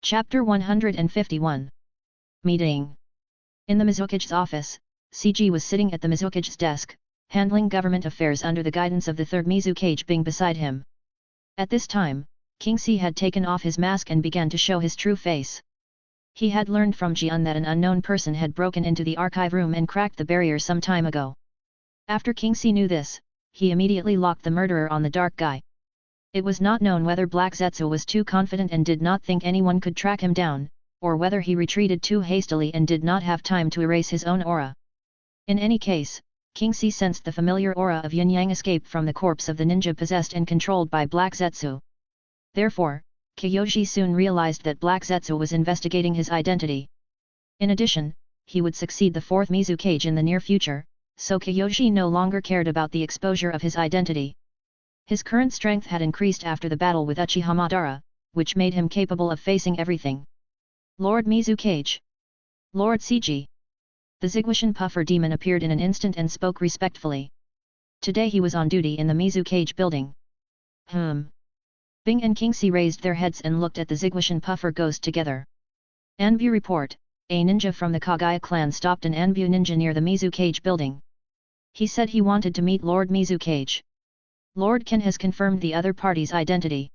Chapter 151. Meeting. In the Mizukage's office, CG was sitting at the Mizukage's desk, handling government affairs under the guidance of the third Mizukage being beside him. At this time, King C had taken off his mask and began to show his true face. He had learned from Jian that an unknown person had broken into the archive room and cracked the barrier some time ago. After King C knew this, he immediately locked the murderer on the dark guy. It was not known whether Black Zetsu was too confident and did not think anyone could track him down, or whether he retreated too hastily and did not have time to erase his own aura. In any case, King C sensed the familiar aura of yin-yang escape from the corpse of the ninja possessed and controlled by Black Zetsu. Therefore, Kyoji soon realized that Black Zetsu was investigating his identity. In addition, he would succeed the fourth Mizukage in the near future, so Kyoji no longer cared about the exposure of his identity. His current strength had increased after the battle with Uchiha Madara, which made him capable of facing everything. Lord Mizukage. Lord CG. The Zigwashan puffer demon appeared in an instant and spoke respectfully. Today he was on duty in the Mizukage building. Bing and King C raised their heads and looked at the Zigwashan puffer ghost together. Anbu report, a ninja from the Kagaya clan stopped an Anbu ninja near the Mizukage building. He said he wanted to meet Lord Mizukage. Lord Ken has confirmed the other party's identity.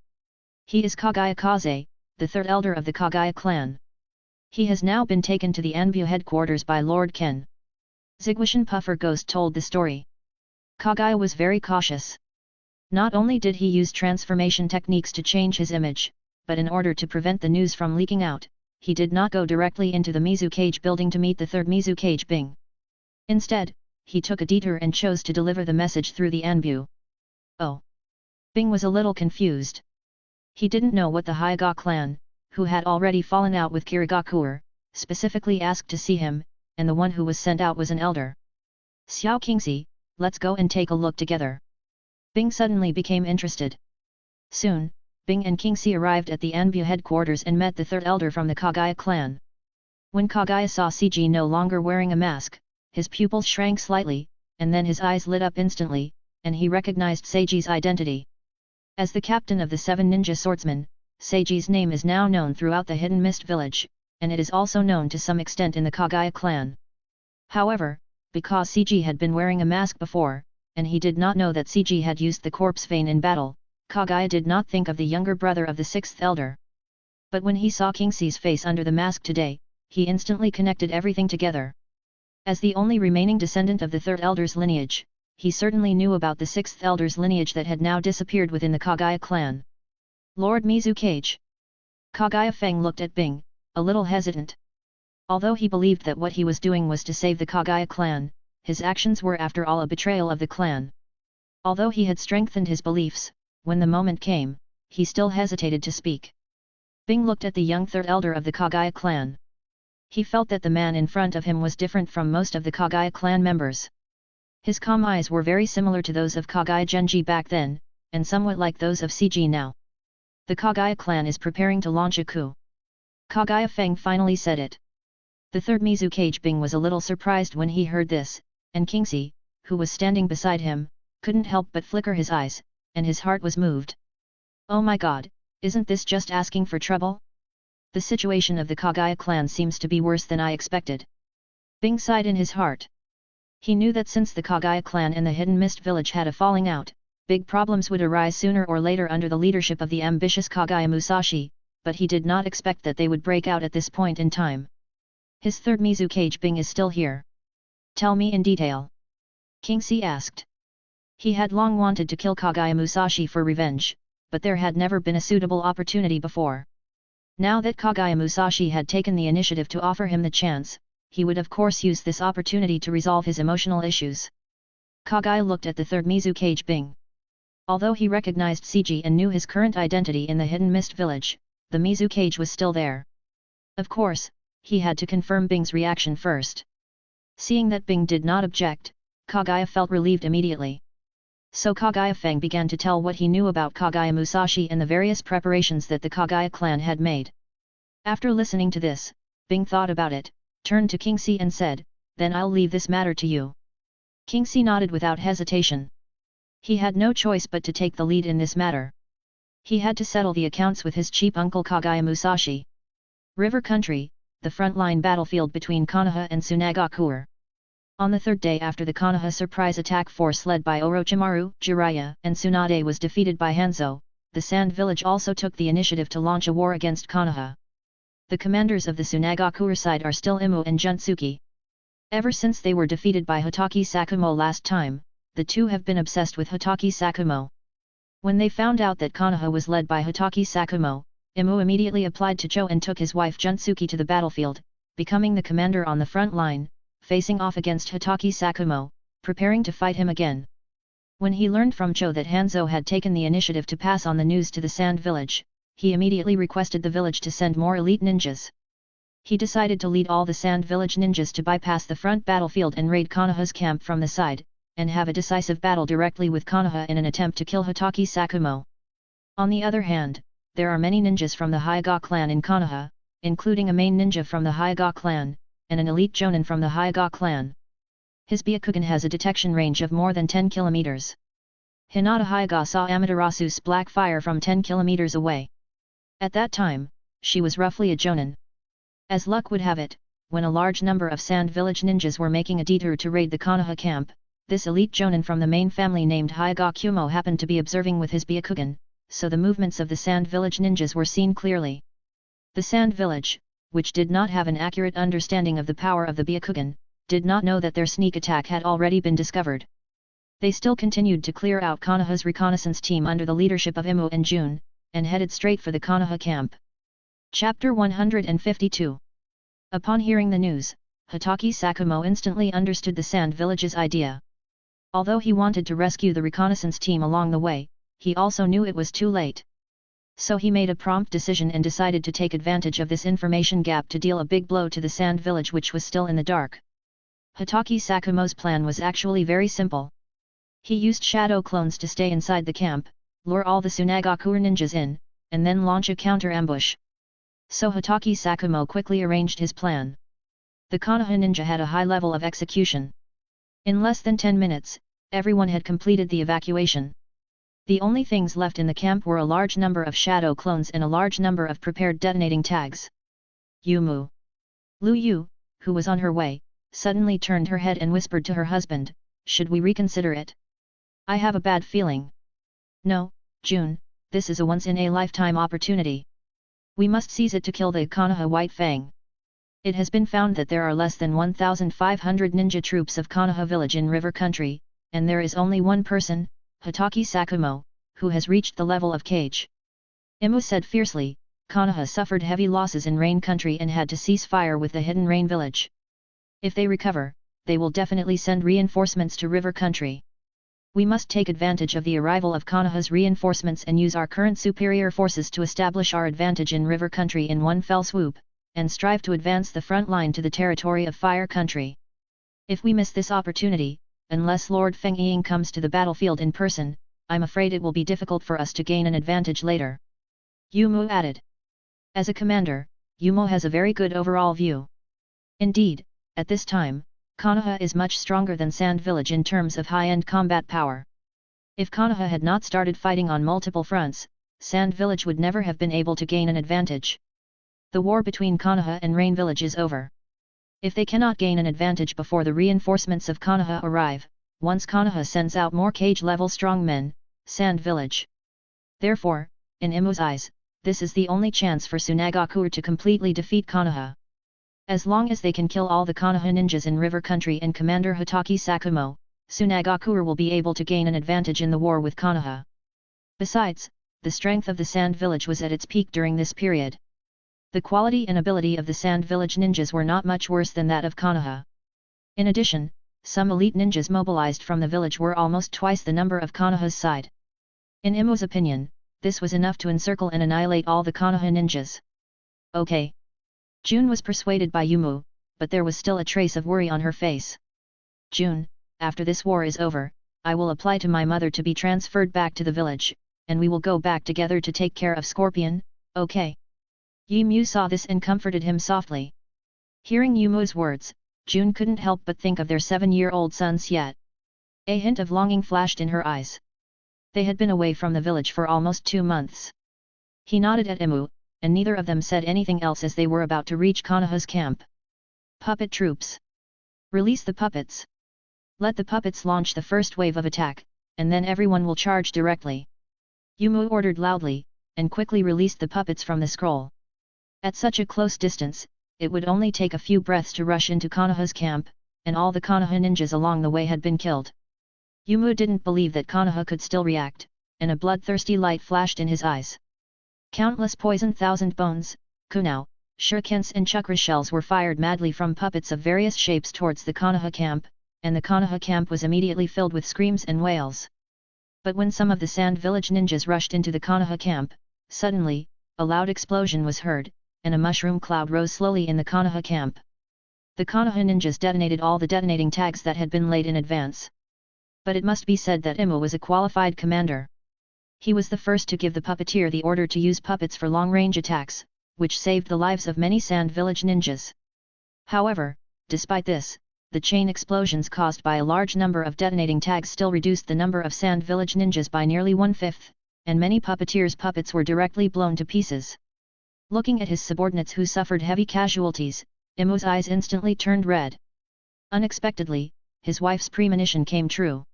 He is Kagaya Kaze, the third elder of the Kagaya clan. He has now been taken to the Anbu headquarters by Lord Ken. Zigwashan Puffer Ghost told the story. Kagaya was very cautious. Not only did he use transformation techniques to change his image, but in order to prevent the news from leaking out, he did not go directly into the Mizukage building to meet the third Mizukage Bing. Instead, he took a detour and chose to deliver the message through the Anbu. Oh! Bing was a little confused. He didn't know what the Hyuga clan, who had already fallen out with Kirigakure, specifically asked to see him, and the one who was sent out was an elder. Xiao Kingxi, let's go and take a look together. Bing suddenly became interested. Soon, Bing and Kingxi arrived at the Anbu headquarters and met the third elder from the Kagaya clan. When Kagaya saw CG no longer wearing a mask, his pupils shrank slightly, and then his eyes lit up instantly, and he recognized Seiji's identity. As the captain of the 7 ninja swordsmen, Seiji's name is now known throughout the Hidden Mist village, and it is also known to some extent in the Kagaya clan. However, because Seiji had been wearing a mask before, and he did not know that Seiji had used the corpse vein in battle, Kagaya did not think of the younger brother of the 6th elder. But when he saw Kingxi's face under the mask today, he instantly connected everything together. As the only remaining descendant of the 3rd elder's lineage, he certainly knew about the 6th elder's lineage that had now disappeared within the Kagaya clan. Lord Mizukage. Kagaya Feng looked at Bing, a little hesitant. Although he believed that what he was doing was to save the Kagaya clan, his actions were after all a betrayal of the clan. Although he had strengthened his beliefs, when the moment came, he still hesitated to speak. Bing looked at the young 3rd elder of the Kagaya clan. He felt that the man in front of him was different from most of the Kagaya clan members. His calm eyes were very similar to those of Kagaya Genji back then, and somewhat like those of CG now. The Kagaya clan is preparing to launch a coup. Kagaya Feng finally said it. The third Mizukage Bing was a little surprised when he heard this, and Kingxi, who was standing beside him, couldn't help but flicker his eyes, and his heart was moved. Oh my god, isn't this just asking for trouble? The situation of the Kagaya clan seems to be worse than I expected. Bing sighed in his heart. He knew that since the Kagaya clan and the Hidden Mist village had a falling out, big problems would arise sooner or later under the leadership of the ambitious Kagaya Musashi, but he did not expect that they would break out at this point in time. His third Mizukage Bing is still here. Tell me in detail. Kingxi asked. He had long wanted to kill Kagaya Musashi for revenge, but there had never been a suitable opportunity before. Now that Kagaya Musashi had taken the initiative to offer him the chance, he would of course use this opportunity to resolve his emotional issues. Kagaya looked at the third Mizukage Bing. Although he recognized CG and knew his current identity in the Hidden Mist village, the Mizukage was still there. Of course, he had to confirm Bing's reaction first. Seeing that Bing did not object, Kagaya felt relieved immediately. So Kagaya Feng began to tell what he knew about Kagaya Musashi and the various preparations that the Kagaya clan had made. After listening to this, Bing thought about it, turned to Kingxi and said, "Then I'll leave this matter to you." Kingxi nodded without hesitation. He had no choice but to take the lead in this matter. He had to settle the accounts with his cheap uncle Kagaya Musashi. River Country, the frontline battlefield between Konoha and Tsunagakure. On the third day after the Konoha surprise attack force led by Orochimaru, Jiraiya, and Tsunade was defeated by Hanzo, the Sand Village also took the initiative to launch a war against Konoha. The commanders of the Tsunagakure side are still Imu and Otsutsuki. Ever since they were defeated by Hatake Sakumo last time, the two have been obsessed with Hatake Sakumo. When they found out that Konoha was led by Hatake Sakumo, Imu immediately applied to Cho and took his wife Otsutsuki to the battlefield, becoming the commander on the front line, facing off against Hatake Sakumo, preparing to fight him again. When he learned from Cho that Hanzo had taken the initiative to pass on the news to the Sand Village, he immediately requested the village to send more elite ninjas. He decided to lead all the Sand Village ninjas to bypass the front battlefield and raid Konoha's camp from the side, and have a decisive battle directly with Konoha in an attempt to kill Hatake Sakumo. On the other hand, there are many ninjas from the Hyuga clan in Konoha, including a main ninja from the Hyuga clan, and an elite jonin from the Hyuga clan. His Byakugan has a detection range of more than 10 kilometers. Hinata Hyuga saw Amaterasu's black fire from 10 kilometers away. At that time, she was roughly a jonin. As luck would have it, when a large number of Sand Village ninjas were making a detour to raid the Konoha camp, this elite jonin from the main family named Hyuga Kumo happened to be observing with his Byakugan, so the movements of the Sand Village ninjas were seen clearly. The Sand Village, which did not have an accurate understanding of the power of the Byakugan, did not know that their sneak attack had already been discovered. They still continued to clear out Konoha's reconnaissance team under the leadership of Imu and Jun, and headed straight for the Konoha camp. Chapter 152. Upon hearing the news, Hatake Sakumo instantly understood the Sand Village's idea. Although he wanted to rescue the reconnaissance team along the way, he also knew it was too late. So he made a prompt decision and decided to take advantage of this information gap to deal a big blow to the Sand Village, which was still in the dark. Hatake Sakumo's plan was actually very simple. He used shadow clones to stay inside the camp, lure all the Tsunagakure ninjas in, and then launch a counter-ambush. So Hatake Sakumo quickly arranged his plan. The Konoha ninja had a high level of execution. In less than 10 minutes, everyone had completed the evacuation. The only things left in the camp were a large number of shadow clones and a large number of prepared detonating tags. Yumu. Lu Yu, who was on her way, suddenly turned her head and whispered to her husband, "Should we reconsider it? I have a bad feeling." "No, Jun, this is a once-in-a-lifetime opportunity. We must seize it to kill the Konoha White Fang. It has been found that there are less than 1,500 ninja troops of Konoha village in River Country, and there is only one person, Hatake Sakumo, who has reached the level of Kage." Imu said fiercely. Konoha suffered heavy losses in Rain Country and had to cease fire with the hidden Rain village. If they recover, they will definitely send reinforcements to River Country. We must take advantage of the arrival of Konoha's reinforcements and use our current superior forces to establish our advantage in River Country in one fell swoop, and strive to advance the front line to the territory of Fire Country. If we miss this opportunity, unless Lord Feng Ying comes to the battlefield in person, I'm afraid it will be difficult for us to gain an advantage later. Yumu added. As a commander, Yumo has a very good overall view. Indeed, at this time, Konoha is much stronger than Sand Village in terms of high-end combat power. If Konoha had not started fighting on multiple fronts, Sand Village would never have been able to gain an advantage. The war between Konoha and Rain Village is over. If they cannot gain an advantage before the reinforcements of Konoha arrive, once Konoha sends out more Kage-level strongmen, Sand Village. Therefore, in Imu's eyes, this is the only chance for Tsunagakure to completely defeat Konoha. As long as they can kill all the Konoha ninjas in River Country and Commander Hatake Sakumo, Tsunagakure will be able to gain an advantage in the war with Konoha. Besides, the strength of the Sand Village was at its peak during this period. The quality and ability of the Sand Village ninjas were not much worse than that of Konoha. In addition, some elite ninjas mobilized from the village were almost twice the number of Konoha's side. In Imu's opinion, this was enough to encircle and annihilate all the Konoha ninjas. Okay. Jun was persuaded by Yumu, but there was still a trace of worry on her face. "Jun, after this war is over, I will apply to my mother to be transferred back to the village, and we will go back together to take care of Scorpion, okay?" Yimu saw this and comforted him softly. Hearing Yumu's words, Jun couldn't help but think of their 7-year-old son Xiet. A hint of longing flashed in her eyes. They had been away from the village for almost 2 months. He nodded at Imu, and neither of them said anything else as they were about to reach Konoha's camp. Puppet troops. Release the puppets. Let the puppets launch the first wave of attack, and then everyone will charge directly. Yumu ordered loudly, and quickly released the puppets from the scroll. At such a close distance, it would only take a few breaths to rush into Konoha's camp, and all the Konoha ninjas along the way had been killed. Yumu didn't believe that Konoha could still react, and a bloodthirsty light flashed in his eyes. Countless poisoned thousand bones, kunao, shurikens and chakra shells were fired madly from puppets of various shapes towards the Konoha camp, and the Konoha camp was immediately filled with screams and wails. But when some of the Sand Village ninjas rushed into the Konoha camp, suddenly, a loud explosion was heard, and a mushroom cloud rose slowly in the Konoha camp. The Konoha ninjas detonated all the detonating tags that had been laid in advance. But it must be said that Imo was a qualified commander. He was the first to give the puppeteer the order to use puppets for long-range attacks, which saved the lives of many Sand Village ninjas. However, despite this, the chain explosions caused by a large number of detonating tags still reduced the number of Sand Village ninjas by nearly 1/5, and many puppeteers' puppets were directly blown to pieces. Looking at his subordinates who suffered heavy casualties, Imo's eyes instantly turned red. Unexpectedly, his wife's premonition came true.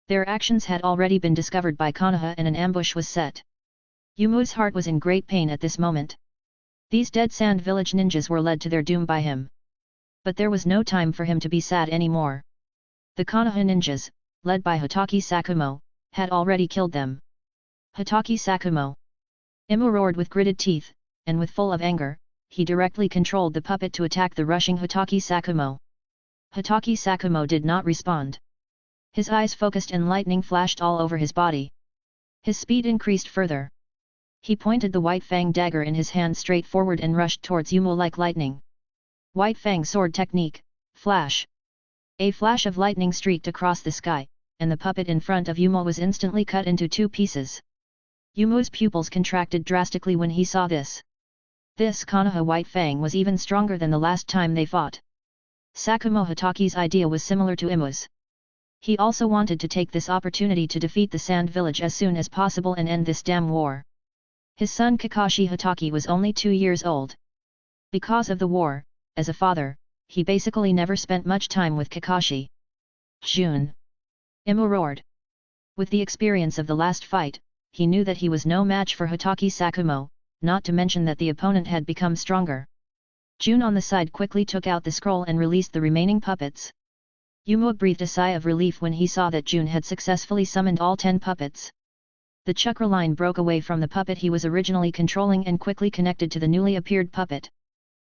Their actions had already been discovered by Konoha and an ambush was set. Yumu's heart was in great pain at this moment. These dead Sand Village ninjas were led to their doom by him. But there was no time for him to be sad anymore. The Konoha ninjas, led by Hatake Sakumo, had already killed them. Hatake Sakumo! Imo roared with gritted teeth, and with full of anger, he directly controlled the puppet to attack the rushing Hatake Sakumo. Hatake Sakumo did not respond. His eyes focused and lightning flashed all over his body. His speed increased further. He pointed the White Fang dagger in his hand straight forward and rushed towards Yumo like lightning. White Fang sword technique, flash. A flash of lightning streaked across the sky, and the puppet in front of Yumo was instantly cut into 2 pieces. Yumo's pupils contracted drastically when he saw this. This Konoha White Fang was even stronger than the last time they fought. Sakumo Hatake's idea was similar to Imo's. He also wanted to take this opportunity to defeat the Sand Village as soon as possible and end this damn war. His son Kakashi Hatake was only 2 years old. Because of the war, as a father, he basically never spent much time with Kakashi. Jun! Imo roared. With the experience of the last fight, he knew that he was no match for Hatake Sakumo, not to mention that the opponent had become stronger. Jun on the side quickly took out the scroll and released the remaining puppets. Yumo breathed a sigh of relief when he saw that Jun had successfully summoned all 10 puppets. The chakra line broke away from the puppet he was originally controlling and quickly connected to the newly appeared puppet.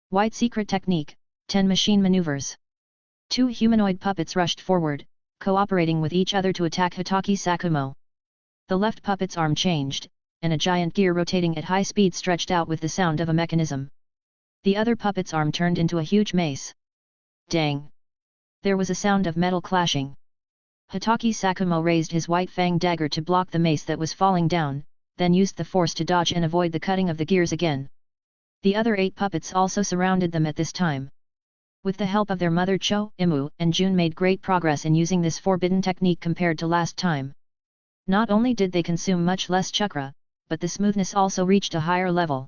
White secret technique, 10 machine maneuvers. 2 humanoid puppets rushed forward, cooperating with each other to attack Hatake Sakumo. The left puppet's arm changed, and a giant gear rotating at high speed stretched out with the sound of a mechanism. The other puppet's arm turned into a huge mace. Dang! There was a sound of metal clashing. Hatake Sakumo raised his White Fang dagger to block the mace that was falling down, then used the force to dodge and avoid the cutting of the gears again. The other 8 puppets also surrounded them at this time. With the help of their mother Cho, Imu, and Jun made great progress in using this forbidden technique compared to last time. Not only did they consume much less chakra, but the smoothness also reached a higher level.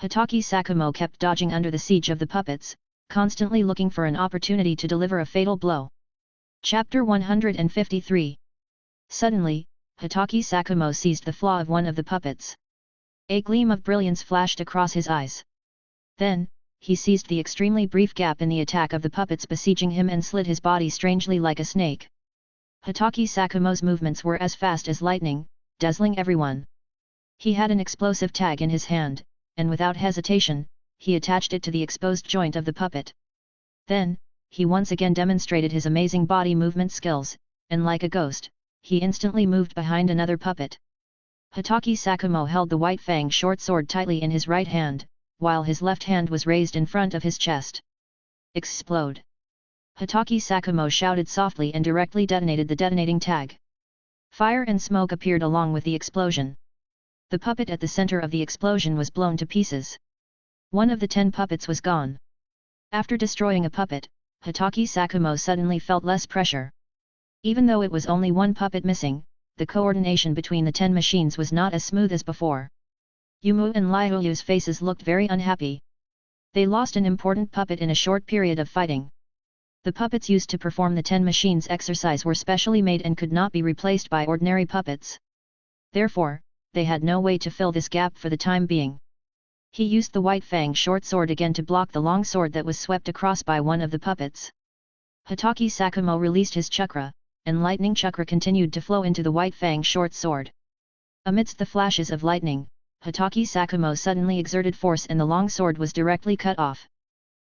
Hatake Sakumo kept dodging under the siege of the puppets, constantly looking for an opportunity to deliver a fatal blow. Chapter 153. Suddenly, Hatake Sakumo seized the flaw of one of the puppets. A gleam of brilliance flashed across his eyes. Then, he seized the extremely brief gap in the attack of the puppets besieging him and slid his body strangely like a snake. Hatake Sakumo's movements were as fast as lightning, dazzling everyone. He had an explosive tag in his hand, and without hesitation, he attached it to the exposed joint of the puppet. Then, he once again demonstrated his amazing body movement skills, and like a ghost, he instantly moved behind another puppet. Hatake Sakumo held the White Fang short sword tightly in his right hand, while his left hand was raised in front of his chest. Explode! Hatake Sakumo shouted softly and directly detonated the detonating tag. Fire and smoke appeared along with the explosion. The puppet at the center of the explosion was blown to pieces. One of the 10 puppets was gone. After destroying a puppet, Hatake Sakumo suddenly felt less pressure. Even though it was only one puppet missing, the coordination between the 10 machines was not as smooth as before. Yumu and Liuyu's faces looked very unhappy. They lost an important puppet in a short period of fighting. The puppets used to perform the 10 machines exercise were specially made and could not be replaced by ordinary puppets. Therefore, they had no way to fill this gap for the time being. He used the White Fang short sword again to block the long sword that was swept across by one of the puppets. Hitaki Sakumo released his chakra, and lightning chakra continued to flow into the White Fang short sword. Amidst the flashes of lightning, Hitaki Sakumo suddenly exerted force and the long sword was directly cut off.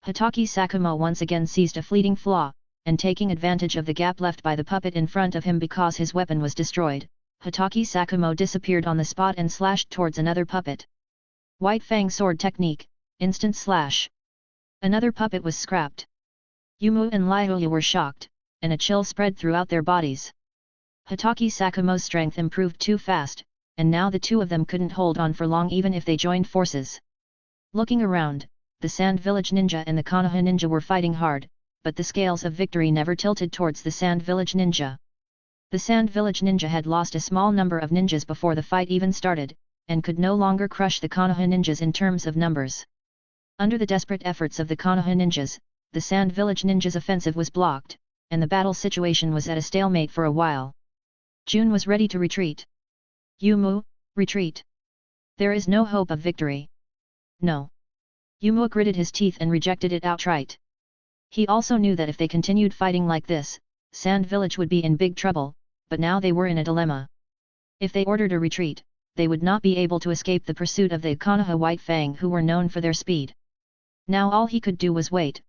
Hitaki Sakumo once again seized a fleeting flaw, and taking advantage of the gap left by the puppet in front of him because his weapon was destroyed, Hitaki Sakumo disappeared on the spot and slashed towards another puppet. White Fang sword technique, instant slash. Another puppet was scrapped. Yumu and Liuyu were shocked, and a chill spread throughout their bodies. Hitaki Sakumo's strength improved too fast, and now the two of them couldn't hold on for long even if they joined forces. Looking around, the Sand Village Ninja and the Konoha Ninja were fighting hard, but the scales of victory never tilted towards the Sand Village Ninja. The Sand Village Ninja had lost a small number of ninjas before the fight even started, and could no longer crush the Konoha Ninjas in terms of numbers. Under the desperate efforts of the Konoha Ninjas, the Sand Village Ninjas' offensive was blocked, and the battle situation was at a stalemate for a while. June was ready to retreat. Yumu, retreat. There is no hope of victory. No. Yumu gritted his teeth and rejected it outright. He also knew that if they continued fighting like this, Sand Village would be in big trouble, but now they were in a dilemma. If they ordered a retreat, they would not be able to escape the pursuit of the Konoha White Fang who were known for their speed. Now all he could do was wait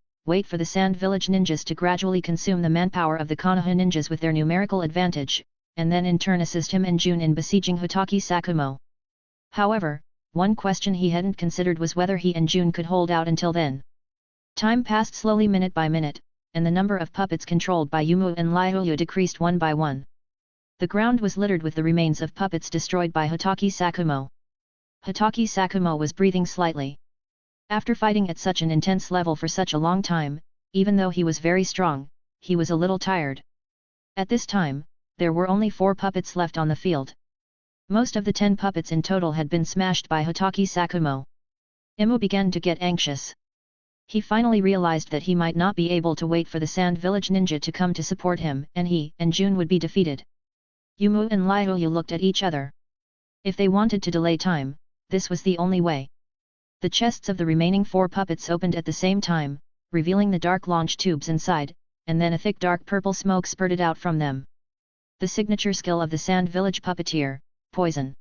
for the Sand Village Ninjas to gradually consume the manpower of the Konoha Ninjas with their numerical advantage, and then in turn assist him and June in besieging Hitaki Sakumo. However, one question he hadn't considered was whether he and June could hold out until then. Time passed slowly minute by minute, and the number of puppets controlled by Yumu and Liuyu decreased one by one. The ground was littered with the remains of puppets destroyed by Hitaki Sakumo. Hitaki Sakumo was breathing slightly. After fighting at such an intense level for such a long time, even though he was very strong, he was a little tired. At this time, there were only 4 puppets left on the field. Most of the 10 puppets in total had been smashed by Hitaki Sakumo. Imu began to get anxious. He finally realized that he might not be able to wait for the Sand Village Ninja to come to support him and he and June would be defeated. Yumu and Liuyu looked at each other. If they wanted to delay time, this was the only way. The chests of the remaining 4 puppets opened at the same time, revealing the dark launch tubes inside, and then a thick dark purple smoke spurted out from them. The signature skill of the Sand Village puppeteer, poison.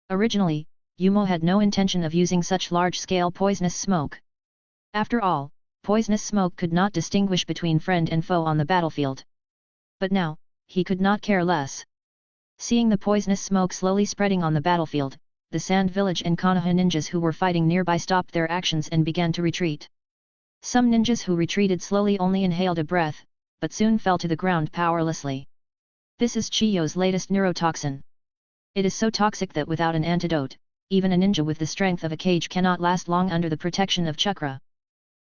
Originally, Yumo had no intention of using such large-scale poisonous smoke. After all, poisonous smoke could not distinguish between friend and foe on the battlefield. But now, he could not care less. Seeing the poisonous smoke slowly spreading on the battlefield, the Sand Village and Konoha ninjas who were fighting nearby stopped their actions and began to retreat. Some ninjas who retreated slowly only inhaled a breath, but soon fell to the ground powerlessly. This is Chiyo's latest neurotoxin. It is so toxic that without an antidote, even a ninja with the strength of a cage cannot last long under the protection of chakra.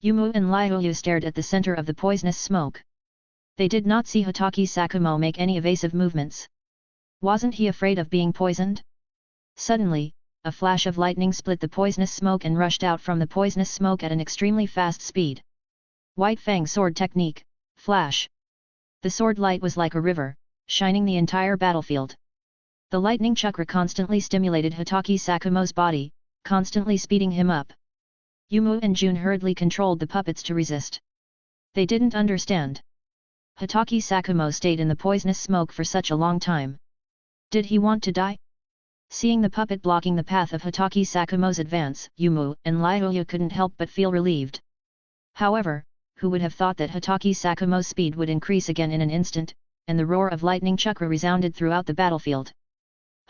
Yumu and Liuyu stared at the center of the poisonous smoke. They did not see Hitaki Sakumo make any evasive movements. Wasn't he afraid of being poisoned? Suddenly, a flash of lightning split the poisonous smoke and rushed out from the poisonous smoke at an extremely fast speed. White Fang sword technique, flash. The sword light was like a river, shining the entire battlefield. The lightning chakra constantly stimulated Hitaki Sakumo's body, constantly speeding him up. Yumu and June hurriedly controlled the puppets to resist. They didn't understand. Hitaki Sakumo stayed in the poisonous smoke for such a long time. Did he want to die? Seeing the puppet blocking the path of Hitaki Sakumo's advance, Yumu and Liuyu couldn't help but feel relieved. However, who would have thought that Hitaki Sakumo's speed would increase again in an instant, and the roar of lightning chakra resounded throughout the battlefield.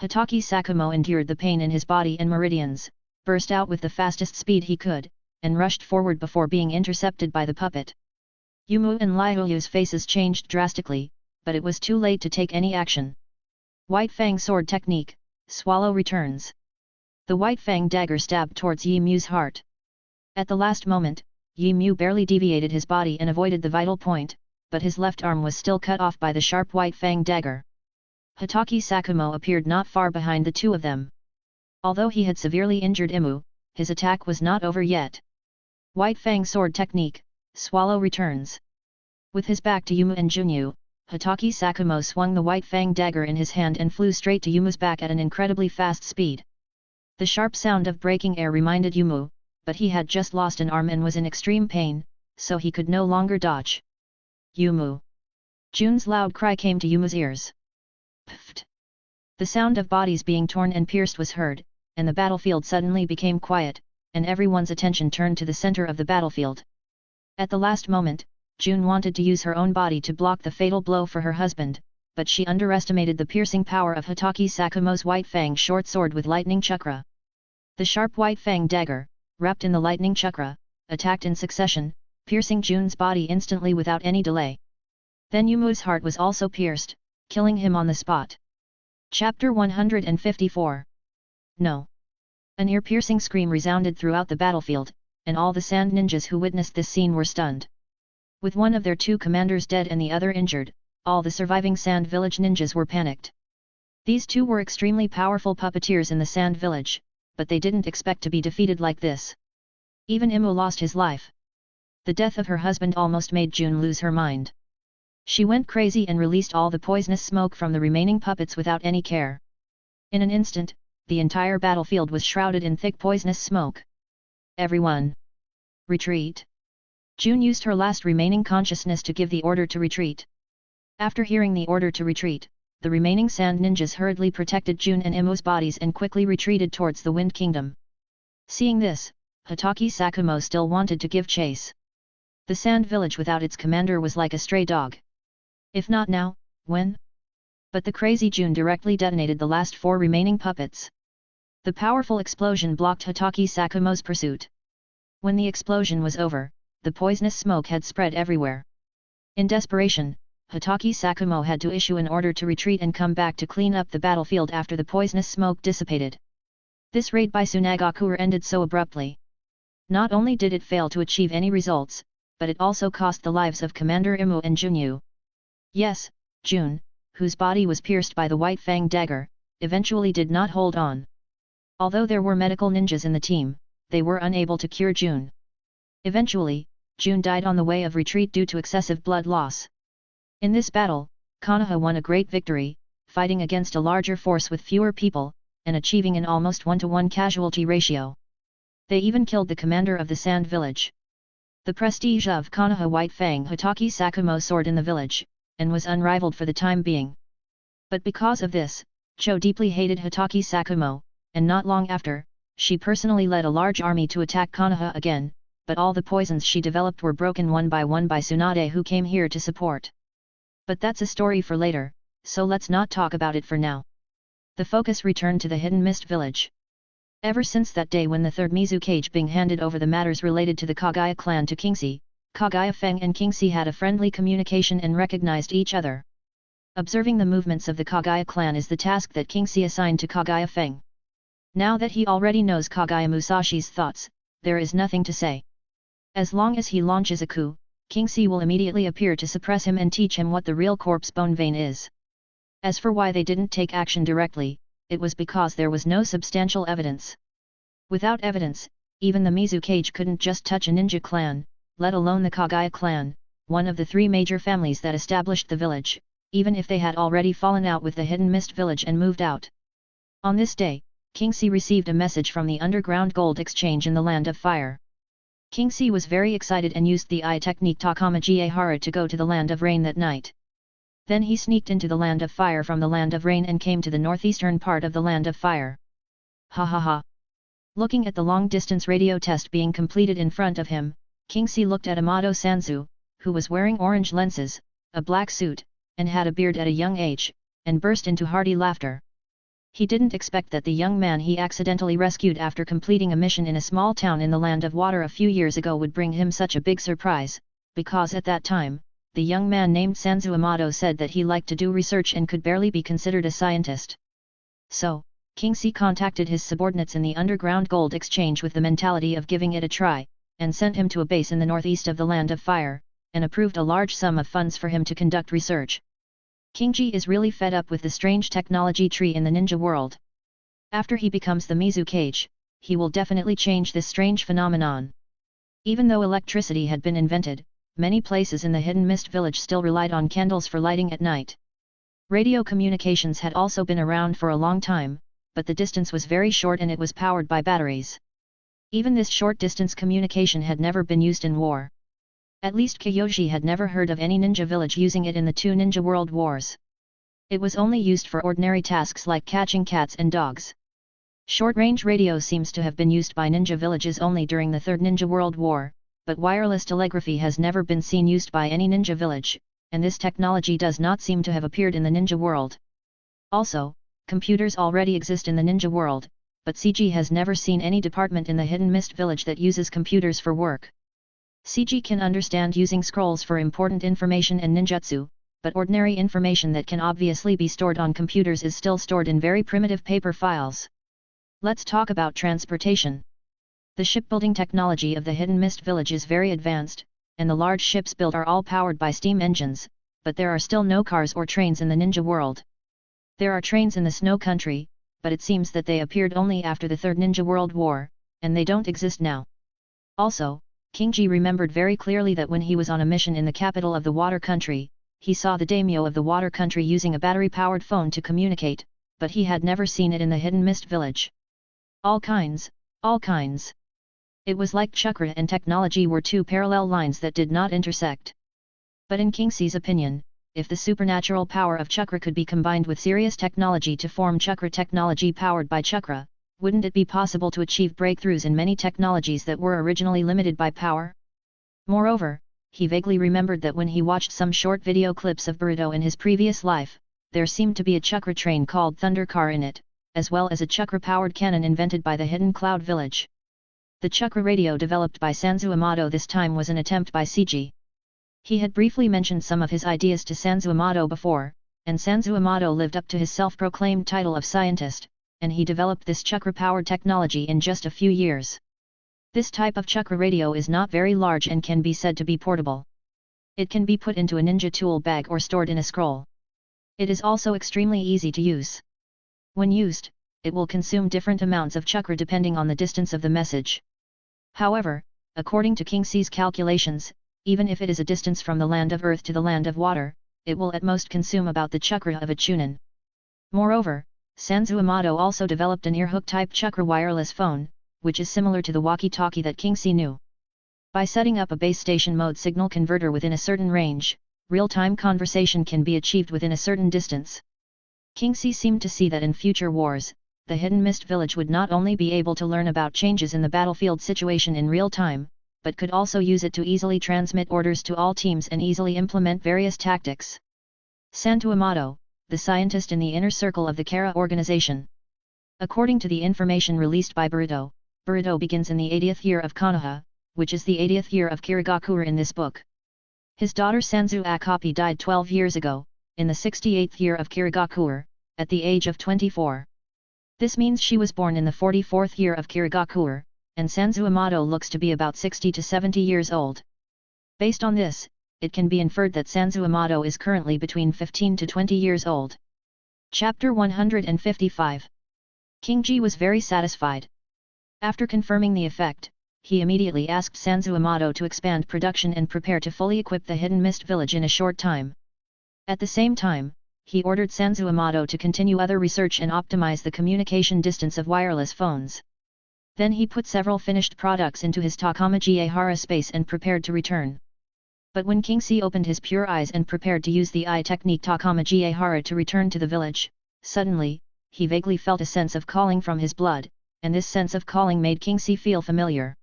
Hitaki Sakumo endured the pain in his body and meridians, burst out with the fastest speed he could, and rushed forward before being intercepted by the puppet. Yumu and Liuyu's faces changed drastically, but it was too late to take any action. White Fang sword technique, swallow returns. The White Fang dagger stabbed towards Yi Mu's heart. At the last moment, Yi Mu barely deviated his body and avoided the vital point, but his left arm was still cut off by the sharp White Fang dagger. Hitaki Sakumo appeared not far behind the two of them. Although he had severely injured Imu, his attack was not over yet. White Fang sword technique, swallow returns. With his back to Yumu and Junyu, Hitaki Sakumo swung the White Fang dagger in his hand and flew straight to Yumu's back at an incredibly fast speed. The sharp sound of breaking air reminded Yumu, but he had just lost an arm and was in extreme pain, so he could no longer dodge. Yumu! Jun's loud cry came to Yumu's ears. Pfft! The sound of bodies being torn and pierced was heard, and the battlefield suddenly became quiet, and everyone's attention turned to the center of the battlefield. At the last moment, Jun wanted to use her own body to block the fatal blow for her husband, but she underestimated the piercing power of Hitaki Sakumo's White Fang short sword with lightning chakra. The sharp White Fang dagger, wrapped in the lightning chakra, attacked in succession, piercing Jun's body instantly without any delay. Then Yumu's heart was also pierced, killing him on the spot. Chapter 154. No! An ear-piercing scream resounded throughout the battlefield, and all the sand ninjas who witnessed this scene were stunned. With one of their two commanders dead and the other injured, all the surviving Sand Village ninjas were panicked. These two were extremely powerful puppeteers in the Sand Village, but they didn't expect to be defeated like this. Even Imu lost his life. The death of her husband almost made Jun lose her mind. She went crazy and released all the poisonous smoke from the remaining puppets without any care. In an instant, the entire battlefield was shrouded in thick poisonous smoke. Everyone! Retreat! Jun used her last remaining consciousness to give the order to retreat. After hearing the order to retreat, the remaining sand ninjas hurriedly protected Jun and Imu's bodies and quickly retreated towards the Wind Kingdom. Seeing this, Hitaki Sakumo still wanted to give chase. The Sand Village without its commander was like a stray dog. If not now, when? But the crazy Jun directly detonated the last 4 remaining puppets. The powerful explosion blocked Hitaki Sakumo's pursuit. When the explosion was over, the poisonous smoke had spread everywhere. In desperation, Hitaki Sakumo had to issue an order to retreat and come back to clean up the battlefield after the poisonous smoke dissipated. This raid by Kirigakure ended so abruptly. Not only did it fail to achieve any results, but it also cost the lives of Commander Imu and Junyu. Yes, Jun, whose body was pierced by the White Fang dagger, eventually did not hold on. Although there were medical ninjas in the team, they were unable to cure Jun. Eventually, Jun died on the way of retreat due to excessive blood loss. In this battle, Konoha won a great victory, fighting against a larger force with fewer people, and achieving an almost 1-to-1 casualty ratio. They even killed the commander of the Sand Village. The prestige of Konoha White Fang Hitaki Sakumo soared in the village, and was unrivaled for the time being. But because of this, Cho deeply hated Hitaki Sakumo, and not long after, she personally led a large army to attack Konoha again, but all the poisons she developed were broken one by Tsunade, who came here to support. But that's a story for later, so let's not talk about it for now. The focus returned to the Hidden Mist Village. Ever since that day when the third Mizukage Bing handed over the matters related to the Kagaya clan to Kingxi, Kagaya Feng and Kingxi had a friendly communication and recognized each other. Observing the movements of the Kagaya clan is the task that Kingxi assigned to Kagaya Feng. Now that he already knows Kagaya Musashi's thoughts, there is nothing to say. As long as he launches a coup, Kingxi will immediately appear to suppress him and teach him what the real corpse bone vein is. As for why they didn't take action directly, it was because there was no substantial evidence. Without evidence, even the Mizukage couldn't just touch a ninja clan, let alone the Kagaya clan, one of the 3 major families that established the village, even if they had already fallen out with the Hidden Mist Village and moved out. On this day, Kingxi received a message from the underground gold exchange in the Land of Fire. Kingxi was very excited and used the eye technique Takamaji Hara to go to the Land of Rain that night. Then he sneaked into the Land of Fire from the Land of Rain and came to the northeastern part of the Land of Fire. Ha ha ha! Looking at the long-distance radio test being completed in front of him, Kingxi looked at Amato Sanzu, who was wearing orange lenses, a black suit, and had a beard at a young age, and burst into hearty laughter. He didn't expect that the young man he accidentally rescued after completing a mission in a small town in the Land of Water a few years ago would bring him such a big surprise, because at that time, the young man named Sanzu Amato said that he liked to do research and could barely be considered a scientist. So, Kingxi contacted his subordinates in the underground gold exchange with the mentality of giving it a try, and sent him to a base in the northeast of the Land of Fire, and approved a large sum of funds for him to conduct research. Kingxi is really fed up with the strange technology tree in the ninja world. After he becomes the Mizu Kage, he will definitely change this strange phenomenon. Even though electricity had been invented, many places in the hidden mist village still relied on candles for lighting at night. Radio communications had also been around for a long time, but the distance was very short and it was powered by batteries. Even this short distance communication had never been used in war. At least Kyoshi had never heard of any ninja village using it in the two ninja world wars. It was only used for ordinary tasks like catching cats and dogs. Short-range radio seems to have been used by ninja villages only during the Third Ninja World War, but wireless telegraphy has never been seen used by any ninja village, and this technology does not seem to have appeared in the ninja world. Also, computers already exist in the ninja world, but CG has never seen any department in the Hidden Mist village that uses computers for work. CG can understand using scrolls for important information and ninjutsu, but ordinary information that can obviously be stored on computers is still stored in very primitive paper files. Let's talk about transportation. The shipbuilding technology of the Hidden Mist village is very advanced, and the large ships built are all powered by steam engines, but there are still no cars or trains in the ninja world. There are trains in the snow country, but it seems that they appeared only after the Third Ninja World War, and they don't exist now. Also, Kingji remembered very clearly that when he was on a mission in the capital of the water country, he saw the daimyo of the water country using a battery-powered phone to communicate, but he had never seen it in the Hidden Mist village. All kinds. It was like chakra and technology were two parallel lines that did not intersect. But in Kingsi's opinion, if the supernatural power of chakra could be combined with serious technology to form chakra technology powered by chakra, wouldn't it be possible to achieve breakthroughs in many technologies that were originally limited by power? Moreover, he vaguely remembered that when he watched some short video clips of Boruto in his previous life, there seemed to be a chakra train called Thunder Car in it, as well as a chakra-powered cannon invented by the Hidden Cloud village. The chakra radio developed by Sanzu Amato this time was an attempt by CG. He had briefly mentioned some of his ideas to Sanzu Amato before, and Sanzu Amato lived up to his self-proclaimed title of scientist, and he developed this chakra-powered technology in just a few years. This type of chakra radio is not very large and can be said to be portable. It can be put into a ninja tool bag or stored in a scroll. It is also extremely easy to use. When used, it will consume different amounts of chakra depending on the distance of the message. However, according to Kingsi's calculations, even if it is a distance from the land of earth to the land of water, it will at most consume about the chakra of a chunin. Moreover, Sanzu Amato also developed an earhook-type chakra wireless phone, which is similar to the walkie-talkie that Kingsi knew. By setting up a base station mode signal converter within a certain range, real-time conversation can be achieved within a certain distance. Kingsi seemed to see that in future wars, the Hidden Mist village would not only be able to learn about changes in the battlefield situation in real time, but could also use it to easily transmit orders to all teams and easily implement various tactics. Sanzu Amato, the scientist in the inner circle of the Kara organization. According to the information released by Boruto, Boruto begins in the 80th year of Konoha, which is the 80th year of Kirigakure in this book. His daughter Sanzu Akapi died 12 years ago, in the 68th year of Kirigakure, at the age of 24. This means she was born in the 44th year of Kirigakure, and Sanzu Amato looks to be about 60 to 70 years old. Based on this, it can be inferred that Sanzu Amato is currently between 15 to 20 years old. Chapter 155. Kingji was very satisfied. After confirming the effect, he immediately asked Sanzu Amato to expand production and prepare to fully equip the Hidden Mist village in a short time. At the same time, he ordered Sanzu Amato to continue other research and optimize the communication distance of wireless phones. Then he put several finished products into his Takamaji Ehara space and prepared to return. But when Kingsi opened his pure eyes and prepared to use the eye technique Takamaji Ehara to return to the village, suddenly, he vaguely felt a sense of calling from his blood, and this sense of calling made Kingsi feel familiar.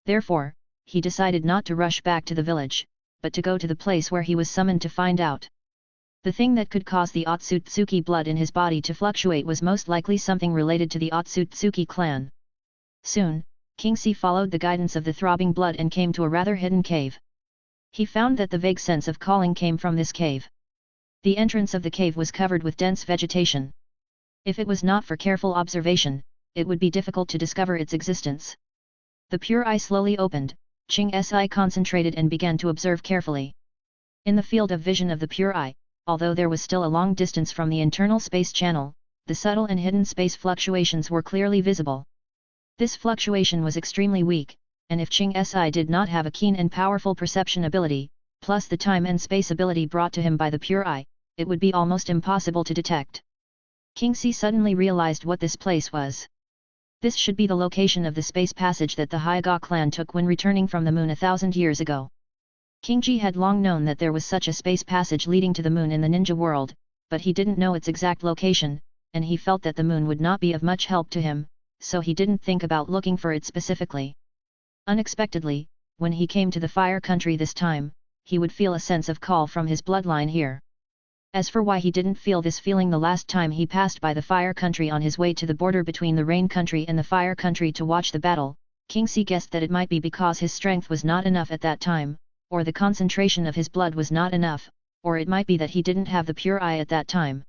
Therefore, he decided not to rush back to the village, but to go to the place where he was summoned to find out. The thing that could cause the Otsutsuki blood in his body to fluctuate was most likely something related to the Otsutsuki clan. Soon, Kingsi followed the guidance of the throbbing blood and came to a rather hidden cave. He found that the vague sense of calling came from this cave. The entrance of the cave was covered with dense vegetation. If it was not for careful observation, it would be difficult to discover its existence. The pure eye slowly opened, Ching's eye concentrated and began to observe carefully. In the field of vision of the pure eye, although there was still a long distance from the internal space channel, the subtle and hidden space fluctuations were clearly visible. This fluctuation was extremely weak, and if Ching Si did not have a keen and powerful perception ability, plus the time and space ability brought to him by the pure eye, it would be almost impossible to detect. King Si suddenly realized what this place was. This should be the location of the space passage that the Hyuga clan took when returning from the moon 1,000 years ago. King Ji had long known that there was such a space passage leading to the moon in the ninja world, but he didn't know its exact location, and he felt that the moon would not be of much help to him, so he didn't think about looking for it specifically. Unexpectedly, when he came to the fire country this time, he would feel a sense of call from his bloodline here. As for why he didn't feel this feeling the last time he passed by the fire country on his way to the border between the rain country and the fire country to watch the battle, King Si guessed that it might be because his strength was not enough at that time, or the concentration of his blood was not enough, or it might be that he didn't have the pure eye at that time.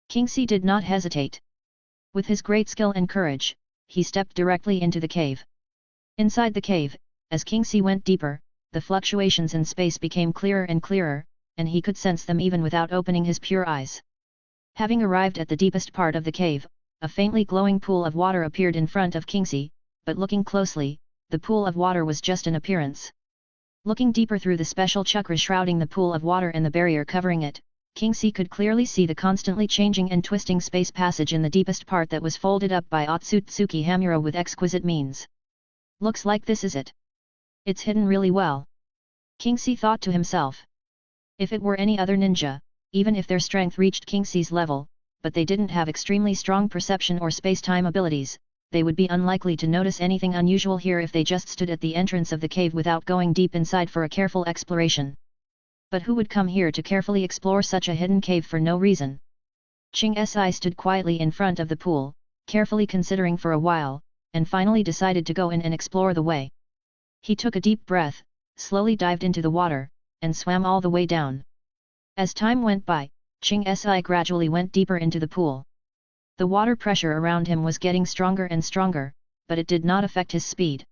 King Si did not hesitate. With his great skill and courage, he stepped directly into the cave. Inside the cave, as King Si went deeper, the fluctuations in space became clearer and clearer, and he could sense them even without opening his pure eyes. Having arrived at the deepest part of the cave, a faintly glowing pool of water appeared in front of King Si, but looking closely, the pool of water was just an appearance. Looking deeper through the special chakra shrouding the pool of water and the barrier covering it, King Si could clearly see the constantly changing and twisting space passage in the deepest part that was folded up by Otsutsuki Hamura with exquisite means. Looks like this is it. It's hidden really well. King Si thought to himself. If it were any other ninja, even if their strength reached King Si's level, but they didn't have extremely strong perception or space-time abilities, they would be unlikely to notice anything unusual here if they just stood at the entrance of the cave without going deep inside for a careful exploration. But who would come here to carefully explore such a hidden cave for no reason? Ching Si stood quietly in front of the pool, carefully considering for a while, and finally decided to go in and explore the way. He took a deep breath, slowly dived into the water, and swam all the way down. As time went by, Ching Si gradually went deeper into the pool. The water pressure around him was getting stronger and stronger, but it did not affect his speed.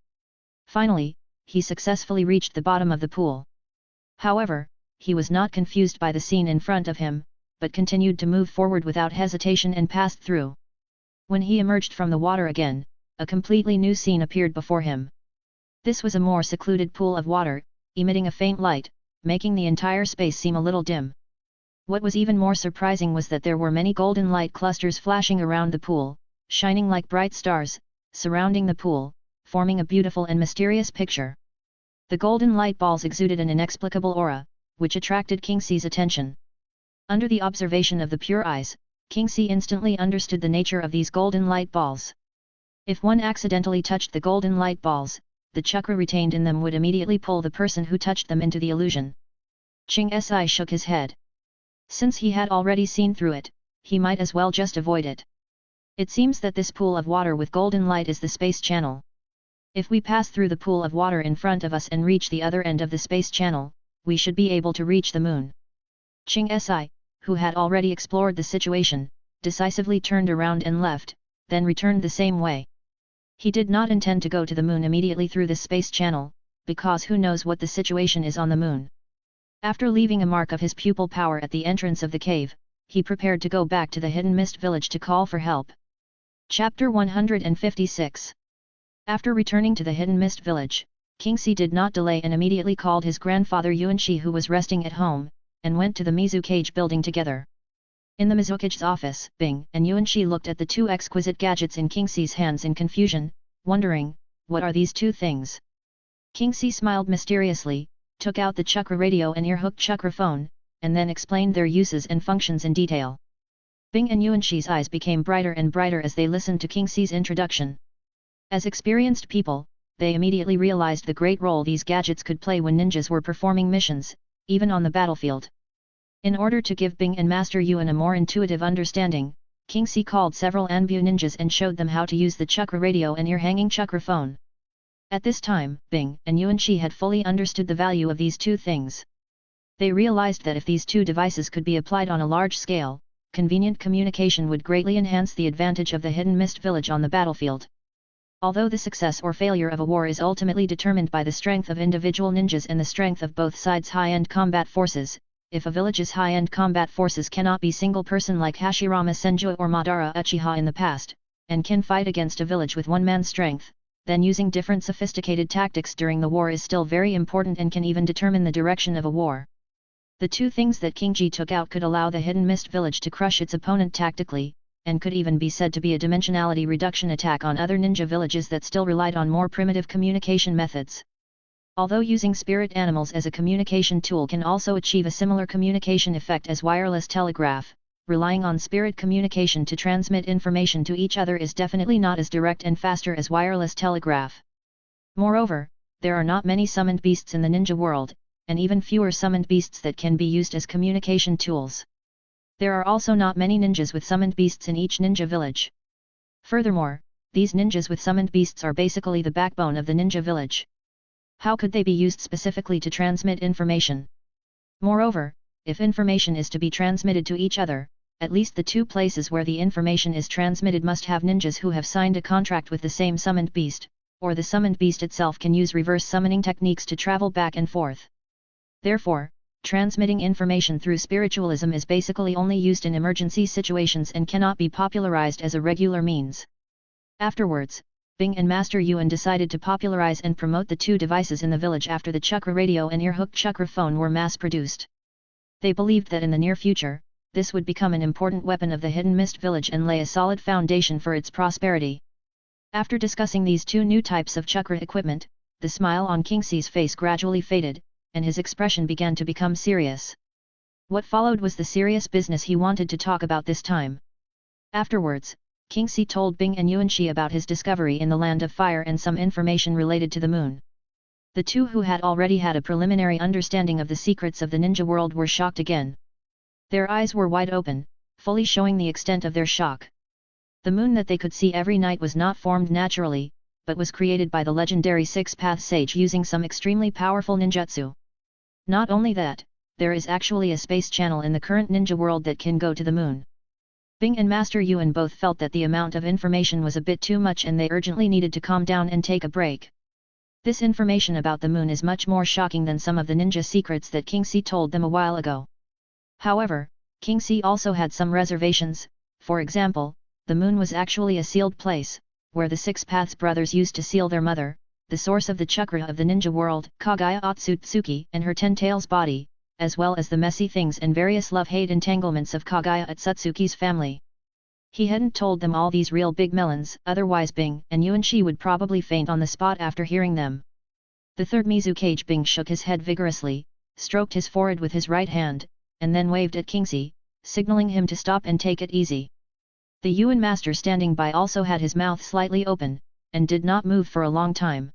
Finally, he successfully reached the bottom of the pool. However, he was not confused by the scene in front of him, but continued to move forward without hesitation and passed through. When he emerged from the water again, a completely new scene appeared before him. This was a more secluded pool of water, emitting a faint light, making the entire space seem a little dim. What was even more surprising was that there were many golden light clusters flashing around the pool, shining like bright stars, surrounding the pool, forming a beautiful and mysterious picture. The golden light balls exuded an inexplicable aura, which attracted King Si's attention. Under the observation of the pure eyes, King Si instantly understood the nature of these golden light balls. If one accidentally touched the golden light balls, the chakra retained in them would immediately pull the person who touched them into the illusion. Ching Si shook his head. Since he had already seen through it, he might as well just avoid it. It seems that this pool of water with golden light is the space channel. If we pass through the pool of water in front of us and reach the other end of the space channel, we should be able to reach the moon. Ching Si, who had already explored the situation, decisively turned around and left, then returned the same way. He did not intend to go to the moon immediately through this space channel, because who knows what the situation is on the moon. After leaving a mark of his pupil power at the entrance of the cave, he prepared to go back to the hidden mist village to call for help. Chapter 156. After returning to the hidden mist village, King Si did not delay and immediately called his grandfather Yuanshi, who was resting at home, and went to the Mizukage building together. In the Mizukage's office, Bing and Yuanshi looked at the two exquisite gadgets in King Si's hands in confusion, wondering, what are these two things? King Si smiled mysteriously, took out the chakra radio and ear-hooked chakra phone, and then explained their uses and functions in detail. Bing and Yuanshi's eyes became brighter and brighter as they listened to King Si's introduction. As experienced people, they immediately realized the great role these gadgets could play when ninjas were performing missions, even on the battlefield. In order to give Bing and Master Yuan a more intuitive understanding, King Si called several Anbu ninjas and showed them how to use the chakra radio and ear-hanging chakra phone. At this time, Bing and Yuanshi had fully understood the value of these two things. They realized that if these two devices could be applied on a large scale, convenient communication would greatly enhance the advantage of the hidden mist village on the battlefield. Although the success or failure of a war is ultimately determined by the strength of individual ninjas and the strength of both sides' high-end combat forces, if a village's high-end combat forces cannot be single person like Hashirama Senju or Madara Uchiha in the past, and can fight against a village with one man's strength, then using different sophisticated tactics during the war is still very important and can even determine the direction of a war. The two things that King Ji took out could allow the Hidden Mist village to crush its opponent tactically, and could even be said to be a dimensionality reduction attack on other ninja villages that still relied on more primitive communication methods. Although using spirit animals as a communication tool can also achieve a similar communication effect as wireless telegraph, relying on spirit communication to transmit information to each other is definitely not as direct and faster as wireless telegraph. Moreover, there are not many summoned beasts in the ninja world, and even fewer summoned beasts that can be used as communication tools. There are also not many ninjas with summoned beasts in each ninja village. Furthermore, these ninjas with summoned beasts are basically the backbone of the ninja village. How could they be used specifically to transmit information? Moreover, if information is to be transmitted to each other, at least the two places where the information is transmitted must have ninjas who have signed a contract with the same summoned beast, or the summoned beast itself can use reverse summoning techniques to travel back and forth. Therefore, transmitting information through spiritualism is basically only used in emergency situations and cannot be popularized as a regular means. Afterwards, Bing and Master Yuan decided to popularize and promote the two devices in the village after the chakra radio and ear-hooked chakra phone were mass-produced. They believed that in the near future, this would become an important weapon of the Hidden Mist village and lay a solid foundation for its prosperity. After discussing these two new types of chakra equipment, the smile on Kingsi's face gradually faded, and his expression began to become serious. What followed was the serious business he wanted to talk about this time. Afterwards, Kingsi told Bing and Yuanxi about his discovery in the Land of Fire and some information related to the moon. The two who had already had a preliminary understanding of the secrets of the ninja world were shocked again. Their eyes were wide open, fully showing the extent of their shock. The moon that they could see every night was not formed naturally, but was created by the legendary Six-Path Sage using some extremely powerful ninjutsu. Not only that, there is actually a space channel in the current ninja world that can go to the moon. Bing and Master Yuan both felt that the amount of information was a bit too much and they urgently needed to calm down and take a break. This information about the moon is much more shocking than some of the ninja secrets that Kingsi told them a while ago. However, Kingsi also had some reservations. For example, the moon was actually a sealed place, where the Six Paths brothers used to seal their mother, the source of the chakra of the ninja world, Kaguya Otsutsuki, and her 10 tails body, as well as the messy things and various love-hate entanglements of Kaguya Otsutsuki's family. He hadn't told them all these real big melons, otherwise Bing and Yuanxi would probably faint on the spot after hearing them. The third Mizukage Bing shook his head vigorously, stroked his forehead with his right hand, and then waved at Kingsi, signaling him to stop and take it easy. The Yuan master standing by also had his mouth slightly open, and did not move for a long time.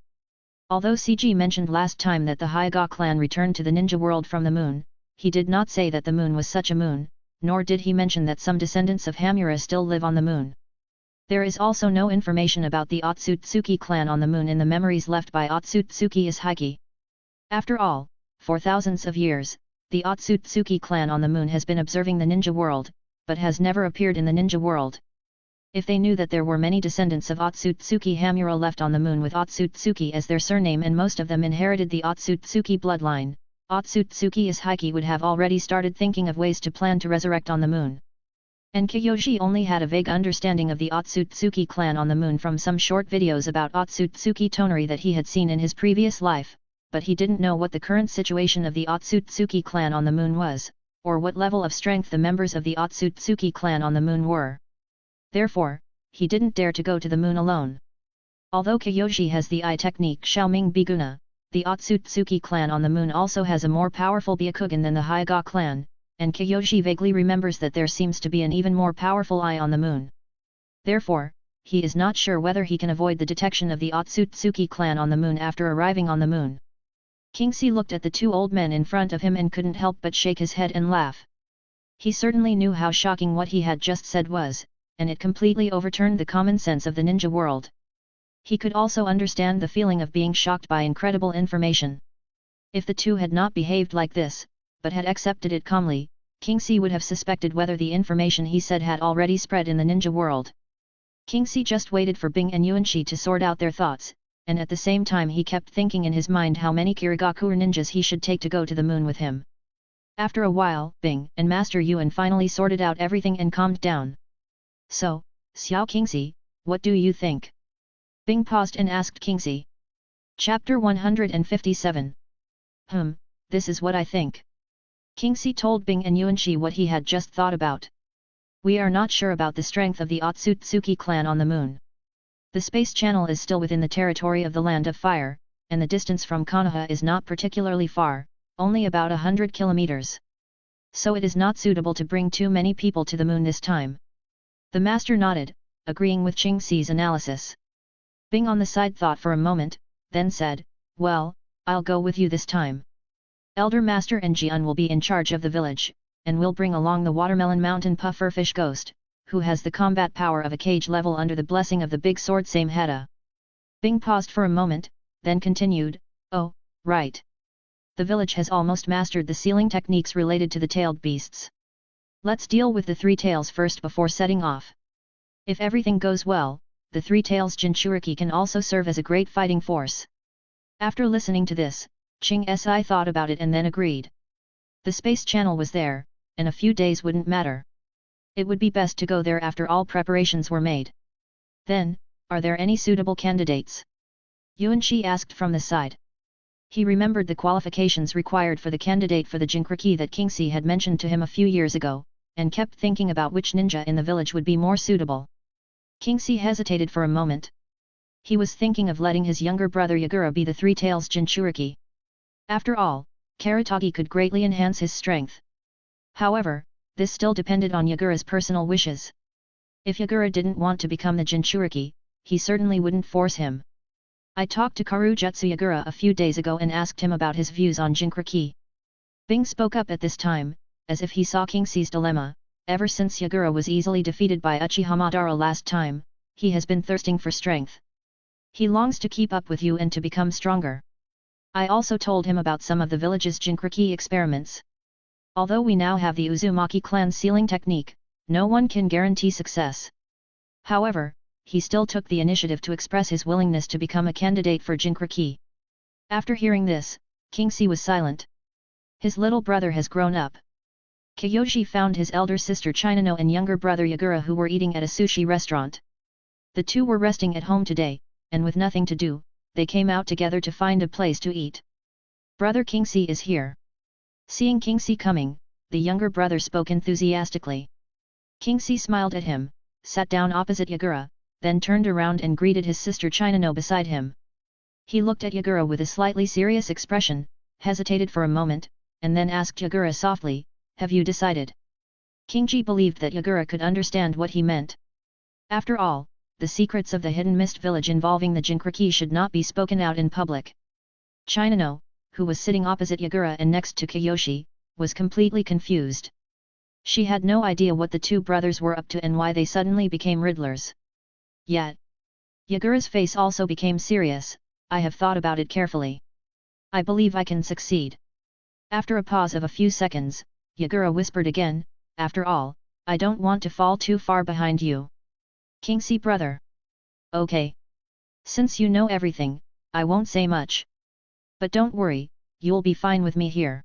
Although CG mentioned last time that the Hyuga clan returned to the ninja world from the moon, he did not say that the moon was such a moon, nor did he mention that some descendants of Hamura still live on the moon. There is also no information about the Otsutsuki clan on the moon in the memories left by Otsutsuki Ishiki. After all, for thousands of years, the Otsutsuki clan on the moon has been observing the ninja world, but has never appeared in the ninja world. If they knew that there were many descendants of Otsutsuki Hamura left on the moon with Otsutsuki as their surname and most of them inherited the Otsutsuki bloodline, Otsutsuki Ishiki would have already started thinking of ways to plan to resurrect on the moon. And Kiyoshi only had a vague understanding of the Otsutsuki clan on the moon from some short videos about Otsutsuki Tonari that he had seen in his previous life, but he didn't know what the current situation of the Otsutsuki clan on the moon was, or what level of strength the members of the Otsutsuki clan on the moon were. Therefore, he didn't dare to go to the moon alone. Although Kiyoshi has the eye technique Xiaoming Biguna, the Otsutsuki clan on the moon also has a more powerful Byakugan than the Hyuga clan, and Kiyoshi vaguely remembers that there seems to be an even more powerful eye on the moon. Therefore, he is not sure whether he can avoid the detection of the Otsutsuki clan on the moon after arriving on the moon. Kingsi looked at the two old men in front of him and couldn't help but shake his head and laugh. He certainly knew how shocking what he had just said was, and it completely overturned the common sense of the ninja world. He could also understand the feeling of being shocked by incredible information. If the two had not behaved like this, but had accepted it calmly, Kingsi would have suspected whether the information he said had already spread in the ninja world. Kingsi just waited for Bing and Yuanxi to sort out their thoughts, and at the same time he kept thinking in his mind how many Kirigakure ninjas he should take to go to the moon with him. After a while, Bing and Master Yuan finally sorted out everything and calmed down. So, Xiao Qingxi, what do you think? Bing paused and asked Qingxi. Chapter 157. This is what I think. Qingxi told Bing and Yuanqi what he had just thought about. We are not sure about the strength of the Otsutsuki clan on the moon. The space channel is still within the territory of the Land of Fire, and the distance from Konoha is not particularly far, only about 100 kilometers. So it is not suitable to bring too many people to the moon this time. The master nodded, agreeing with Qingxi's analysis. Bing on the side thought for a moment, then said, well, I'll go with you this time. Elder Master and Jian will be in charge of the village, and will bring along the Watermelon Mountain Pufferfish Ghost, who has the combat power of a cage level under the blessing of the big sword Sameheta. Bing paused for a moment, then continued, oh, right. The village has almost mastered the sealing techniques related to the tailed beasts. Let's deal with the three tails first before setting off. If everything goes well, the three tails Jinchuriki can also serve as a great fighting force. After listening to this, Qing-si thought about it and then agreed. The space channel was there, and a few days wouldn't matter. It would be best to go there after all preparations were made. Then, are there any suitable candidates? Yuanqi asked from the side. He remembered the qualifications required for the candidate for the Jinchuriki that Qingxi had mentioned to him a few years ago, and kept thinking about which ninja in the village would be more suitable. Qingxi hesitated for a moment. He was thinking of letting his younger brother Yagura be the Three Tails Jinchuriki. After all, Karatagi could greatly enhance his strength. However, this still depended on Yagura's personal wishes. If Yagura didn't want to become the Jinchuriki, he certainly wouldn't force him. I talked to Karujutsu Yagura a few days ago and asked him about his views on Jinchuriki. Bing spoke up at this time, as if he saw Qingxi's dilemma. Ever since Yagura was easily defeated by Uchiha Madara last time, he has been thirsting for strength. He longs to keep up with you and to become stronger. I also told him about some of the village's Jinchuriki experiments. Although we now have the Uzumaki clan sealing technique, no one can guarantee success. However, he still took the initiative to express his willingness to become a candidate for Jinchuriki. After hearing this, Qingxi was silent. His little brother has grown up. Kiyoshi found his elder sister Chinano and younger brother Yagura who were eating at a sushi restaurant. The two were resting at home today, and with nothing to do, they came out together to find a place to eat. Brother Qingxi is here. Seeing Qingxi coming, the younger brother spoke enthusiastically. Qingxi smiled at him, sat down opposite Yagura, then turned around and greeted his sister Chinano beside him. He looked at Yagura with a slightly serious expression, hesitated for a moment, and then asked Yagura softly, have you decided? Qingxi believed that Yagura could understand what he meant. After all, the secrets of the Hidden Mist village involving the Jinchuriki should not be spoken out in public. Chinano, who was sitting opposite Yagura and next to Kiyoshi, was completely confused. She had no idea what the two brothers were up to and why they suddenly became riddlers. Yet, Yagura's face also became serious. I have thought about it carefully. I believe I can succeed. After a pause of a few seconds, Yagura whispered again, after all, I don't want to fall too far behind you. Qingxi brother. Okay. Since you know everything, I won't say much. But don't worry, you'll be fine with me here.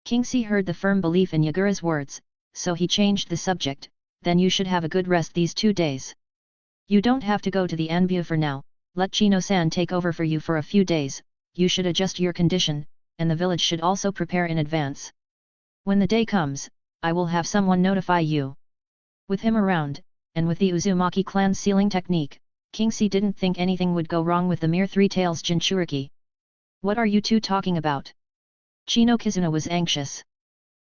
Qingxi heard the firm belief in Yagura's words, so he changed the subject, then you should have a good rest these 2 days. You don't have to go to the Anbu for now, let Chino-san take over for you for a few days, you should adjust your condition, and the village should also prepare in advance. When the day comes, I will have someone notify you. With him around, and with the Uzumaki clan sealing technique, Qingxi didn't think anything would go wrong with the mere Three Tails Jinchuriki. What are you two talking about? Chino Kizuna was anxious.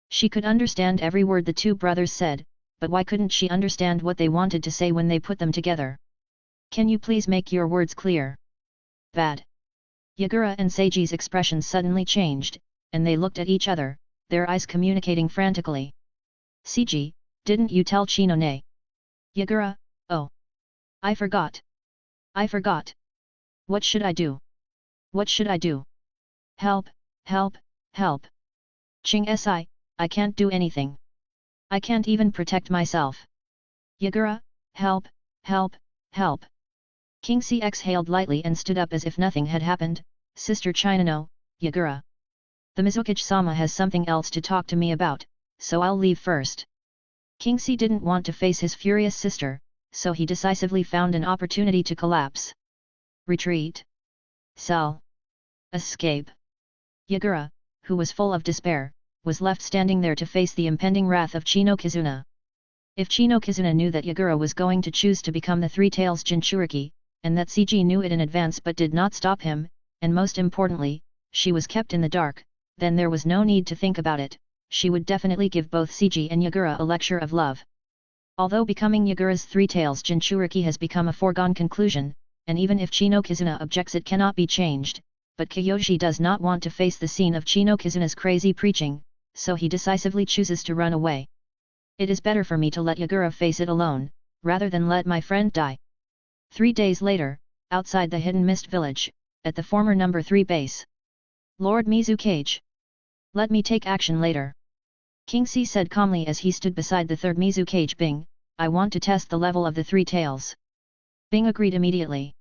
She could understand every word the two brothers said, but why couldn't she understand what they wanted to say when they put them together? Can you please make your words clear? Bad. Yagura and Seiji's expressions suddenly changed, and they looked at each other, their eyes communicating frantically. Seiji, didn't you tell Chino-ne? Yagura, oh. I forgot. I forgot. What should I do? What should I do? Help, help, help. Qing-si, I can't do anything. I can't even protect myself. Yagura, help, help, help. Qingxi exhaled lightly and stood up as if nothing had happened. Sister Chinano, Yagura. The Mizukage-sama has something else to talk to me about, so I'll leave first. Kingxi didn't want to face his furious sister, so he decisively found an opportunity to collapse. Retreat. Sell. Escape. Yagura, who was full of despair, was left standing there to face the impending wrath of Chino Kizuna. If Chino Kizuna knew that Yagura was going to choose to become the Three Tails Jinchuriki, and that CG knew it in advance but did not stop him, and most importantly, she was kept in the dark, then there was no need to think about it, she would definitely give both CG and Yagura a lecture of love. Although becoming Yagura's Three Tails Jinchuriki has become a foregone conclusion, and even if Chino Kizuna objects it cannot be changed, but Kyoshi does not want to face the scene of Chino Kizuna's crazy preaching, so he decisively chooses to run away. It is better for me to let Yagura face it alone, rather than let my friend die. 3 days later, outside the Hidden Mist Village, at the former number 3 base. Lord Mizukage. Let me take action later. Kingxi said calmly as he stood beside the third Mizukage Bing, I want to test the level of the Three Tails. Bing agreed immediately.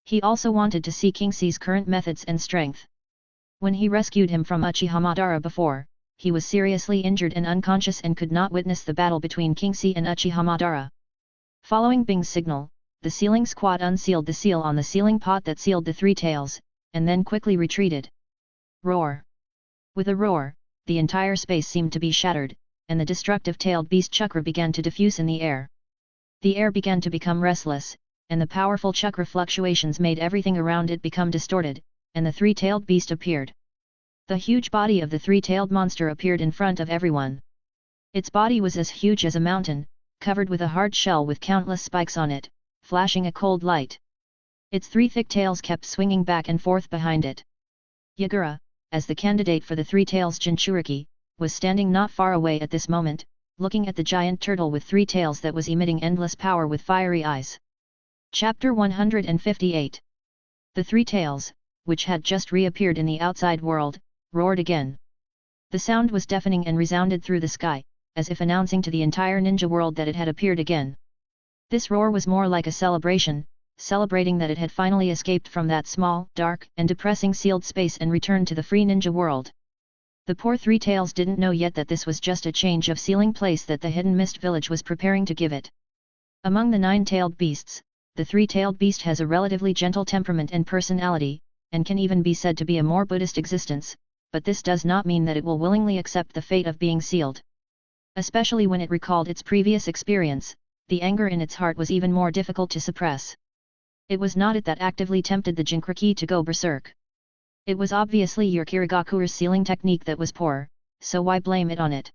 He also wanted to see Kingxi's current methods and strength. When he rescued him from Uchihamadara before, he was seriously injured and unconscious and could not witness the battle between Kingxi and Uchihamadara. Following Bing's signal, the sealing squad unsealed the seal on the sealing pot that sealed the Three Tails, and then quickly retreated. Roar! With a roar, the entire space seemed to be shattered, and the destructive tailed beast chakra began to diffuse in the air. The air began to become restless, and the powerful chakra fluctuations made everything around it become distorted, and the three-tailed beast appeared. The huge body of the three-tailed monster appeared in front of everyone. Its body was as huge as a mountain, covered with a hard shell with countless spikes on it, flashing a cold light. Its 3 thick tails kept swinging back and forth behind it. Yagura, as the candidate for the Three Tails Jinchuriki, was standing not far away at this moment, looking at the giant turtle with 3 tails that was emitting endless power with fiery eyes. Chapter 158. The 3 tails, which had just reappeared in the outside world, roared again. The sound was deafening and resounded through the sky, as if announcing to the entire ninja world that it had appeared again. This roar was more like a celebration, celebrating that it had finally escaped from that small, dark, and depressing sealed space and returned to the free ninja world. The poor 3 tails didn't know yet that this was just a change of sealing place that the Hidden Mist Village was preparing to give it. Among the 9-tailed beasts, the 3-tailed beast has a relatively gentle temperament and personality, and can even be said to be a more Buddhist existence, but this does not mean that it will willingly accept the fate of being sealed. Especially when it recalled its previous experience, the anger in its heart was even more difficult to suppress. It was not it that actively tempted the Jinchuriki to go berserk. It was obviously your Kirigakure's sealing technique that was poor, so why blame it on it?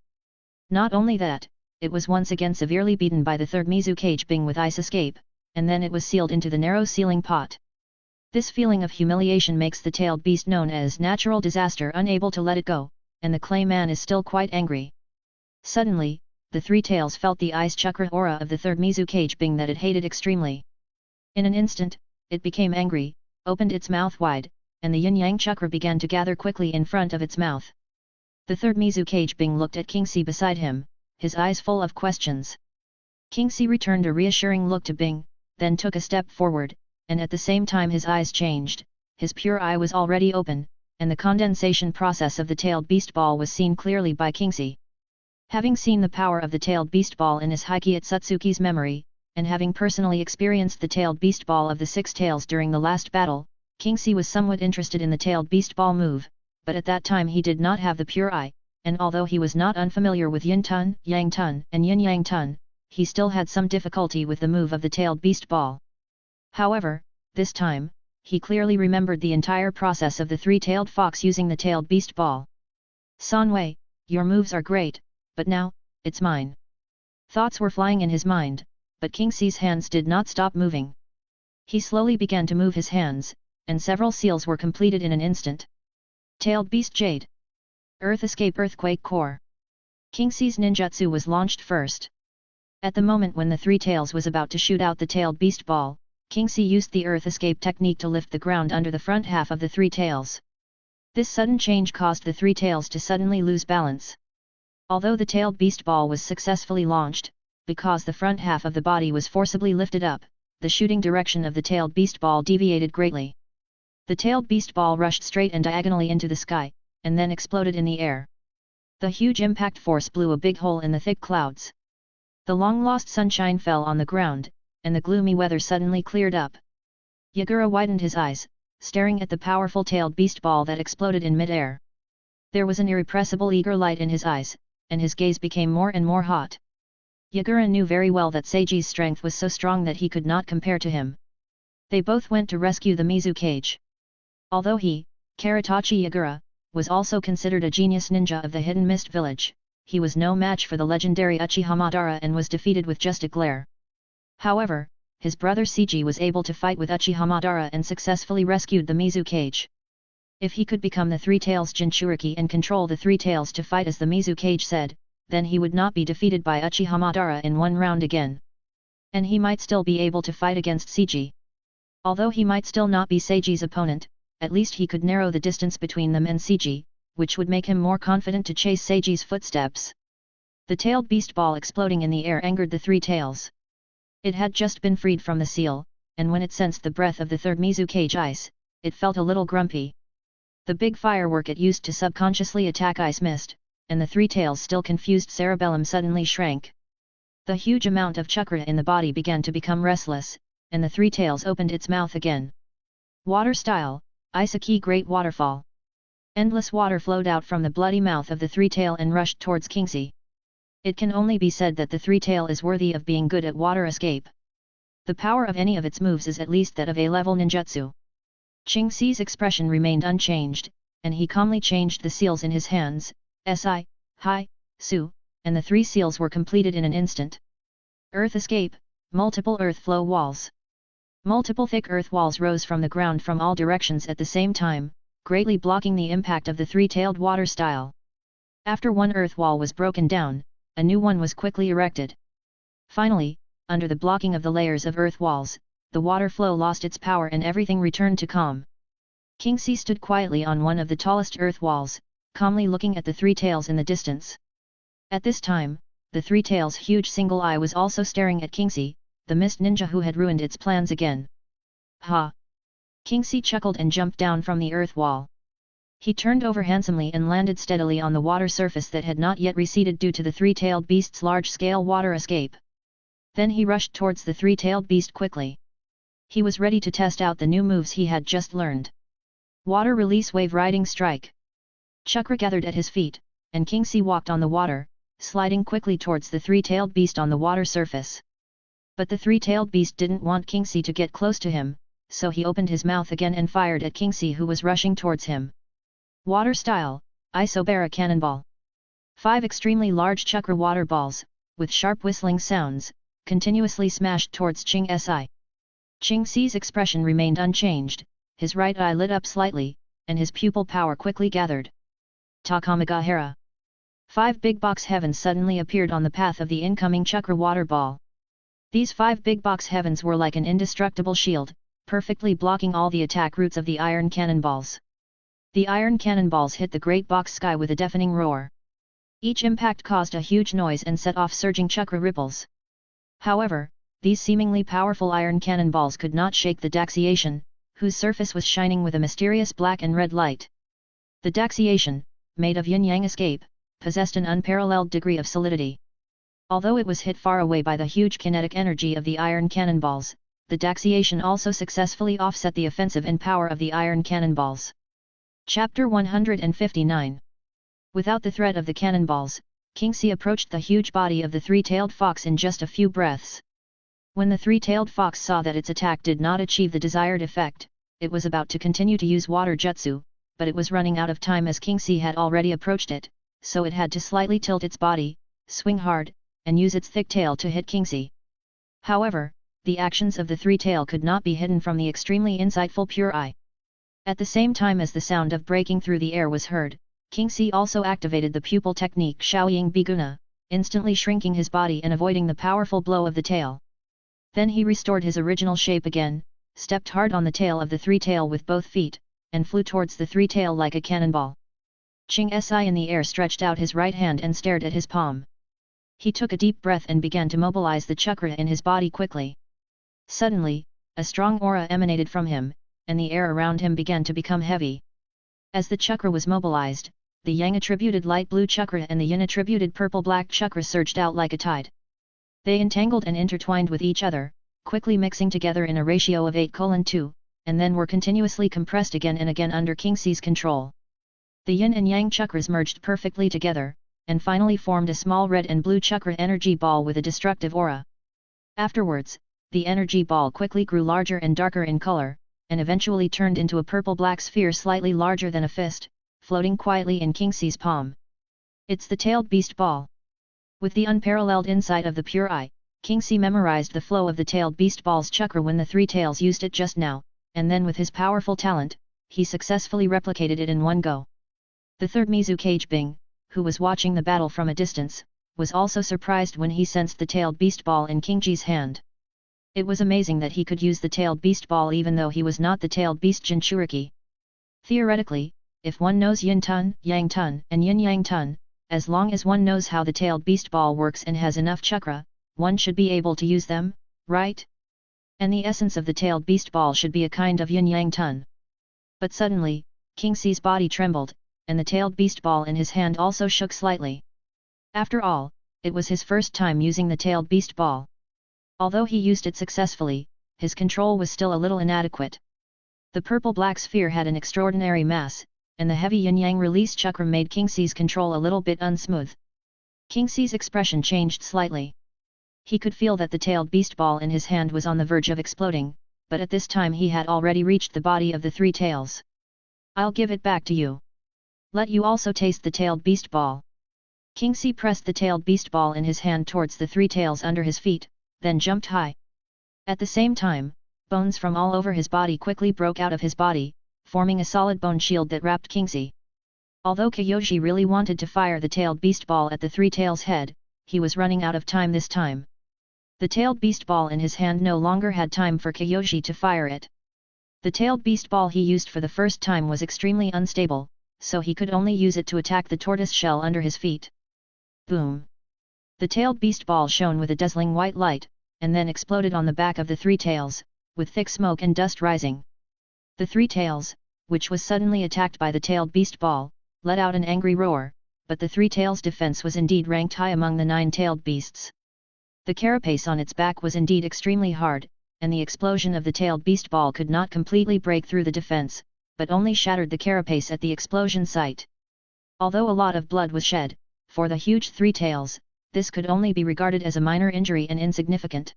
Not only that, it was once again severely beaten by the third Mizukage Bing with ice escape, and then it was sealed into the narrow sealing pot. This feeling of humiliation makes the tailed beast known as natural disaster unable to let it go, and the clay man is still quite angry. Suddenly, the 3 tails felt the ice chakra aura of the third Mizukage Bing that it hated extremely. In an instant, it became angry, opened its mouth wide, and the yin-yang chakra began to gather quickly in front of its mouth. The third Mizukage Bing looked at Kingxi beside him, his eyes full of questions. Kingxi returned a reassuring look to Bing, then took a step forward, and at the same time his eyes changed, his pure eye was already open, and the condensation process of the tailed beast ball was seen clearly by Kingxi. Having seen the power of the tailed beast ball in his Heiki Otsutsuki's memory, and having personally experienced the tailed beast ball of the 6 tails during the last battle, Kingxi was somewhat interested in the tailed beast ball move, but at that time he did not have the pure eye, and although he was not unfamiliar with Yin Tun, Yang Tun, and Yin Yang Tun, he still had some difficulty with the move of the tailed beast ball. However, this time, he clearly remembered the entire process of the 3-tailed fox using the tailed beast ball. Sanwei, your moves are great, but now, it's mine. Thoughts were flying in his mind, but Kingxi's hands did not stop moving. He slowly began to move his hands, and several seals were completed in an instant. Tailed Beast Jade. Earth Escape Earthquake Core. Kingxi's ninjutsu was launched first. At the moment when the 3 tails was about to shoot out the tailed beast ball, Kingxi used the Earth Escape technique to lift the ground under the front half of the 3 tails. This sudden change caused the 3 tails to suddenly lose balance. Although the tailed beast ball was successfully launched, because the front half of the body was forcibly lifted up, the shooting direction of the tailed beast ball deviated greatly. The tailed beast ball rushed straight and diagonally into the sky, and then exploded in the air. The huge impact force blew a big hole in the thick clouds. The long-lost sunshine fell on the ground, and the gloomy weather suddenly cleared up. Yagura widened his eyes, staring at the powerful tailed beast ball that exploded in mid-air. There was an irrepressible eager light in his eyes, and his gaze became more and more hot. Yagura knew very well that Seiji's strength was so strong that he could not compare to him. They both went to rescue the Mizu cage. Although he, Karitachi Yagura, was also considered a genius ninja of the Hidden Mist village, he was no match for the legendary Uchiha Madara and was defeated with just a glare. However, his brother Seiji was able to fight with Uchiha Madara and successfully rescued the Mizu cage. If he could become the Three Tails Jinchuriki and control the Three Tails to fight as the Mizu cage said, then he would not be defeated by Uchiha Madara in one round again. And he might still be able to fight against Seiji. Although he might still not be Seiji's opponent, at least he could narrow the distance between them and Seiji, which would make him more confident to chase Seiji's footsteps. The tailed beast ball exploding in the air angered the Three Tails. It had just been freed from the seal, and when it sensed the breath of the third Mizu cage ice, it felt a little grumpy. The big firework it used to subconsciously attack ice mist, and the Three Tails' still confused cerebellum suddenly shrank. The huge amount of chakra in the body began to become restless, and the Three Tails opened its mouth again. Water style, Isaki Great Waterfall. Endless water flowed out from the bloody mouth of the Three Tail and rushed towards Kingxi. It can only be said that the Three Tail is worthy of being good at water escape. The power of any of its moves is at least that of A-level ninjutsu. Kingxi's expression remained unchanged, and he calmly changed the seals in his hands, Si, Hai, Su, and the three seals were completed in an instant. Earth escape, multiple earth flow walls. Multiple thick earth walls rose from the ground from all directions at the same time, greatly blocking the impact of the three-tailed water style. After one earth wall was broken down, a new one was quickly erected. Finally, under the blocking of the layers of earth walls, the water flow lost its power and everything returned to calm. Kingxi stood quietly on one of the tallest earth walls, calmly looking at the Three Tails in the distance. At this time, the Three Tails' huge single eye was also staring at Kingxi, the mist ninja who had ruined its plans again. Ha! Kingxi chuckled and jumped down from the earth wall. He turned over handsomely and landed steadily on the water surface that had not yet receded due to the three-tailed beast's large-scale water escape. Then he rushed towards the three-tailed beast quickly. He was ready to test out the new moves he had just learned. Water Release Wave Riding Strike. Chakra gathered at his feet, and Kingxi walked on the water, sliding quickly towards the three-tailed beast on the water surface. But the three-tailed beast didn't want Kingxi to get close to him, so he opened his mouth again and fired at Kingxi who was rushing towards him. Water Style, Isobara Cannonball. 5 extremely large chakra water balls, with sharp whistling sounds, continuously smashed towards Kingxi. Kingxi's expression remained unchanged, his right eye lit up slightly, and his pupil power quickly gathered. Takamagahara. 5 big box heavens suddenly appeared on the path of the incoming chakra water ball. These 5 big box heavens were like an indestructible shield, perfectly blocking all the attack routes of the iron cannonballs. The iron cannonballs hit the great box sky with a deafening roar. Each impact caused a huge noise and set off surging chakra ripples. However, these seemingly powerful iron cannonballs could not shake the Daxiation, whose surface was shining with a mysterious black and red light. The Daxiation, made of yin-yang escape, possessed an unparalleled degree of solidity. Although it was hit far away by the huge kinetic energy of the iron cannonballs, the Daxiation also successfully offset the offensive and power of the iron cannonballs. Chapter 159. Without the threat of the cannonballs, Kingxi approached the huge body of the three-tailed fox in just a few breaths. When the three-tailed fox saw that its attack did not achieve the desired effect, it was about to continue to use water jutsu, but it was running out of time as Kingxi had already approached it, so it had to slightly tilt its body, swing hard, and use its thick tail to hit Kingxi. However, the actions of the three-tail could not be hidden from the extremely insightful pure eye. At the same time as the sound of breaking through the air was heard, Kingxi also activated the pupil technique Shaoying Biguna, instantly shrinking his body and avoiding the powerful blow of the tail. Then he restored his original shape again, stepped hard on the tail of the three-tail with both feet, and flew towards the three-tail like a cannonball. Kingxi in the air stretched out his right hand and stared at his palm. He took a deep breath and began to mobilize the chakra in his body quickly. Suddenly, a strong aura emanated from him, and the air around him began to become heavy. As the chakra was mobilized, the yang-attributed light blue chakra and the yin-attributed purple-black chakra surged out like a tide. They entangled and intertwined with each other, quickly mixing together in a ratio of 8:2, and then were continuously compressed again and again under King Si's control. The yin and yang chakras merged perfectly together, and finally formed a small red and blue chakra energy ball with a destructive aura. Afterwards, the energy ball quickly grew larger and darker in color, and eventually turned into a purple-black sphere slightly larger than a fist, floating quietly in King Si's palm. It's the tailed beast ball. With the unparalleled insight of the pure eye, King Si memorized the flow of the tailed beast ball's chakra when the three tails used it just now, and then with his powerful talent, he successfully replicated it in one go. The third Mizukage Bing, who was watching the battle from a distance, was also surprised when he sensed the tailed beast ball in King Ji's hand. It was amazing that he could use the tailed beast ball even though he was not the tailed beast Jinchuriki. Theoretically, if one knows Yin Tun, Yang Tun, and Yin Yang Tun, as long as one knows how the tailed beast ball works and has enough chakra, one should be able to use them, right? And the essence of the tailed beast ball should be a kind of Yin Yang Tun. But suddenly, King Si's body trembled, and the tailed beast ball in his hand also shook slightly. After all, it was his first time using the tailed beast ball. Although he used it successfully, his control was still a little inadequate. The purple-black sphere had an extraordinary mass, and the heavy yin-yang release chakra made King Si's control a little bit unsmooth. King Si's expression changed slightly. He could feel that the tailed beast ball in his hand was on the verge of exploding, but at this time he had already reached the body of the three tails. I'll give it back to you. Let you also taste the tailed beast ball. King Si pressed the tailed beast ball in his hand towards the three tails under his feet, then jumped high. At the same time, bones from all over his body quickly broke out of his body, forming a solid bone shield that wrapped King Si. Although Kyoshi really wanted to fire the tailed beast ball at the three tails head, he was running out of time this time. The tailed beast ball in his hand no longer had time for Kyoshi to fire it. The tailed beast ball he used for the first time was extremely unstable, so he could only use it to attack the tortoise shell under his feet. Boom! The tailed beast ball shone with a dazzling white light, and then exploded on the back of the three tails, with thick smoke and dust rising. The three tails, which was suddenly attacked by the tailed beast ball, let out an angry roar, but the three tails' defense was indeed ranked high among the nine-tailed beasts. The carapace on its back was indeed extremely hard, and the explosion of the tailed beast ball could not completely break through the defense, but only shattered the carapace at the explosion site. Although a lot of blood was shed, for the huge three tails, this could only be regarded as a minor injury and insignificant.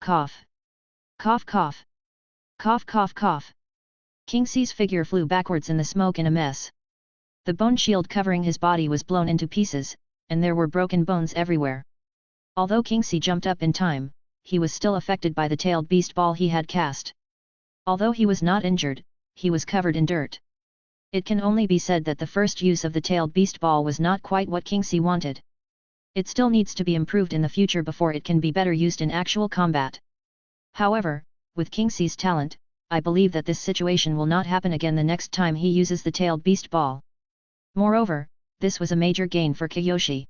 Cough! Cough cough! Cough cough cough! King Si's figure flew backwards in the smoke in a mess. The bone shield covering his body was blown into pieces, and there were broken bones everywhere. Although King Si jumped up in time, he was still affected by the tailed beast ball he had cast. Although he was not injured, he was covered in dirt. It can only be said that the first use of the tailed beast ball was not quite what King Si wanted. It still needs to be improved in the future before it can be better used in actual combat. However, with King Si's talent, I believe that this situation will not happen again the next time he uses the tailed beast ball. Moreover, this was a major gain for Kyoshi.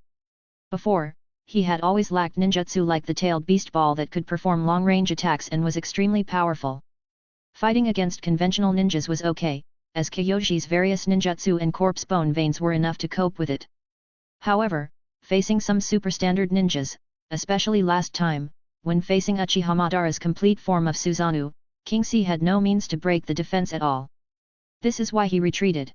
Before, he had always lacked ninjutsu like the tailed beast ball that could perform long-range attacks and was extremely powerful. Fighting against conventional ninjas was okay, as Kyoshi's various ninjutsu and corpse bone veins were enough to cope with it. However, facing some super-standard ninjas, especially last time, when facing Uchiha Madara's complete form of Susanoo, King Si had no means to break the defense at all. This is why he retreated.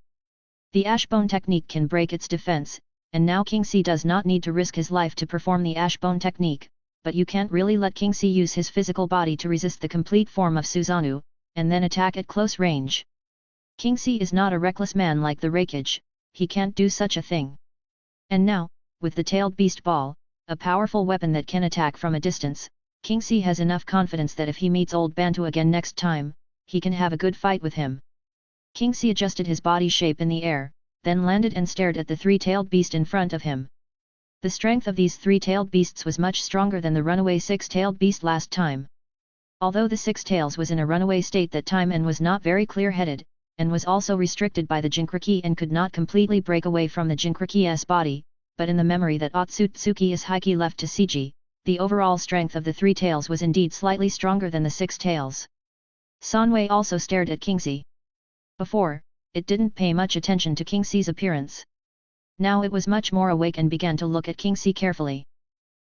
The Ashbone technique can break its defense, and now King Si does not need to risk his life to perform the Ashbone technique, but you can't really let King Si use his physical body to resist the complete form of Susanoo, and then attack at close range. King Si is not a reckless man like the Raikage, he can't do such a thing. And now, with the tailed beast ball, a powerful weapon that can attack from a distance, King Si has enough confidence that if he meets old Bantu again next time, he can have a good fight with him. King Si adjusted his body shape in the air, then landed and stared at the three-tailed beast in front of him. The strength of these three-tailed beasts was much stronger than the runaway six-tailed beast last time. Although the Six Tails was in a runaway state that time and was not very clear-headed, and was also restricted by the Jinkriki and could not completely break away from the Jinkriki's body, but in the memory that Otsutsuki is Heiki left to Seiji, the overall strength of the three tails was indeed slightly stronger than the six tails. Sanwei also stared at King Si. Before, it didn't pay much attention to King C's appearance. Now it was much more awake and began to look at King C carefully.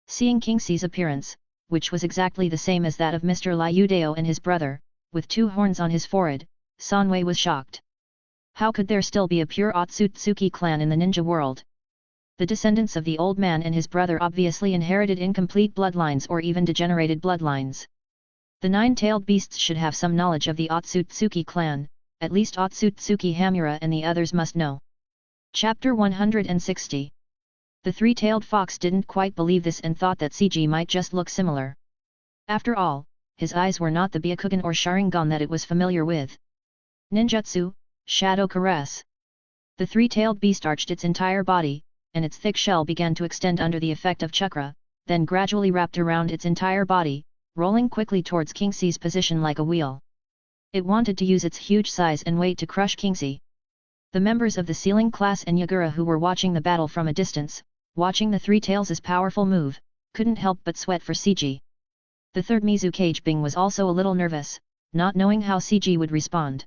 Seeing King C's appearance, which was exactly the same as that of Mr. Liu Dao and his brother, with 2 horns on his forehead, Sanwei was shocked. How could there still be a pure Otsutsuki clan in the ninja world? The descendants of the old man and his brother obviously inherited incomplete bloodlines or even degenerated bloodlines. The 9-tailed beasts should have some knowledge of the Otsutsuki clan, at least Otsutsuki Hamura and the others must know. Chapter 160. The 3-tailed fox didn't quite believe this and thought that CG might just look similar. After all, his eyes were not the Byakugan or Sharingan that it was familiar with. Ninjutsu, Shadow Caress. The 3-tailed beast arched its entire body, and its thick shell began to extend under the effect of chakra, then gradually wrapped around its entire body, rolling quickly towards King C's position like a wheel. It wanted to use its huge size and weight to crush King C. The members of the Sealing class and Yagura who were watching the battle from a distance, watching the 3-tails' powerful move, couldn't help but sweat for CG. The third Mizukage Bing was also a little nervous, not knowing how CG would respond.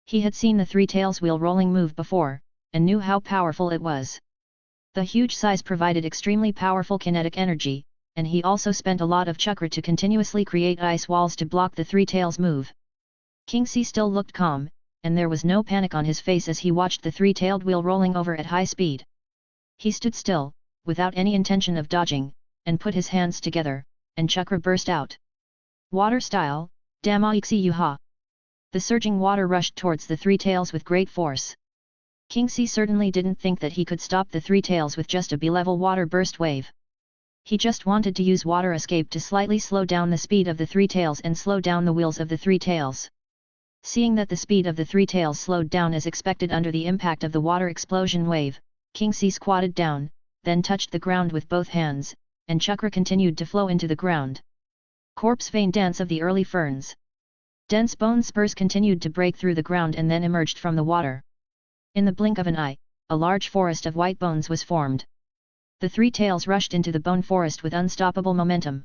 He had seen the 3-tails wheel rolling move before, and knew how powerful it was. The huge size provided extremely powerful kinetic energy, and he also spent a lot of chakra to continuously create ice walls to block the 3-tails move. King C still looked calm, and there was no panic on his face as he watched the 3-tailed wheel rolling over at high speed. He stood still, without any intention of dodging, and put his hands together, and chakra burst out. Water style, Damaixi Yuha. The surging water rushed towards the 3-tails with great force. King C certainly didn't think that he could stop the 3-tails with just a B-level water burst wave. He just wanted to use water escape to slightly slow down the speed of the 3-tails and slow down the wheels of the 3-tails. Seeing that the speed of the 3-tails slowed down as expected under the impact of the water explosion wave, King C squatted down, then touched the ground with both hands, and chakra continued to flow into the ground. Corpse vein dance of the early ferns. Dense bone spurs continued to break through the ground and then emerged from the water. In the blink of an eye, a large forest of white bones was formed. The 3-tails rushed into the bone forest with unstoppable momentum.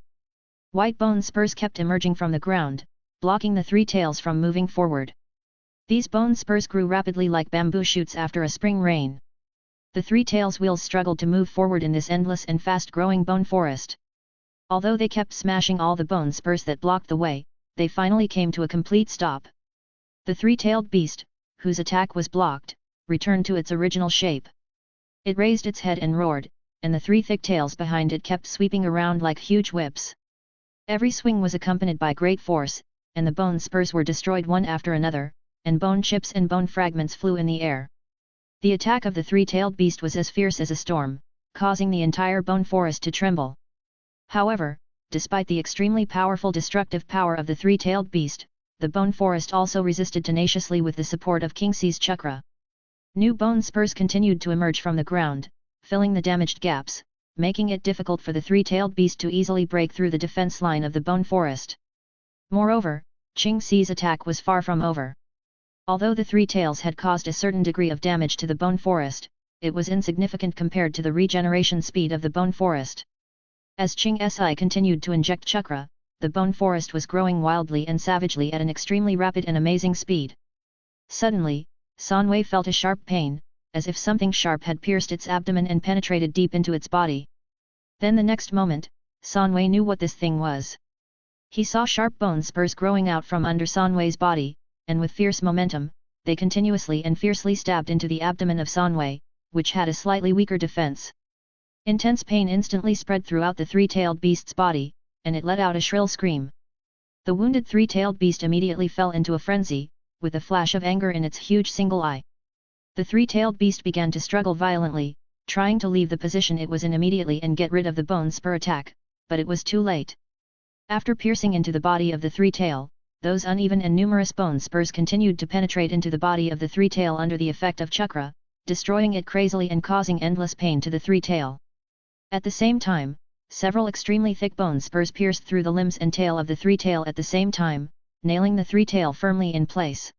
White bone spurs kept emerging from the ground, blocking the 3-tails from moving forward. These bone spurs grew rapidly like bamboo shoots after a spring rain. The 3-tails' wheels struggled to move forward in this endless and fast-growing bone forest. Although they kept smashing all the bone spurs that blocked the way, they finally came to a complete stop. The 3-tailed beast, whose attack was blocked, returned to its original shape. It raised its head and roared, and the 3 thick tails behind it kept sweeping around like huge whips. Every swing was accompanied by great force, and the bone spurs were destroyed one after another, and bone chips and bone fragments flew in the air. The attack of the 3-tailed beast was as fierce as a storm, causing the entire bone forest to tremble. However, despite the extremely powerful destructive power of the 3-tailed beast, the bone forest also resisted tenaciously with the support of King C's chakra. New bone spurs continued to emerge from the ground, filling the damaged gaps, making it difficult for the 3-tailed beast to easily break through the defense line of the bone forest. Moreover, King C's attack was far from over. Although the 3-tails had caused a certain degree of damage to the bone forest, it was insignificant compared to the regeneration speed of the bone forest. As King Si continued to inject chakra, the bone forest was growing wildly and savagely at an extremely rapid and amazing speed. Suddenly, Sanwei felt a sharp pain, as if something sharp had pierced its abdomen and penetrated deep into its body. Then the next moment, Sanwei knew what this thing was. He saw sharp bone spurs growing out from under Sanwei's body, and with fierce momentum, they continuously and fiercely stabbed into the abdomen of Sanwei, which had a slightly weaker defense. Intense pain instantly spread throughout the 3-tailed beast's body, and it let out a shrill scream. The wounded 3-tailed beast immediately fell into a frenzy, with a flash of anger in its huge single eye. The 3-tailed beast began to struggle violently, trying to leave the position it was in immediately and get rid of the bone spur attack, but it was too late. After piercing into the body of the 3-tail, those uneven and numerous bone spurs continued to penetrate into the body of the 3-tail under the effect of chakra, destroying it crazily and causing endless pain to the 3-tail. At the same time, several extremely thick bone spurs pierced through the limbs and tail of the 3-tail at the same time, nailing the 3-tail firmly in place.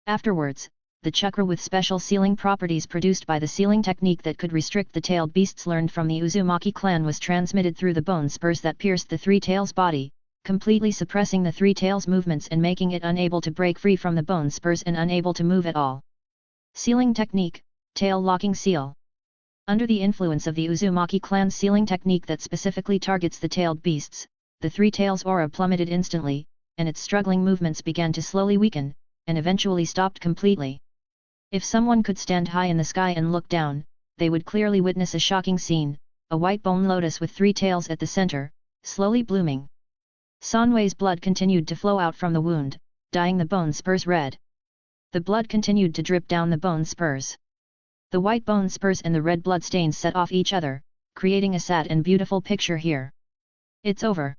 Afterwards, the chakra with special sealing properties produced by the sealing technique that could restrict the tailed beasts learned from the Uzumaki clan was transmitted through the bone spurs that pierced the 3-tail's body, completely suppressing the 3-tail's movements and making it unable to break free from the bone spurs and unable to move at all. Sealing technique, tail locking seal. Under the influence of the Uzumaki clan's sealing technique that specifically targets the tailed beasts, the three tails aura plummeted instantly, and its struggling movements began to slowly weaken, and eventually stopped completely. If someone could stand high in the sky and look down, they would clearly witness a shocking scene, a white bone lotus with three tails at the center, slowly blooming. Sanwei's blood continued to flow out from the wound, dyeing the bone spurs red. The blood continued to drip down the bone spurs. The white bone spurs and the red blood stains set off each other, creating a sad and beautiful picture here. It's over.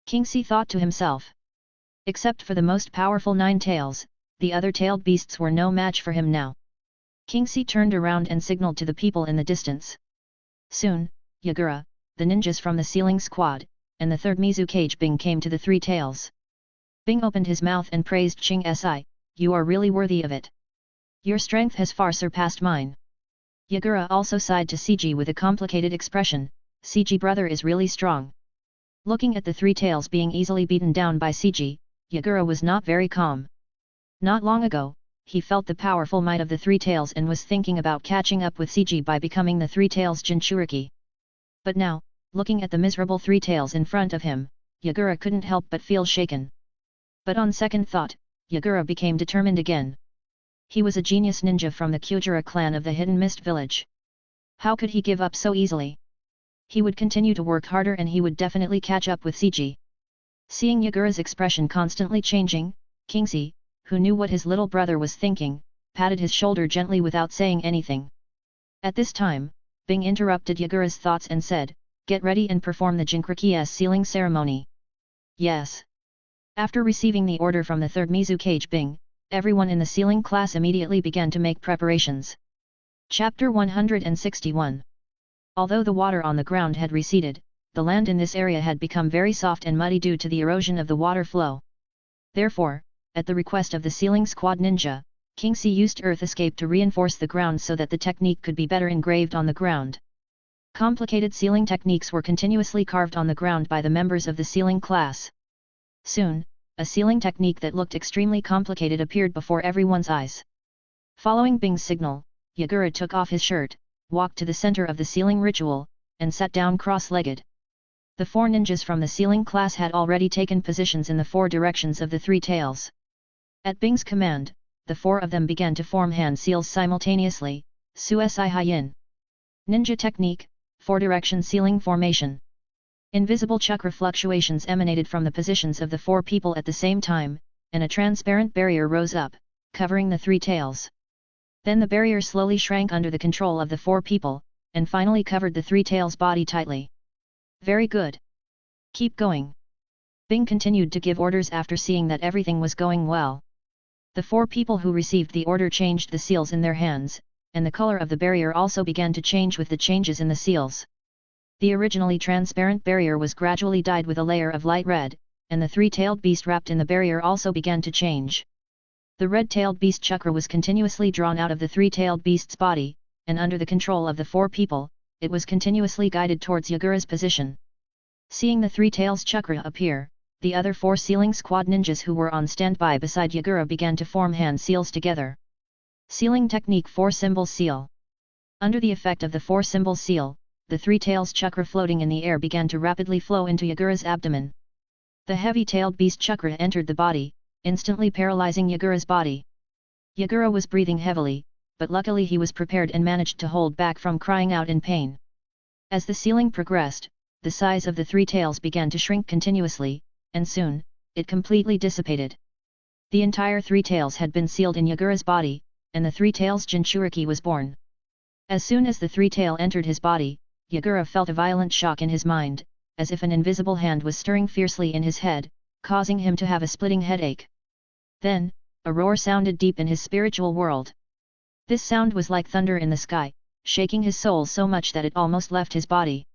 Kingxi thought to himself. Except for the most powerful 9 tails, the other tailed beasts were no match for him now. Kingxi turned around and signaled to the people in the distance. Soon, Yagura, the ninjas from the sealing squad, and the third Mizukage Bing came to the three tails. Bing opened his mouth and praised Ching Si, "You are really worthy of it. Your strength has far surpassed mine." Yagura also sighed to Cg with a complicated expression, "Cg brother is really strong." Looking at the three tails being easily beaten down by Cg, Yagura was not very calm. Not long ago, he felt the powerful might of the three tails and was thinking about catching up with Cg by becoming the three tails Jinchuriki. But now, looking at the miserable three tails in front of him, Yagura couldn't help but feel shaken. But on second thought, Yagura became determined again. He was a genius ninja from the Kyojuro clan of the Hidden Mist village. How could he give up so easily? He would continue to work harder and he would definitely catch up with Cg. Seeing Yagura's expression constantly changing, Kingxi, who knew what his little brother was thinking, patted his shoulder gently without saying anything. At this time, Bing interrupted Yagura's thoughts and said, "Get ready and perform the Jinchuriki's sealing ceremony." Yes. After receiving the order from the third Mizukage Bing, everyone in the sealing class immediately began to make preparations. Chapter 161. Although the water on the ground had receded, the land in this area had become very soft and muddy due to the erosion of the water flow. Therefore, at the request of the sealing squad ninja, Kingxi used earth escape to reinforce the ground so that the technique could be better engraved on the ground. Complicated sealing techniques were continuously carved on the ground by the members of the sealing class. Soon, a sealing technique that looked extremely complicated appeared before everyone's eyes. Following Bing's signal, Yagura took off his shirt, walked to the center of the sealing ritual, and sat down cross-legged. The 4 ninjas from the sealing class had already taken positions in the 4 directions of the three tails. At Bing's command, the 4 of them began to form hand seals simultaneously, Suisai Haiyin. Ninja technique, 4-direction sealing formation. Invisible chakra fluctuations emanated from the positions of the 4 people at the same time, and a transparent barrier rose up, covering the three tails. Then the barrier slowly shrank under the control of the 4 people, and finally covered the three tails' body tightly. Very good. Keep going. Bing continued to give orders after seeing that everything was going well. The 4 people who received the order changed the seals in their hands, and the color of the barrier also began to change with the changes in the seals. The originally transparent barrier was gradually dyed with a layer of light red, and the three-tailed beast wrapped in the barrier also began to change. The red-tailed beast chakra was continuously drawn out of the three-tailed beast's body, and under the control of the 4 people, it was continuously guided towards Yagura's position. Seeing the three tails chakra appear, the other 4 sealing squad ninjas who were on standby beside Yagura began to form hand seals together. Sealing technique 4-symbol seal. Under the effect of the 4-symbol seal, the three tails chakra floating in the air began to rapidly flow into Yagura's abdomen. The heavy-tailed beast chakra entered the body, instantly paralyzing Yagura's body. Yagura was breathing heavily, but luckily he was prepared and managed to hold back from crying out in pain. As the sealing progressed, the size of the three tails began to shrink continuously, and soon, it completely dissipated. The entire three tails had been sealed in Yagura's body, and the three tails Jinchuriki was born. As soon as the three tail entered his body, Yagura felt a violent shock in his mind, as if an invisible hand was stirring fiercely in his head, causing him to have a splitting headache. Then, a roar sounded deep in his spiritual world. This sound was like thunder in the sky, shaking his soul so much that it almost left his body.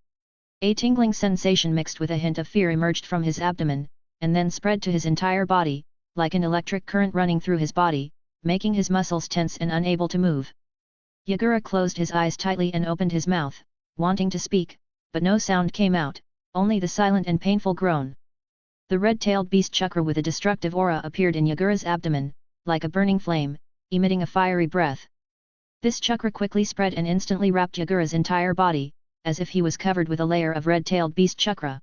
A tingling sensation mixed with a hint of fear emerged from his abdomen, and then spread to his entire body, like an electric current running through his body, making his muscles tense and unable to move. Yagura closed his eyes tightly and opened his mouth, wanting to speak, but no sound came out, only the silent and painful groan. The red-tailed beast chakra with a destructive aura appeared in Yagura's abdomen, like a burning flame, emitting a fiery breath, This chakra quickly spread and instantly wrapped Yagura's entire body, as if he was covered with a layer of red-tailed beast chakra.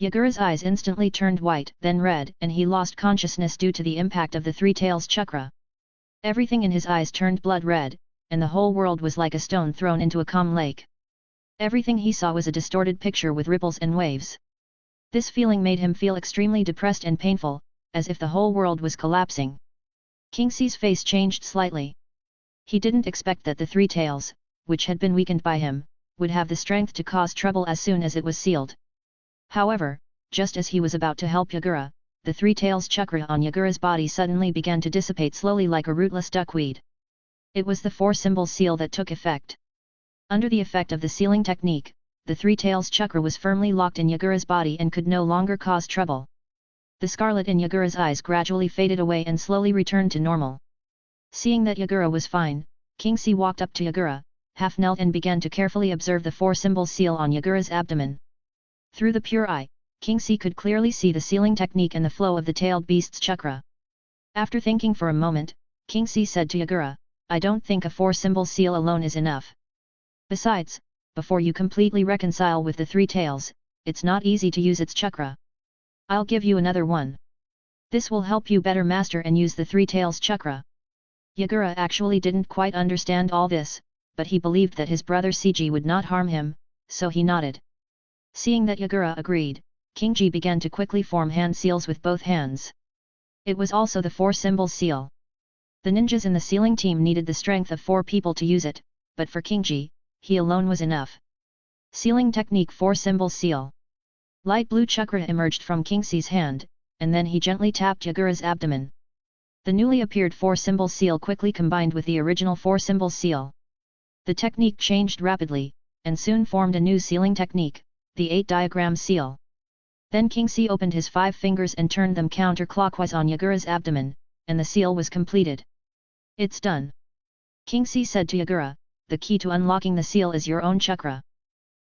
Yagura's eyes instantly turned white, then red, and he lost consciousness due to the impact of the three tails chakra. Everything in his eyes turned blood red, and the whole world was like a stone thrown into a calm lake. Everything he saw was a distorted picture with ripples and waves. This feeling made him feel extremely depressed and painful, as if the whole world was collapsing. Kingxi's face changed slightly. He didn't expect that the three tails, which had been weakened by him, would have the strength to cause trouble as soon as it was sealed. However, just as he was about to help Yagura, the three tails chakra on Yagura's body suddenly began to dissipate slowly like a rootless duckweed. It was the four-symbol seal that took effect. Under the effect of the sealing technique, the three tails chakra was firmly locked in Yagura's body and could no longer cause trouble. The scarlet in Yagura's eyes gradually faded away and slowly returned to normal. Seeing that Yagura was fine, Kingxi walked up to Yagura, half knelt and began to carefully observe the four-symbol seal on Yagura's abdomen. Through the pure eye, Kingxi could clearly see the sealing technique and the flow of the tailed beast's chakra. After thinking for a moment, Kingxi said to Yagura, "I don't think a four-symbol seal alone is enough. Besides, before you completely reconcile with the three tails, it's not easy to use its chakra. I'll give you another one. This will help you better master and use the three tails chakra." Yagura actually didn't quite understand all this, but he believed that his brother Ciji would not harm him, so he nodded. Seeing that Yagura agreed, Kingji began to quickly form hand seals with both hands. It was also the four-symbol seal. The ninjas in the sealing team needed the strength of 4 people to use it, but for Kingji, he alone was enough. Sealing technique four-symbol seal. Light blue chakra emerged from Kingxi's hand, and then he gently tapped Yagura's abdomen. The newly appeared four-symbol seal quickly combined with the original four-symbol seal. The technique changed rapidly, and soon formed a new sealing technique, the 8-diagram seal. Then Kingxi opened his 5 fingers and turned them counterclockwise on Yagura's abdomen, and the seal was completed. "It's done." Kingxi said to Yagura, "The key to unlocking the seal is your own chakra.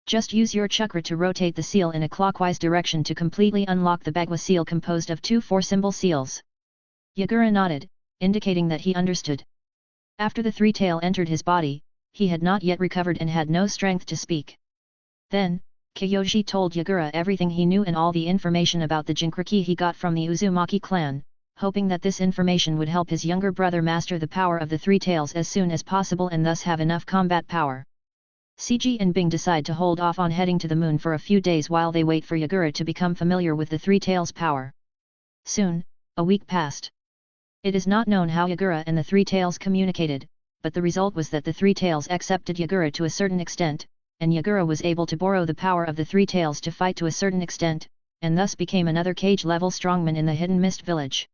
Just use your chakra to rotate the seal in a clockwise direction to completely unlock the Bagua seal composed of 2 four-symbol seals." Yagura nodded, indicating that he understood. After the three-tail entered his body, he had not yet recovered and had no strength to speak. Then, Kiyoshi told Yagura everything he knew and all the information about the Jinchuriki he got from the Uzumaki clan, hoping that this information would help his younger brother master the power of the three tails as soon as possible and thus have enough combat power. Ciji and Bing decide to hold off on heading to the moon for a few days while they wait for Yagura to become familiar with the three tails power. Soon, a week passed. It is not known how Yagura and the three tails communicated, but the result was that the three tails accepted Yagura to a certain extent, and Yagura was able to borrow the power of the three tails to fight to a certain extent, and thus became another cage-level strongman in the Hidden Mist Village.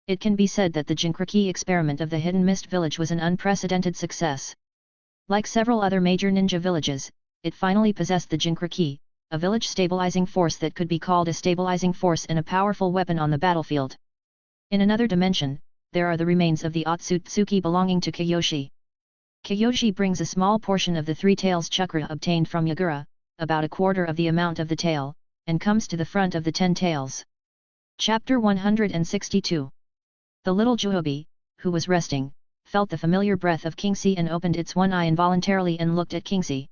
It can be said that the Jinchuriki experiment of the Hidden Mist Village was an unprecedented success. Like several other major ninja villages, it finally possessed the Jinchuriki, a village stabilizing force that could be called a stabilizing force and a powerful weapon on the battlefield. In another dimension, there are the remains of the Otsutsuki belonging to Kiyoshi. Kiyoshi brings a small portion of the three tails chakra obtained from Yagura, about a quarter of the amount of the tail, and comes to the front of the 10 tails. Chapter 162. The little Juobi, who was resting, felt the familiar breath of Kingxi and opened its one eye involuntarily and looked at Kingxi.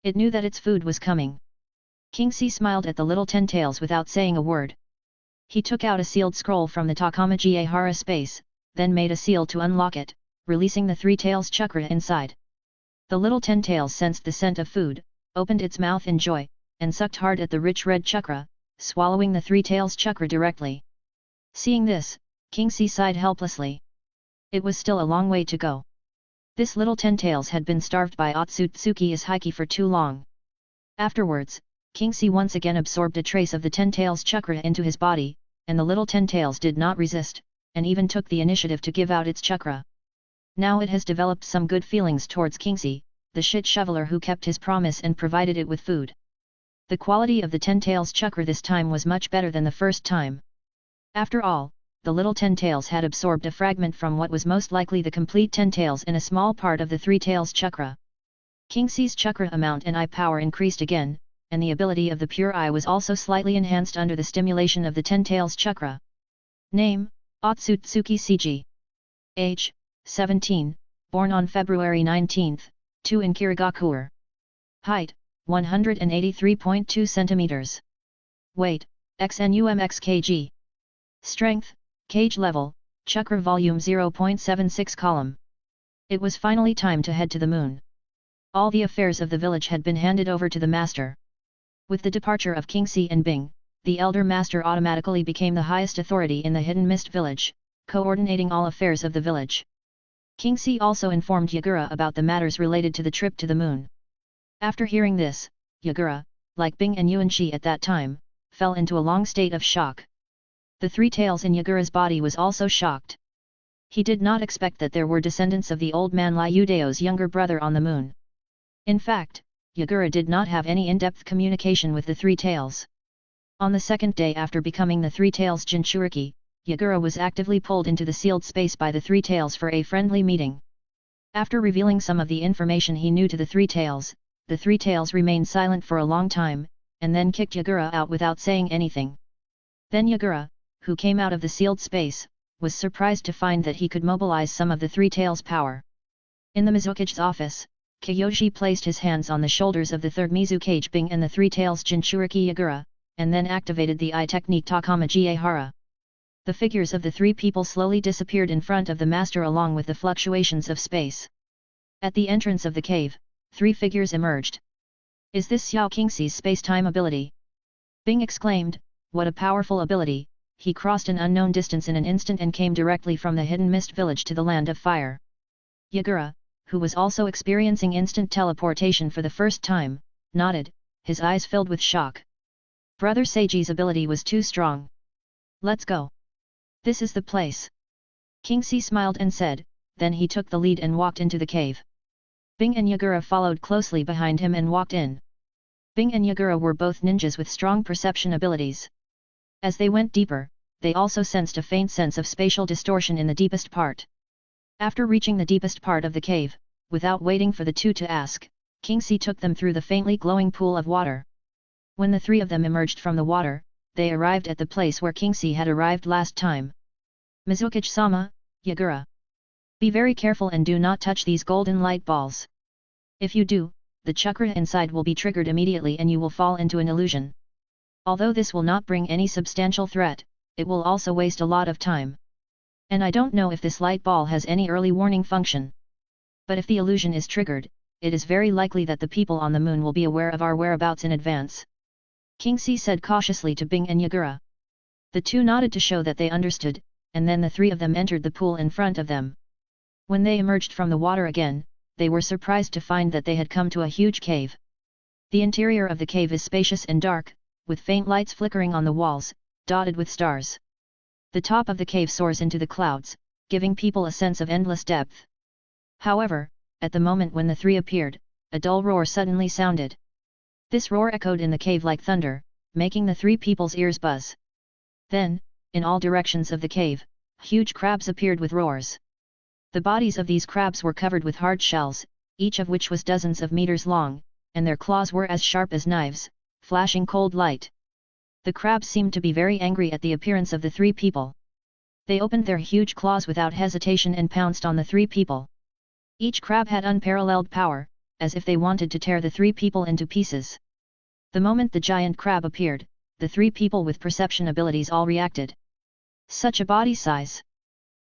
It knew that its food was coming. Kingxi smiled at the little 10 tails without saying a word. He took out a sealed scroll from the Takamaji Ehara space, then made a seal to unlock it, releasing the three tails chakra inside. The little 10 tails sensed the scent of food, opened its mouth in joy, and sucked hard at the rich red chakra, swallowing the three tails chakra directly. Seeing this, Kingxi sighed helplessly. It was still a long way to go. This little 10 tails had been starved by Otsutsuki as Heike for too long. Afterwards, Kingxi once again absorbed a trace of the 10 tails chakra into his body, and the little 10 tails did not resist, and even took the initiative to give out its chakra. Now it has developed some good feelings towards Kingxi, the shit shoveler who kept his promise and provided it with food. The quality of the 10 tails chakra this time was much better than the first time. After all, the little 10 tails had absorbed a fragment from what was most likely the complete 10 tails and a small part of the 3 tails chakra. Kingxi's chakra amount and eye power increased again, and the ability of the pure eye was also slightly enhanced under the stimulation of the 10 tails chakra. Name: Otsutsuki Ciji. Age: 17, Born on February 19, 2 in Kirigakure. Height, 183.2 centimeters. Weight, xnumx kg. Strength, kage level, chakra volume 0.76 column. It was finally time to head to the moon. All the affairs of the village had been handed over to the master. With the departure of Kingxi and Bing, the elder master automatically became the highest authority in the Hidden Mist village, coordinating all affairs of the village. Kingxi also informed Yagura about the matters related to the trip to the moon. After hearing this, Yagura, like Bing and Yuanxi at that time, fell into a long state of shock. The three tails in Yagura's body was also shocked. He did not expect that there were descendants of the old man Liudeo's younger brother on the moon. In fact, Yagura did not have any in-depth communication with the three tails. On the second day after becoming the three tails Jinchuriki, Yagura was actively pulled into the sealed space by the three tails for a friendly meeting. After revealing some of the information he knew to the three tails remained silent for a long time, and then kicked Yagura out without saying anything. Then Yagura, who came out of the sealed space, was surprised to find that he could mobilize some of the three tails' power. In the Mizukage's office, Kyoji placed his hands on the shoulders of the third Mizukage Bing and the three tails Jinchuriki Yagura, and then activated the eye technique Takama Jiehara. The figures of the three people slowly disappeared in front of the master along with the fluctuations of space. At the entrance of the cave, three figures emerged. "Is this Xiao Kingxi's space-time ability?" Bing exclaimed, "What a powerful ability!" He crossed an unknown distance in an instant and came directly from the Hidden Mist village to the Land of Fire. Yagura, who was also experiencing instant teleportation for the first time, nodded, his eyes filled with shock. Brother Seiji's ability was too strong. "Let's go. This is the place." Kingxi smiled and said, then he took the lead and walked into the cave. Bing and Yagura followed closely behind him and walked in. Bing and Yagura were both ninjas with strong perception abilities. As they went deeper, they also sensed a faint sense of spatial distortion in the deepest part. After reaching the deepest part of the cave, without waiting for the two to ask, Kingxi took them through the faintly glowing pool of water. When the three of them emerged from the water, they arrived at the place where Kingxi had arrived last time. "Mizukage-sama, Yagura. Be very careful and do not touch these golden light balls. If you do, the chakra inside will be triggered immediately and you will fall into an illusion. Although this will not bring any substantial threat, it will also waste a lot of time. And I don't know if this light ball has any early warning function. But if the illusion is triggered, it is very likely that the people on the moon will be aware of our whereabouts in advance." Kingxi said cautiously to Bing and Yagura. The two nodded to show that they understood, and then the three of them entered the pool in front of them. When they emerged from the water again, they were surprised to find that they had come to a huge cave. The interior of the cave is spacious and dark, with faint lights flickering on the walls, dotted with stars. The top of the cave soars into the clouds, giving people a sense of endless depth. However, at the moment when the three appeared, a dull roar suddenly sounded. This roar echoed in the cave like thunder, making the three people's ears buzz. Then, in all directions of the cave, huge crabs appeared with roars. The bodies of these crabs were covered with hard shells, each of which was dozens of meters long, and their claws were as sharp as knives, flashing cold light. The crabs seemed to be very angry at the appearance of the three people. They opened their huge claws without hesitation and pounced on the three people. Each crab had unparalleled power, as if they wanted to tear the three people into pieces. The moment the giant crab appeared, the three people with perception abilities all reacted. Such a body size!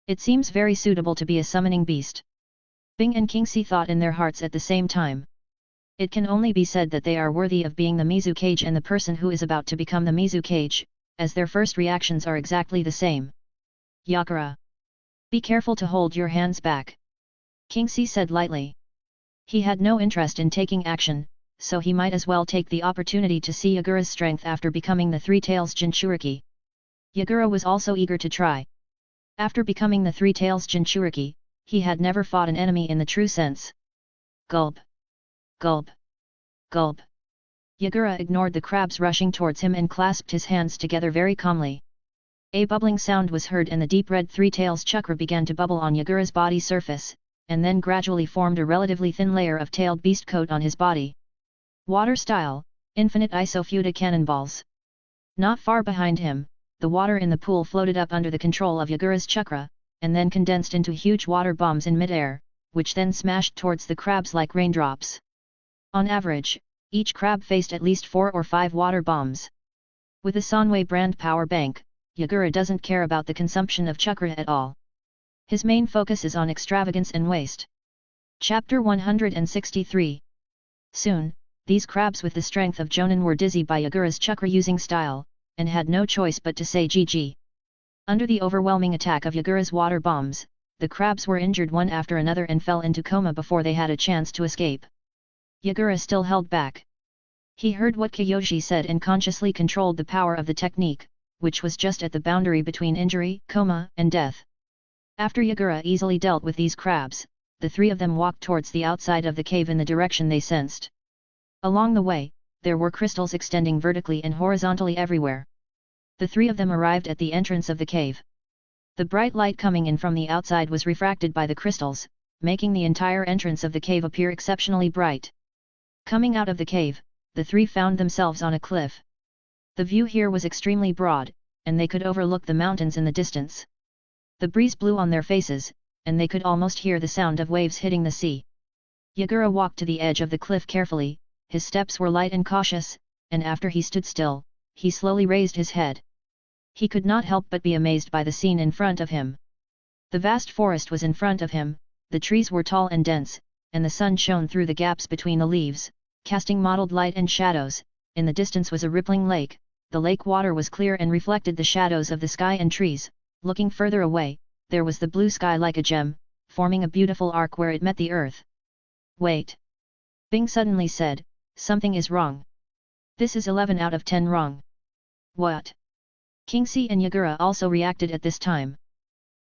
It seems very suitable to be a summoning beast. Bing and Kingxi thought in their hearts at the same time. It can only be said that they are worthy of being the Mizukage and the person who is about to become the Mizukage, as their first reactions are exactly the same. "Yagura. Be careful to hold your hands back," Kingxi said lightly. He had no interest in taking action, so he might as well take the opportunity to see Yagura's strength after becoming the Three Tails Jinchuriki. Yagura was also eager to try. After becoming the Three Tails Jinchuriki, he had never fought an enemy in the true sense. Gulp. Gulp. Gulp. Yagura ignored the crabs rushing towards him and clasped his hands together very calmly. A bubbling sound was heard and the deep red Three Tails chakra began to bubble on Yagura's body surface, and then gradually formed a relatively thin layer of tailed beast coat on his body. Water style, infinite isofuta cannonballs. Not far behind him, the water in the pool floated up under the control of Yagura's chakra, and then condensed into huge water bombs in mid-air, which then smashed towards the crabs like raindrops. On average, each crab faced at least 4 or 5 water bombs. With a Sanwei brand power bank, Yagura doesn't care about the consumption of chakra at all. His main focus is on extravagance and waste. Chapter 163. Soon, these crabs with the strength of Jonin were dizzy by Yagura's chakra-using style, and had no choice but to say GG. Under the overwhelming attack of Yagura's water bombs, the crabs were injured one after another and fell into coma before they had a chance to escape. Yagura still held back. He heard what Kyoshi said and consciously controlled the power of the technique, which was just at the boundary between injury, coma, and death. After Yagura easily dealt with these crabs, the 3 of them walked towards the outside of the cave in the direction they sensed. Along the way, there were crystals extending vertically and horizontally everywhere. The 3 of them arrived at the entrance of the cave. The bright light coming in from the outside was refracted by the crystals, making the entire entrance of the cave appear exceptionally bright. Coming out of the cave, the 3 found themselves on a cliff. The view here was extremely broad, and they could overlook the mountains in the distance. The breeze blew on their faces, and they could almost hear the sound of waves hitting the sea. Yagura walked to the edge of the cliff carefully, his steps were light and cautious, and after he stood still, he slowly raised his head. He could not help but be amazed by the scene in front of him. The vast forest was in front of him, the trees were tall and dense, and the sun shone through the gaps between the leaves, casting mottled light and shadows. In the distance was a rippling lake, the lake water was clear and reflected the shadows of the sky and trees. Looking further away, there was the blue sky like a gem, forming a beautiful arc where it met the earth. Wait! Bing suddenly said, something is wrong. This is 11 out of 10 wrong. What? Kingxi and Yagura also reacted at this time.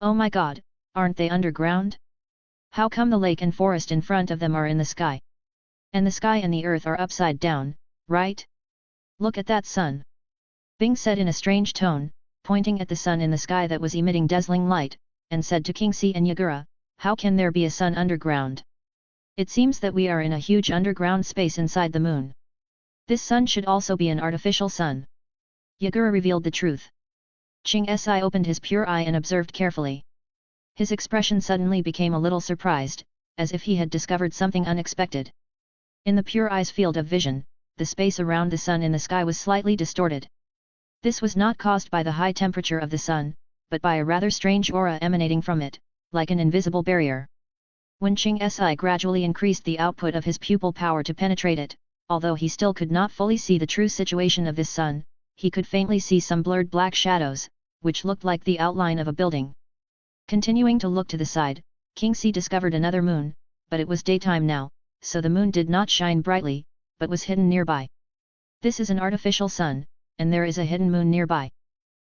Oh my god, aren't they underground? How come the lake and forest in front of them are in the sky? And the sky and the earth are upside down, right? Look at that sun. Bing said in a strange tone, pointing at the sun in the sky that was emitting dazzling light, and said to Kingxi and Yagura, how can there be a sun underground? It seems that we are in a huge underground space inside the moon. This sun should also be an artificial sun. Yagura revealed the truth. Ching Si opened his pure eye and observed carefully. His expression suddenly became a little surprised, as if he had discovered something unexpected. In the pure eye's field of vision, the space around the sun in the sky was slightly distorted. This was not caused by the high temperature of the sun, but by a rather strange aura emanating from it, like an invisible barrier. When Ching Si gradually increased the output of his pupil power to penetrate it, although he still could not fully see the true situation of this sun, he could faintly see some blurred black shadows, which looked like the outline of a building. Continuing to look to the side, Kingxi discovered another moon, but it was daytime now, so the moon did not shine brightly, but was hidden nearby. This is an artificial sun, and there is a hidden moon nearby.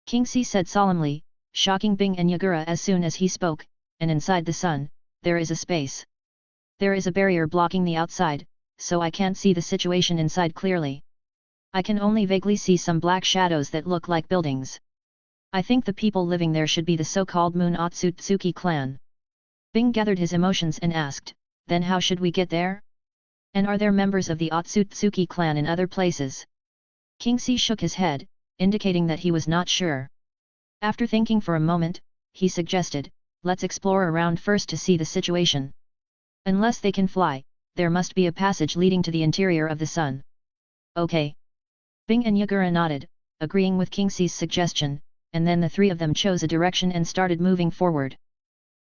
Kingxi said solemnly, shocking Bing and Yagura as soon as he spoke, and inside the sun, there is a space. There is a barrier blocking the outside, so I can't see the situation inside clearly. I can only vaguely see some black shadows that look like buildings. I think the people living there should be the so-called Moon Otsutsuki clan. Bing gathered his emotions and asked, then how should we get there? And are there members of the Otsutsuki clan in other places? Kingxi shook his head, indicating that he was not sure. After thinking for a moment, he suggested, let's explore around first to see the situation. Unless they can fly, there must be a passage leading to the interior of the sun. Okay. Bing and Yagura nodded, agreeing with Kingxi's suggestion, and then the 3 of them chose a direction and started moving forward.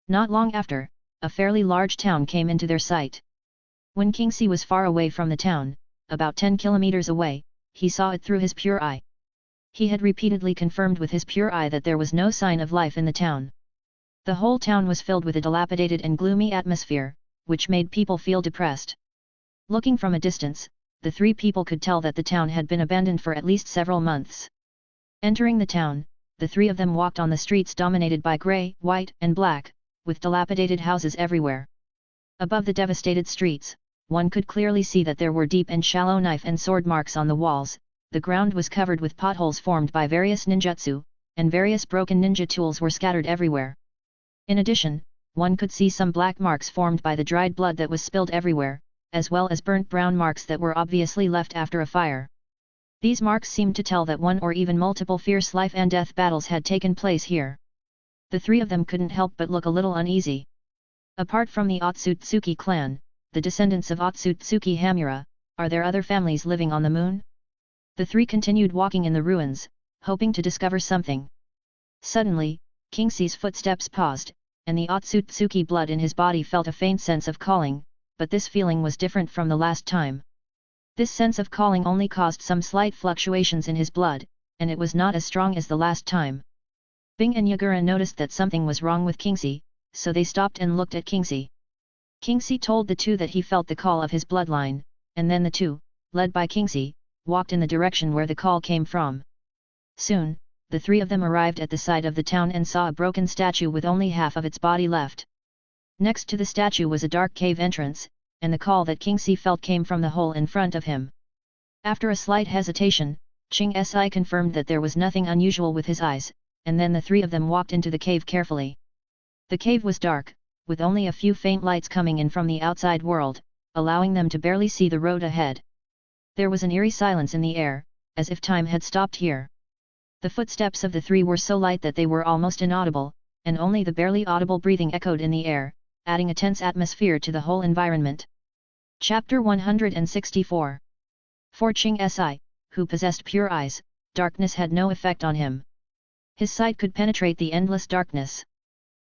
Not long after, a fairly large town came into their sight. When Kingxi was far away from the town, about 10 kilometers away, he saw it through his pure eye. He had repeatedly confirmed with his pure eye that there was no sign of life in the town. The whole town was filled with a dilapidated and gloomy atmosphere, which made people feel depressed. Looking from a distance, the 3 people could tell that the town had been abandoned for at least several months. Entering the town, the 3 of them walked on the streets dominated by grey, white, and black, with dilapidated houses everywhere. Above the devastated streets, one could clearly see that there were deep and shallow knife and sword marks on the walls, the ground was covered with potholes formed by various ninjutsu, and various broken ninja tools were scattered everywhere. In addition, one could see some black marks formed by the dried blood that was spilled everywhere, as well as burnt brown marks that were obviously left after a fire. These marks seemed to tell that one or even multiple fierce life and death battles had taken place here. The 3 of them couldn't help but look a little uneasy. Apart from the Otsutsuki clan, the descendants of Otsutsuki Hamura, are there other families living on the moon? The three continued walking in the ruins, hoping to discover something. Suddenly, Kingxi's footsteps paused, and the Otsutsuki blood in his body felt a faint sense of calling, but this feeling was different from the last time. This sense of calling only caused some slight fluctuations in his blood, and it was not as strong as the last time. Bing and Yagura noticed that something was wrong with Kingxi, so they stopped and looked at Kingxi. Kingxi told the two that he felt the call of his bloodline, and then the two, led by Kingxi, walked in the direction where the call came from. Soon, the three of them arrived at the side of the town and saw a broken statue with only half of its body left. Next to the statue was a dark cave entrance, and the call that Kingxi felt came from the hole in front of him. After a slight hesitation, Ching Si confirmed that there was nothing unusual with his eyes, and then the three of them walked into the cave carefully. The cave was dark, with only a few faint lights coming in from the outside world, allowing them to barely see the road ahead. There was an eerie silence in the air, as if time had stopped here. The footsteps of the three were so light that they were almost inaudible, and only the barely audible breathing echoed in the air, adding a tense atmosphere to the whole environment. Chapter 164. For Ching Si, who possessed pure eyes, darkness had no effect on him. His sight could penetrate the endless darkness.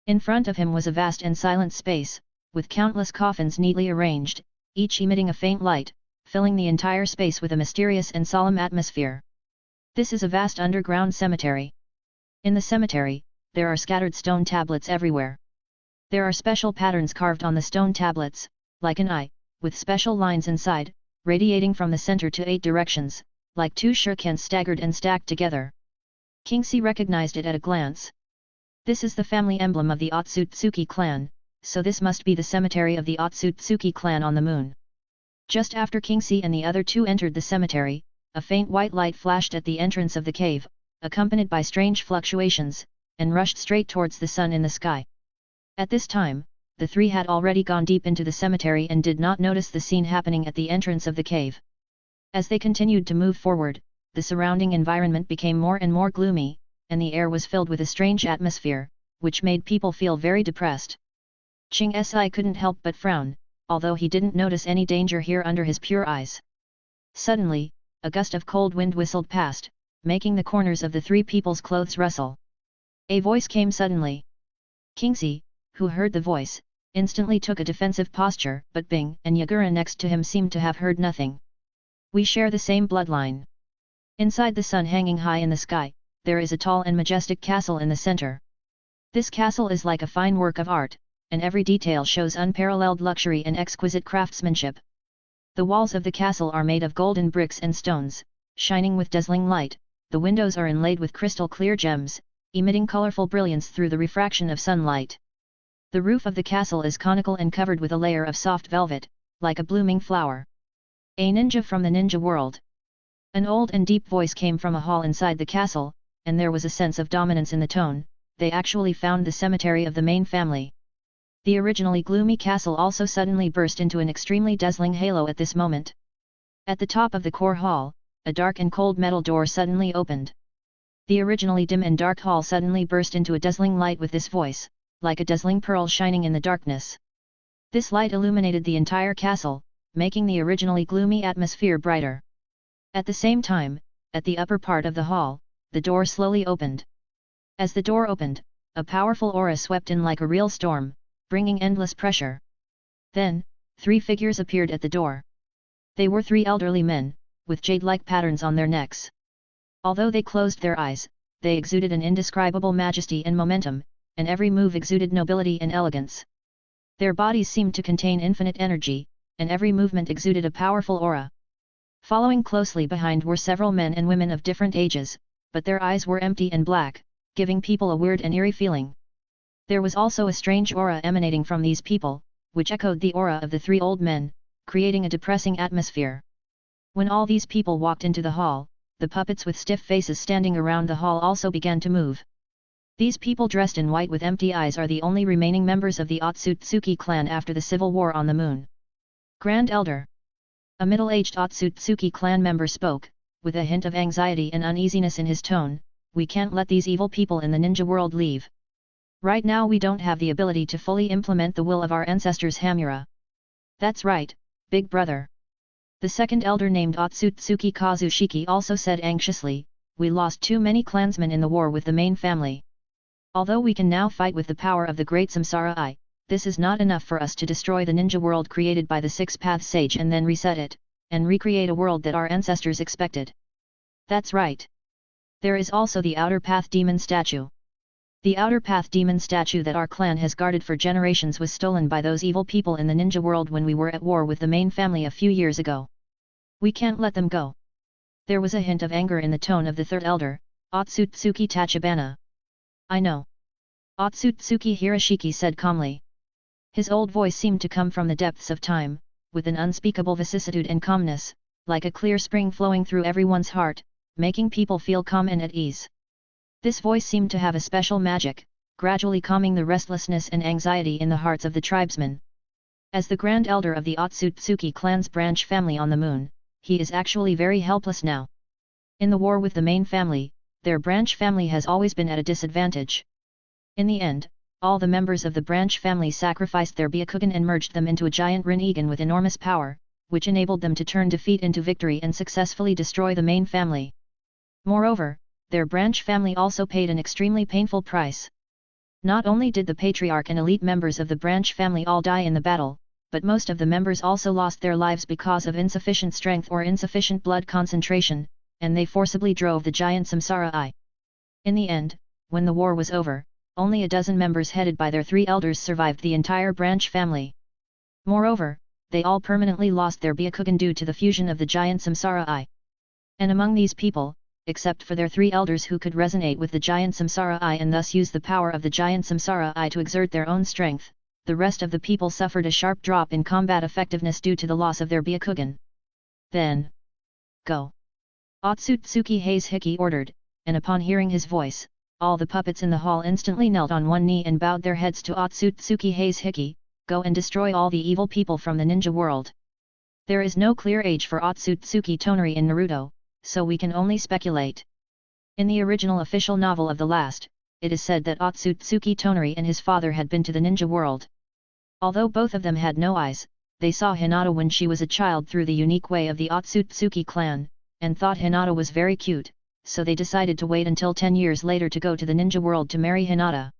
In front of him was a vast and silent space, with countless coffins neatly arranged, each emitting a faint light, filling the entire space with a mysterious and solemn atmosphere. This is a vast underground cemetery. In the cemetery, there are scattered stone tablets everywhere. There are special patterns carved on the stone tablets, like an eye, with special lines inside, radiating from the center to 8 directions, like 2 shurikens staggered and stacked together. Kingxi recognized it at a glance. This is the family emblem of the Otsutsuki clan, so this must be the cemetery of the Otsutsuki clan on the moon. Just after Kingxi and the other two entered the cemetery, a faint white light flashed at the entrance of the cave, accompanied by strange fluctuations, and rushed straight towards the sun in the sky. At this time, the three had already gone deep into the cemetery and did not notice the scene happening at the entrance of the cave. As they continued to move forward, the surrounding environment became more and more gloomy, and the air was filled with a strange atmosphere, which made people feel very depressed. Ching Si couldn't help but frown, although he didn't notice any danger here under his pure eyes. Suddenly, a gust of cold wind whistled past, making the corners of the three people's clothes rustle. A voice came suddenly. Kingxi, who heard the voice, instantly took a defensive posture, but Bing and Yagura next to him seemed to have heard nothing. We share the same bloodline. Inside the sun hanging high in the sky, there is a tall and majestic castle in the center. This castle is like a fine work of art, and every detail shows unparalleled luxury and exquisite craftsmanship. The walls of the castle are made of golden bricks and stones, shining with dazzling light. The windows are inlaid with crystal clear gems, emitting colorful brilliance through the refraction of sunlight. The roof of the castle is conical and covered with a layer of soft velvet, like a blooming flower. A ninja from the ninja world. An old and deep voice came from a hall inside the castle, and there was a sense of dominance in the tone. They actually found the cemetery of the main family. The originally gloomy castle also suddenly burst into an extremely dazzling halo at this moment. At the top of the core hall, a dark and cold metal door suddenly opened. The originally dim and dark hall suddenly burst into a dazzling light with this voice, like a dazzling pearl shining in the darkness. This light illuminated the entire castle, making the originally gloomy atmosphere brighter. At the same time, at the upper part of the hall, the door slowly opened. As the door opened, a powerful aura swept in like a real storm, bringing endless pressure. Then, 3 figures appeared at the door. They were 3 elderly men, with jade-like patterns on their necks. Although they closed their eyes, they exuded an indescribable majesty and momentum, and every move exuded nobility and elegance. Their bodies seemed to contain infinite energy, and every movement exuded a powerful aura. Following closely behind were several men and women of different ages, but their eyes were empty and black, giving people a weird and eerie feeling. There was also a strange aura emanating from these people, which echoed the aura of the 3 old men, creating a depressing atmosphere. When all these people walked into the hall, the puppets with stiff faces standing around the hall also began to move. These people dressed in white with empty eyes are the only remaining members of the Otsutsuki clan after the civil war on the moon. Grand Elder. A middle-aged Otsutsuki clan member spoke, with a hint of anxiety and uneasiness in his tone, "We can't let these evil people in the ninja world leave. Right now we don't have the ability to fully implement the will of our ancestors Hamura. That's right, big brother. The second elder named Otsutsuki Kazushiki also said anxiously, we lost too many clansmen in the war with the main family. Although we can now fight with the power of the great Samsara Eye, this is not enough for us to destroy the ninja world created by the Six Path Sage and then reset it, and recreate a world that our ancestors expected. That's right. There is also the Outer Path Demon statue. The Outer Path Demon statue that our clan has guarded for generations was stolen by those evil people in the ninja world when we were at war with the main family a few years ago. We can't let them go. There was a hint of anger in the tone of the third elder, Otsutsuki Tachibana. I know. Otsutsuki Hiroshiki said calmly. His old voice seemed to come from the depths of time, with an unspeakable vicissitude and calmness, like a clear spring flowing through everyone's heart, making people feel calm and at ease. This voice seemed to have a special magic, gradually calming the restlessness and anxiety in the hearts of the tribesmen. As the grand elder of the Otsutsuki clan's branch family on the moon, he is actually very helpless now. In the war with the main family, their branch family has always been at a disadvantage. In the end, all the members of the branch family sacrificed their Byakugan and merged them into a giant Rinnegan with enormous power, which enabled them to turn defeat into victory and successfully destroy the main family. Moreover, their branch family also paid an extremely painful price. Not only did the patriarch and elite members of the branch family all die in the battle, but most of the members also lost their lives because of insufficient strength or insufficient blood concentration, and they forcibly drove the giant Samsara Eye. In the end, when the war was over, only a dozen members headed by their three elders survived the entire branch family. Moreover, they all permanently lost their Byakugan due to the fusion of the giant Samsara Eye. And among these people, except for their three elders who could resonate with the giant Samsara Eye and thus use the power of the giant Samsara Eye to exert their own strength, the rest of the people suffered a sharp drop in combat effectiveness due to the loss of their Byakugan. Then, go! Otsutsuki Hiki ordered, and upon hearing his voice, all the puppets in the hall instantly knelt on one knee and bowed their heads to Otsutsuki Hiki, go and destroy all the evil people from the ninja world. There is no clear age for Otsutsuki Tonari in Naruto, so we can only speculate. In the original official novel of the last, it is said that Otsutsuki Tonari and his father had been to the ninja world. Although both of them had no eyes, they saw Hinata when she was a child through the unique way of the Otsutsuki clan, and thought Hinata was very cute, so they decided to wait until 10 years later to go to the ninja world to marry Hinata.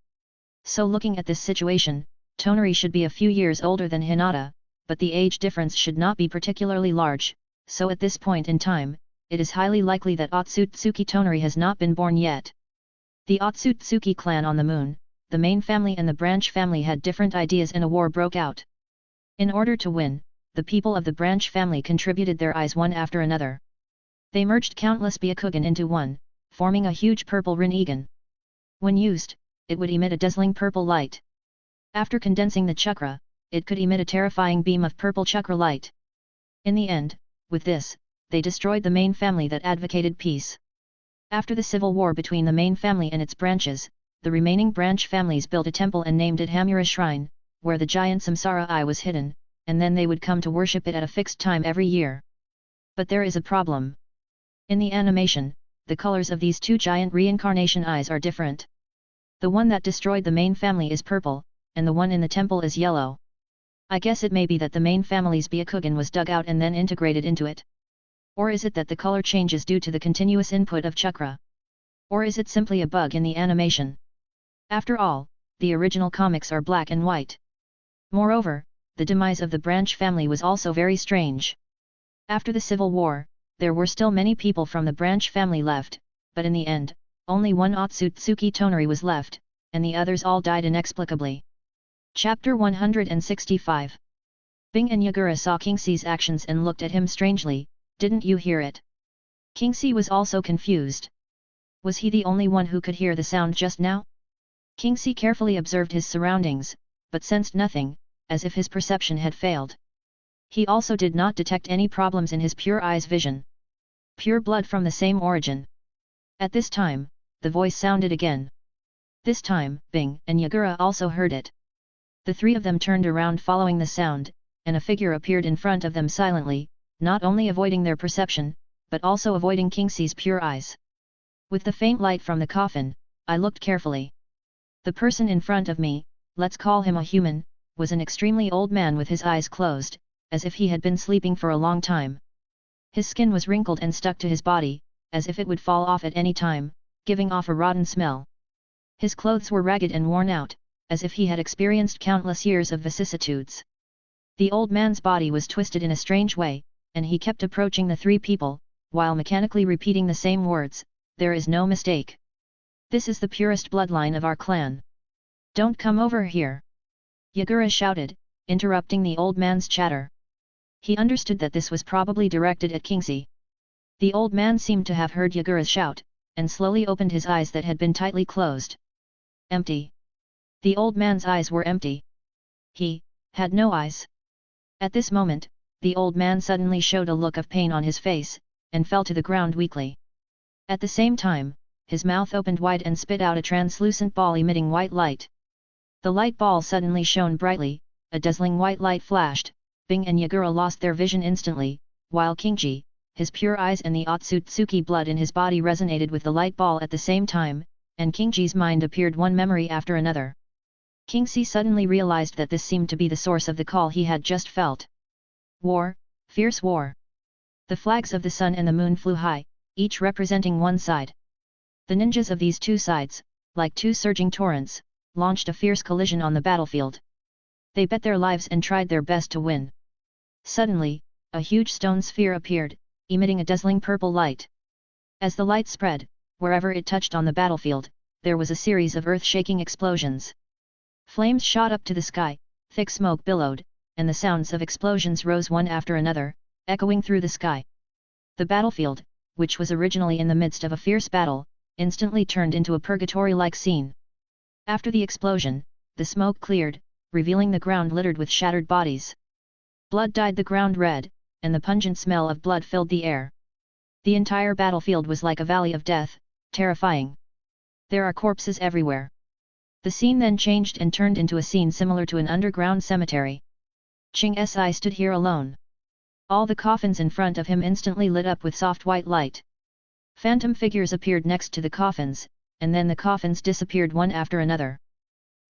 So looking at this situation, Tonari should be a few years older than Hinata, but the age difference should not be particularly large, so at this point in time, it is highly likely that Otsutsuki Tonari has not been born yet. The Otsutsuki clan on the moon, the main family and the branch family had different ideas and a war broke out. In order to win, the people of the branch family contributed their eyes one after another. They merged countless Byakugan into one, forming a huge purple Rinnegan. When used, it would emit a dazzling purple light. After condensing the chakra, it could emit a terrifying beam of purple chakra light. In the end, with this, they destroyed the main family that advocated peace. After the civil war between the main family and its branches, the remaining branch families built a temple and named it Hamura Shrine, where the giant Samsara Eye was hidden, and then they would come to worship it at a fixed time every year. But there is a problem. In the animation, the colors of these two giant reincarnation eyes are different. The one that destroyed the main family is purple, and the one in the temple is yellow. I guess it may be that the main family's Byakugan was dug out and then integrated into it. Or is it that the color changes due to the continuous input of chakra? Or is it simply a bug in the animation? After all, the original comics are black and white. Moreover, the demise of the branch family was also very strange. After the civil war, there were still many people from the branch family left, but in the end, only one Otsutsuki Tonari was left, and the others all died inexplicably. Chapter 165. Bing and Yagura saw Kingsee's actions and looked at him strangely. Didn't you hear it? Kingsee was also confused. Was he the only one who could hear the sound just now? Kingsee carefully observed his surroundings, but sensed nothing, as if his perception had failed. He also did not detect any problems in his pure eye's vision. Pure blood from the same origin. At this time, the voice sounded again. This time, Bing and Yagura also heard it. The three of them turned around following the sound, and a figure appeared in front of them silently, not only avoiding their perception, but also avoiding Kingsee's pure eyes. With the faint light from the coffin, I looked carefully. The person in front of me, let's call him a human, was an extremely old man with his eyes closed, as if he had been sleeping for a long time. His skin was wrinkled and stuck to his body, as if it would fall off at any time, giving off a rotten smell. His clothes were ragged and worn out, as if he had experienced countless years of vicissitudes. The old man's body was twisted in a strange way, and he kept approaching the three people, while mechanically repeating the same words, "There is no mistake. This is the purest bloodline of our clan. Don't come over here!" Yagura shouted, interrupting the old man's chatter. He understood that this was probably directed at Kingsley. The old man seemed to have heard Yagura's shout, and slowly opened his eyes that had been tightly closed. Empty. The old man's eyes were empty. He had no eyes. At this moment, the old man suddenly showed a look of pain on his face, and fell to the ground weakly. At the same time, his mouth opened wide and spit out a translucent ball emitting white light. The light ball suddenly shone brightly, a dazzling white light flashed. Bing and Yagura lost their vision instantly, while Kingji, his pure eyes and the Otsutsuki blood in his body resonated with the light ball at the same time, and Kingji's mind appeared one memory after another. Kingsley suddenly realized that this seemed to be the source of the call he had just felt. War, fierce war. The flags of the sun and the moon flew high, each representing one side. The ninjas of these two sides, like two surging torrents, launched a fierce collision on the battlefield. They bet their lives and tried their best to win. Suddenly, a huge stone sphere appeared, emitting a dazzling purple light. As the light spread, wherever it touched on the battlefield, there was a series of earth-shaking explosions. Flames shot up to the sky, thick smoke billowed, and the sounds of explosions rose one after another, echoing through the sky. The battlefield, which was originally in the midst of a fierce battle, instantly turned into a purgatory-like scene. After the explosion, the smoke cleared, revealing the ground littered with shattered bodies. Blood dyed the ground red, and the pungent smell of blood filled the air. The entire battlefield was like a valley of death, terrifying. There are corpses everywhere. The scene then changed and turned into a scene similar to an underground cemetery. Ching Si stood here alone. All the coffins in front of him instantly lit up with soft white light. Phantom figures appeared next to the coffins, and then the coffins disappeared one after another.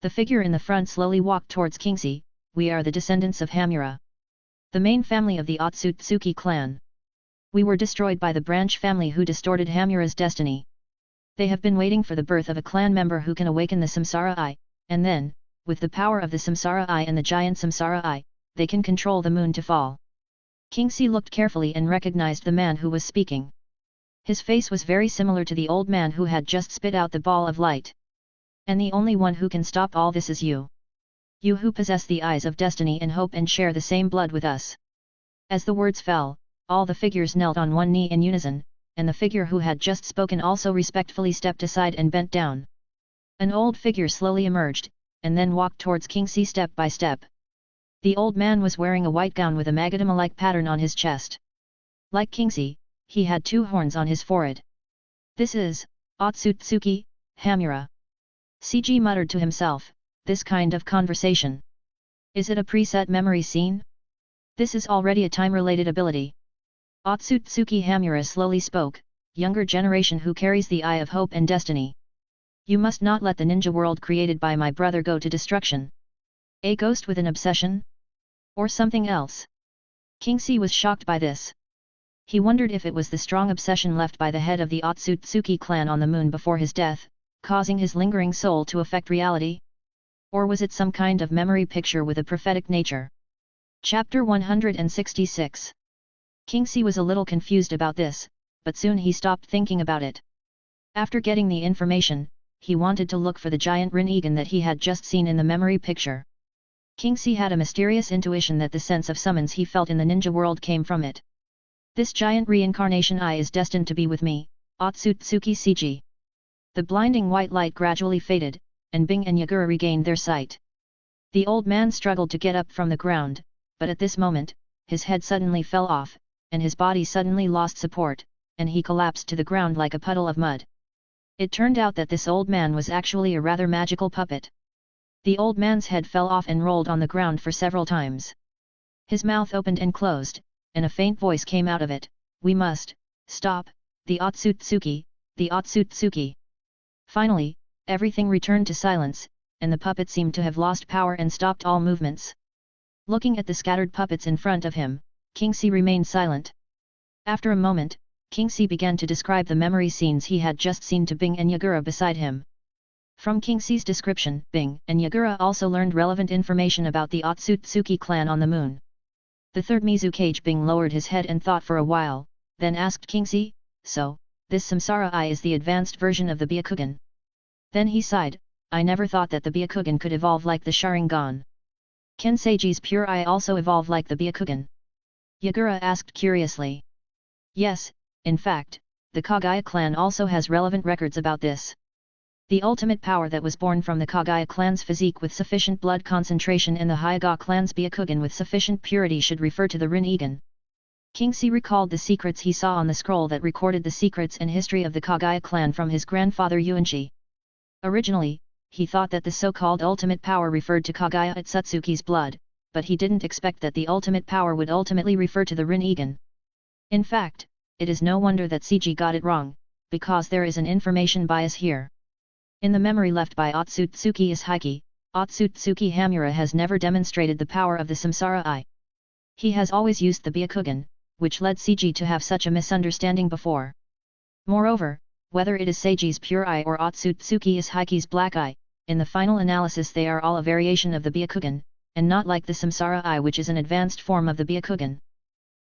The figure in the front slowly walked towards Kingsley. "We are the descendants of Hamura, the main family of the Otsutsuki clan. We were destroyed by the branch family who distorted Hamura's destiny. They have been waiting for the birth of a clan member who can awaken the Samsara Eye, and then, with the power of the Samsara Eye and the giant Samsara Eye, they can control the moon to fall." Kingsley looked carefully and recognized the man who was speaking. His face was very similar to the old man who had just spit out the ball of light. "And the only one who can stop all this is you. You who possess the eyes of destiny and hope and share the same blood with us." As the words fell, all the figures knelt on one knee in unison, and the figure who had just spoken also respectfully stepped aside and bent down. An old figure slowly emerged, and then walked towards Kingsley step by step. The old man was wearing a white gown with a magadama-like pattern on his chest. Like Kingsley, he had two horns on his forehead. "This is Otsutsuki, Hamura." CG muttered to himself, "This kind of conversation. Is it a preset memory scene? This is already a time-related ability." Otsutsuki Hamura slowly spoke, "Younger generation who carries the eye of hope and destiny. You must not let the ninja world created by my brother go to destruction. A ghost with an obsession? Or something else?" Kingsley was shocked by this. He wondered if it was the strong obsession left by the head of the Otsutsuki clan on the moon before his death, causing his lingering soul to affect reality? Or was it some kind of memory picture with a prophetic nature? Chapter 166. Kingsley was a little confused about this, but soon he stopped thinking about it. After getting the information, he wanted to look for the giant Rinnegan that he had just seen in the memory picture. Kingsley had a mysterious intuition that the sense of summons he felt in the ninja world came from it. "This giant reincarnation eye is destined to be with me, Otsutsuki CG." The blinding white light gradually faded, and Bing and Yagura regained their sight. The old man struggled to get up from the ground, but at this moment, his head suddenly fell off, and his body suddenly lost support, and he collapsed to the ground like a puddle of mud. It turned out that this old man was actually a rather magical puppet. The old man's head fell off and rolled on the ground for several times. His mouth opened and closed, and a faint voice came out of it, "We must stop the Otsutsuki, the Otsutsuki." Finally, Everything returned to silence, and the puppet seemed to have lost power and stopped all movements. Looking at the scattered puppets in front of him, Kingxi remained silent. After a moment, Kingxi began to describe the memory scenes he had just seen to Bing and Yagura beside him. From Kingxi's description, Bing and Yagura also learned relevant information about the Otsutsuki clan on the moon. The third Mizukage Bing lowered his head and thought for a while, then asked Kingxi, "So, this Samsara Eye is the advanced version of the Byakugan?" Then he sighed, "I never thought that the Byakugan could evolve like the Sharingan. Can Seiji's pure eye also evolve like the Byakugan?" Yagura asked curiously. Yes, in fact, the Kagaya clan also has relevant records about this. The ultimate power that was born from the Kagaya clan's physique with sufficient blood concentration and the Hyuga clan's Byakugan with sufficient purity should refer to the Rin-Egan. Kingxi recalled the secrets he saw on the scroll that recorded the secrets and history of the Kagaya clan from his grandfather Yuanchi. Originally, he thought that the so-called ultimate power referred to Kagaya Otsutsuki's blood, but he didn't expect that the ultimate power would ultimately refer to the Rin-Egan. In fact, it is no wonder that Seiji got it wrong, because there is an information bias here. In the memory left by Otsutsuki Ishiki, Otsutsuki Hamura has never demonstrated the power of the Samsara Eye. He has always used the Byakugan, which led Seiji to have such a misunderstanding before. Moreover, whether it is Seiji's pure eye or Otsutsuki Ishiki's black eye, in the final analysis they are all a variation of the Byakugan, and not like the Samsara Eye which is an advanced form of the Byakugan.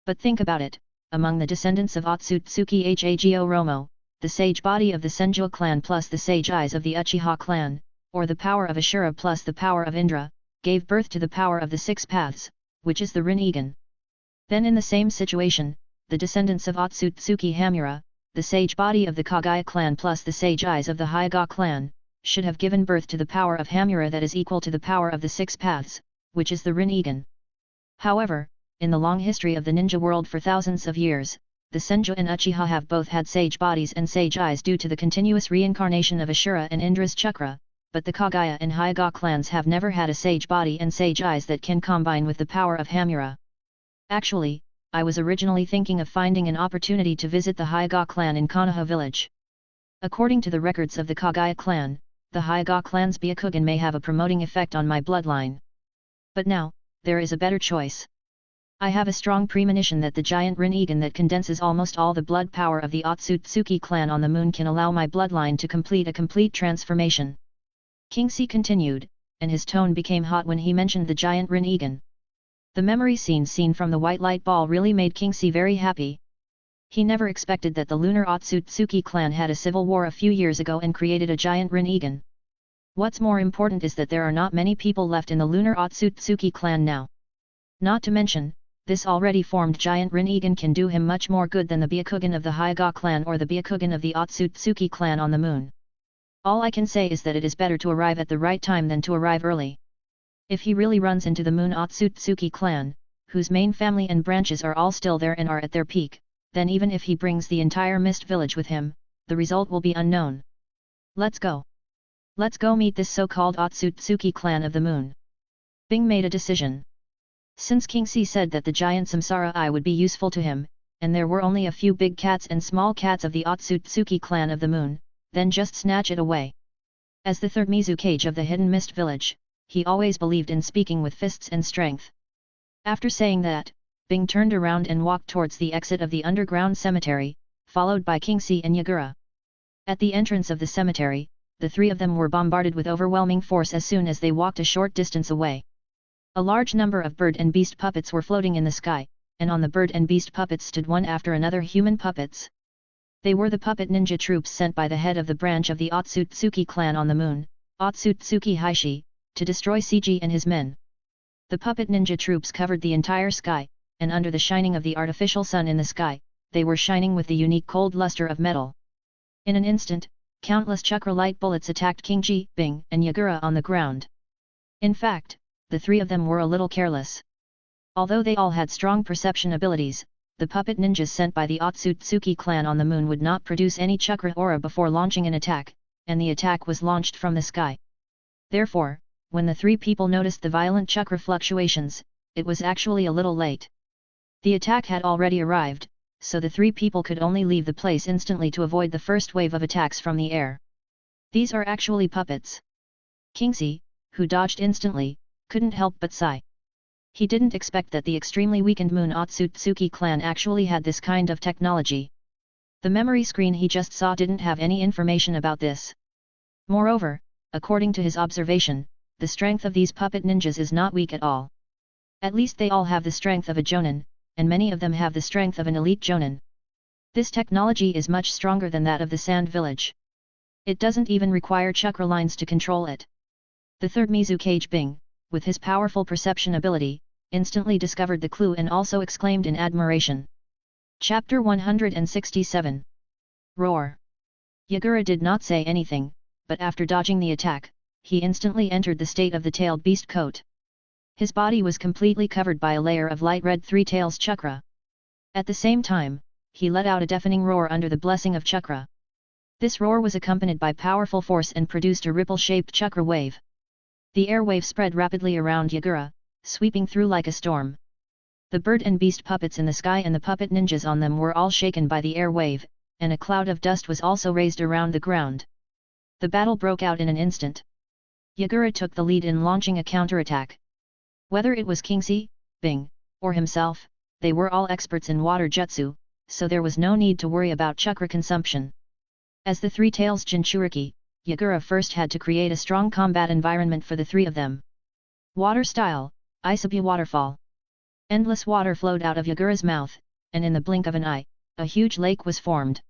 But think about it, among the descendants of Otsutsuki Hago Romo, the sage body of the Senju clan plus the sage eyes of the Uchiha clan, or the power of Ashura plus the power of Indra, gave birth to the power of the six paths, which is the Rin-Egan. Then in the same situation, the descendants of Otsutsuki Hamura, the sage body of the Kagaya clan plus the sage eyes of the Hyuga clan, should have given birth to the power of Hamura that is equal to the power of the six paths, which is the Rin-Egan. However, in the long history of the ninja world for thousands of years, the Senju and Uchiha have both had sage bodies and sage eyes due to the continuous reincarnation of Ashura and Indra's chakra, but the Kagaya and Hyuga clans have never had a sage body and sage eyes that can combine with the power of Hamura. Actually, I was originally thinking of finding an opportunity to visit the Hyuga clan in Konoha village. According to the records of the Kagaya clan, the Hyuga clan's Byakugan may have a promoting effect on my bloodline. But now, there is a better choice. I have a strong premonition that the giant Rin-Egan that condenses almost all the blood power of the Otsutsuki clan on the moon can allow my bloodline to complete a complete transformation. Kingxi continued, and his tone became hot when he mentioned the giant Rin-Egan. The memory seen from the white light ball really made Kingxi very happy. He never expected that the lunar Otsutsuki clan had a civil war a few years ago and created a giant Rin-Egan. What's more important is that there are not many people left in the lunar Otsutsuki clan now. Not to mention, this already formed giant Rin-Egan can do him much more good than the Byakugan of the Hyuga clan or the Byakugan of the Otsutsuki clan on the moon. All I can say is that it is better to arrive at the right time than to arrive early. If he really runs into the moon Otsutsuki clan, whose main family and branches are all still there and are at their peak, then even if he brings the entire mist village with him, the result will be unknown. Let's go. Let's go meet this so-called Otsutsuki clan of the moon. Bing made a decision. Since Kingxi said that the giant Samsara Eye would be useful to him, and there were only a few big cats and small cats of the Otsutsuki clan of the moon, then just snatch it away. As the third Mizukage of the hidden mist village, he always believed in speaking with fists and strength. After saying that, Bing turned around and walked towards the exit of the underground cemetery, followed by Kingxi and Yagura. At the entrance of the cemetery, the three of them were bombarded with overwhelming force as soon as they walked a short distance away. A large number of bird and beast puppets were floating in the sky, and on the bird and beast puppets stood one after another human puppets. They were the puppet ninja troops sent by the head of the branch of the Otsutsuki clan on the moon, Otsutsuki Hishi, to destroy Seiji and his men. The puppet ninja troops covered the entire sky, and under the shining of the artificial sun in the sky, they were shining with the unique cold luster of metal. In an instant, countless chakra light bullets attacked Kingxi, Bing, and Yagura on the ground. In fact, the three of them were a little careless. Although they all had strong perception abilities, the puppet ninjas sent by the Otsutsuki clan on the moon would not produce any chakra aura before launching an attack, and the attack was launched from the sky. Therefore, when the three people noticed the violent chakra fluctuations, it was actually a little late. The attack had already arrived, so the three people could only leave the place instantly to avoid the first wave of attacks from the air. These are actually puppets. Kingsley, who dodged instantly, couldn't help but sigh. He didn't expect that the extremely weakened Moon Otsutsuki clan actually had this kind of technology. The memory screen he just saw didn't have any information about this. Moreover, according to his observation, the strength of these puppet ninjas is not weak at all. At least they all have the strength of a jonin, and many of them have the strength of an elite jonin. This technology is much stronger than that of the Sand Village. It doesn't even require chakra lines to control it. The third Mizukage Bing, with his powerful perception ability, instantly discovered the clue and also exclaimed in admiration. Chapter 167. Roar. Yagura did not say anything, but after dodging the attack, he instantly entered the state of the tailed beast coat. His body was completely covered by a layer of light red three tails chakra. At the same time, he let out a deafening roar under the blessing of chakra. This roar was accompanied by powerful force and produced a ripple-shaped chakra wave. The air wave spread rapidly around Yagura, sweeping through like a storm. The bird and beast puppets in the sky and the puppet ninjas on them were all shaken by the air wave, and a cloud of dust was also raised around the ground. The battle broke out in an instant. Yagura took the lead in launching a counterattack. Whether it was Kingsley, Bing, or himself, they were all experts in water jutsu, so there was no need to worry about chakra consumption. As the three tails Jinchuriki, Yagura first had to create a strong combat environment for the three of them. Water style, Isabu waterfall. Endless water flowed out of Yagura's mouth, and in the blink of an eye, a huge lake was formed.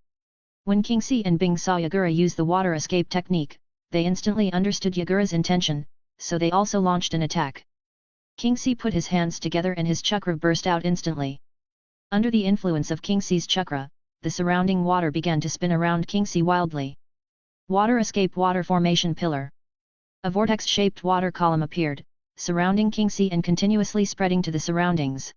When Kingsley and Bing saw Yagura use the water escape technique, they instantly understood Yagura's intention, so they also launched an attack. Kingsley put his hands together and his chakra burst out instantly. Under the influence of Kingsley's chakra, the surrounding water began to spin around Kingsley wildly. Water escape water formation pillar. A vortex-shaped water column appeared, surrounding Kingsley and continuously spreading to the surroundings.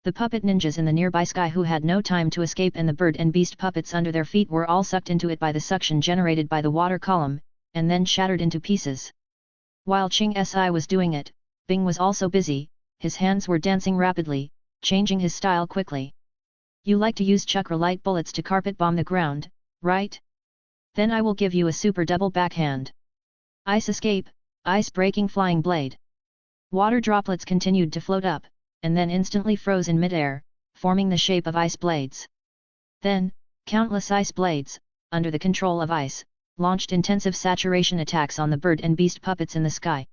The puppet ninjas in the nearby sky who had no time to escape and the bird and beast puppets under their feet were all sucked into it by the suction generated by the water column, and then shattered into pieces. While Ching Si was doing it, Bing was also busy, his hands were dancing rapidly, changing his style quickly. You like to use chakra light bullets to carpet bomb the ground, right? Then I will give you a super double backhand. Ice escape, ice breaking flying blade. Water droplets continued to float up, and then instantly froze in midair, forming the shape of ice blades. Then, countless ice blades, under the control of ice, launched intensive saturation attacks on the bird and beast puppets in the sky.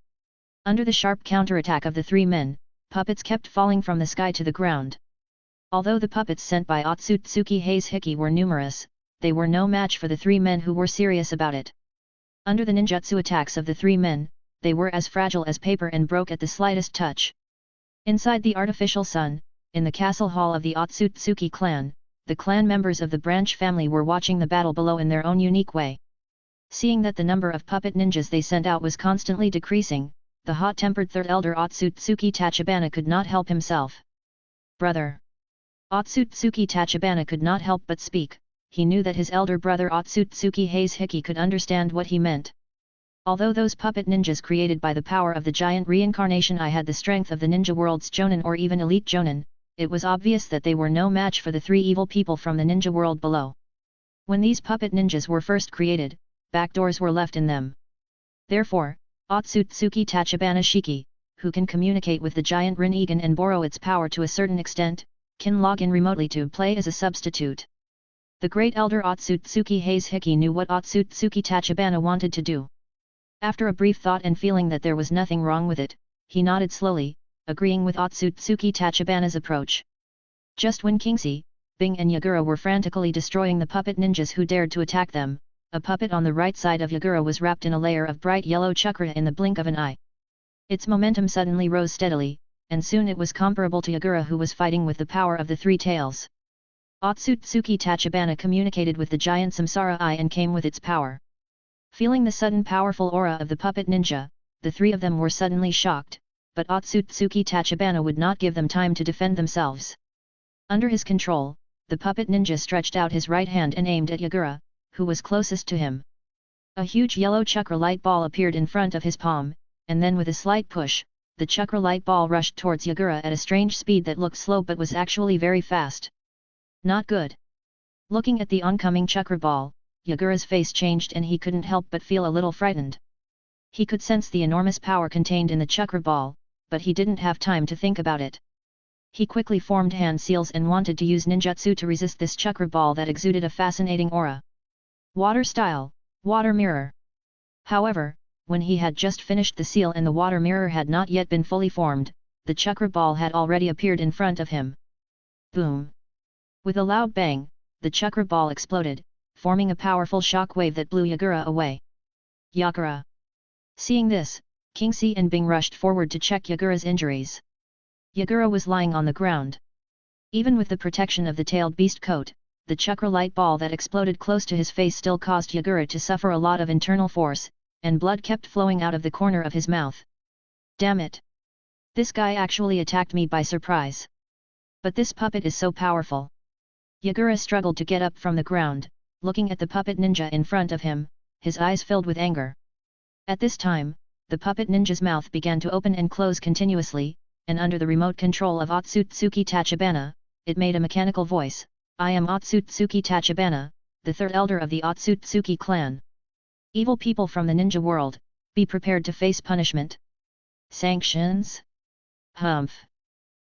Under the sharp counterattack of the three men, puppets kept falling from the sky to the ground. Although the puppets sent by Otsutsuki Hayes Hiki were numerous, they were no match for the three men who were serious about it. Under the ninjutsu attacks of the three men, they were as fragile as paper and broke at the slightest touch. Inside the artificial sun, in the castle hall of the Otsutsuki clan, the clan members of the branch family were watching the battle below in their own unique way. Seeing that the number of puppet ninjas they sent out was constantly decreasing, the hot-tempered third elder Otsutsuki Tachibana could not help himself. Brother. Otsutsuki Tachibana could not help but speak. He knew that his elder brother Otsutsuki Hayes Hiki could understand what he meant. Although those puppet ninjas created by the power of the giant reincarnation I had the strength of the ninja world's jonin or even elite jonin, it was obvious that they were no match for the three evil people from the ninja world below. When these puppet ninjas were first created, backdoors were left in them. Therefore, Otsutsuki Tachibana Shiki, who can communicate with the giant Rinnegan and borrow its power to a certain extent, can log in remotely to play as a substitute. The great elder Otsutsuki Hayes Hiki knew what Otsutsuki Tachibana wanted to do. After a brief thought and feeling that there was nothing wrong with it, he nodded slowly, agreeing with Otsutsuki Tachibana's approach. Just when Kingsley, Bing and Yagura were frantically destroying the puppet ninjas who dared to attack them, a puppet on the right side of Yagura was wrapped in a layer of bright yellow chakra in the blink of an eye. Its momentum suddenly rose steadily, and soon it was comparable to Yagura who was fighting with the power of the three tails. Otsutsuki Tachibana communicated with the giant Samsara Eye and came with its power. Feeling the sudden powerful aura of the puppet ninja, the three of them were suddenly shocked, but Otsutsuki Tachibana would not give them time to defend themselves. Under his control, the puppet ninja stretched out his right hand and aimed at Yagura, who was closest to him. A huge yellow chakra light ball appeared in front of his palm, and then with a slight push, the chakra light ball rushed towards Yagura at a strange speed that looked slow but was actually very fast. Not good. Looking at the oncoming chakra ball, Yagura's face changed and he couldn't help but feel a little frightened. He could sense the enormous power contained in the chakra ball, but he didn't have time to think about it. He quickly formed hand seals and wanted to use ninjutsu to resist this chakra ball that exuded a fascinating aura. Water style, water mirror. However, when he had just finished the seal and the water mirror had not yet been fully formed, the chakra ball had already appeared in front of him. Boom! With a loud bang, the chakra ball exploded, forming a powerful shock wave that blew Yagura away. Yakura! Seeing this, Kingxi and Bing rushed forward to check Yagura's injuries. Yagura was lying on the ground. Even with the protection of the tailed beast coat, the chakra light ball that exploded close to his face still caused Yagura to suffer a lot of internal force, and blood kept flowing out of the corner of his mouth. Damn it! This guy actually attacked me by surprise. But this puppet is so powerful. Yagura struggled to get up from the ground, looking at the puppet ninja in front of him, his eyes filled with anger. At this time, the puppet ninja's mouth began to open and close continuously, and under the remote control of Otsutsuki Tachibana, it made a mechanical voice, "I am Otsutsuki Tachibana, the third elder of the Otsutsuki clan. Evil people from the ninja world, be prepared to face punishment." Sanctions? Humph!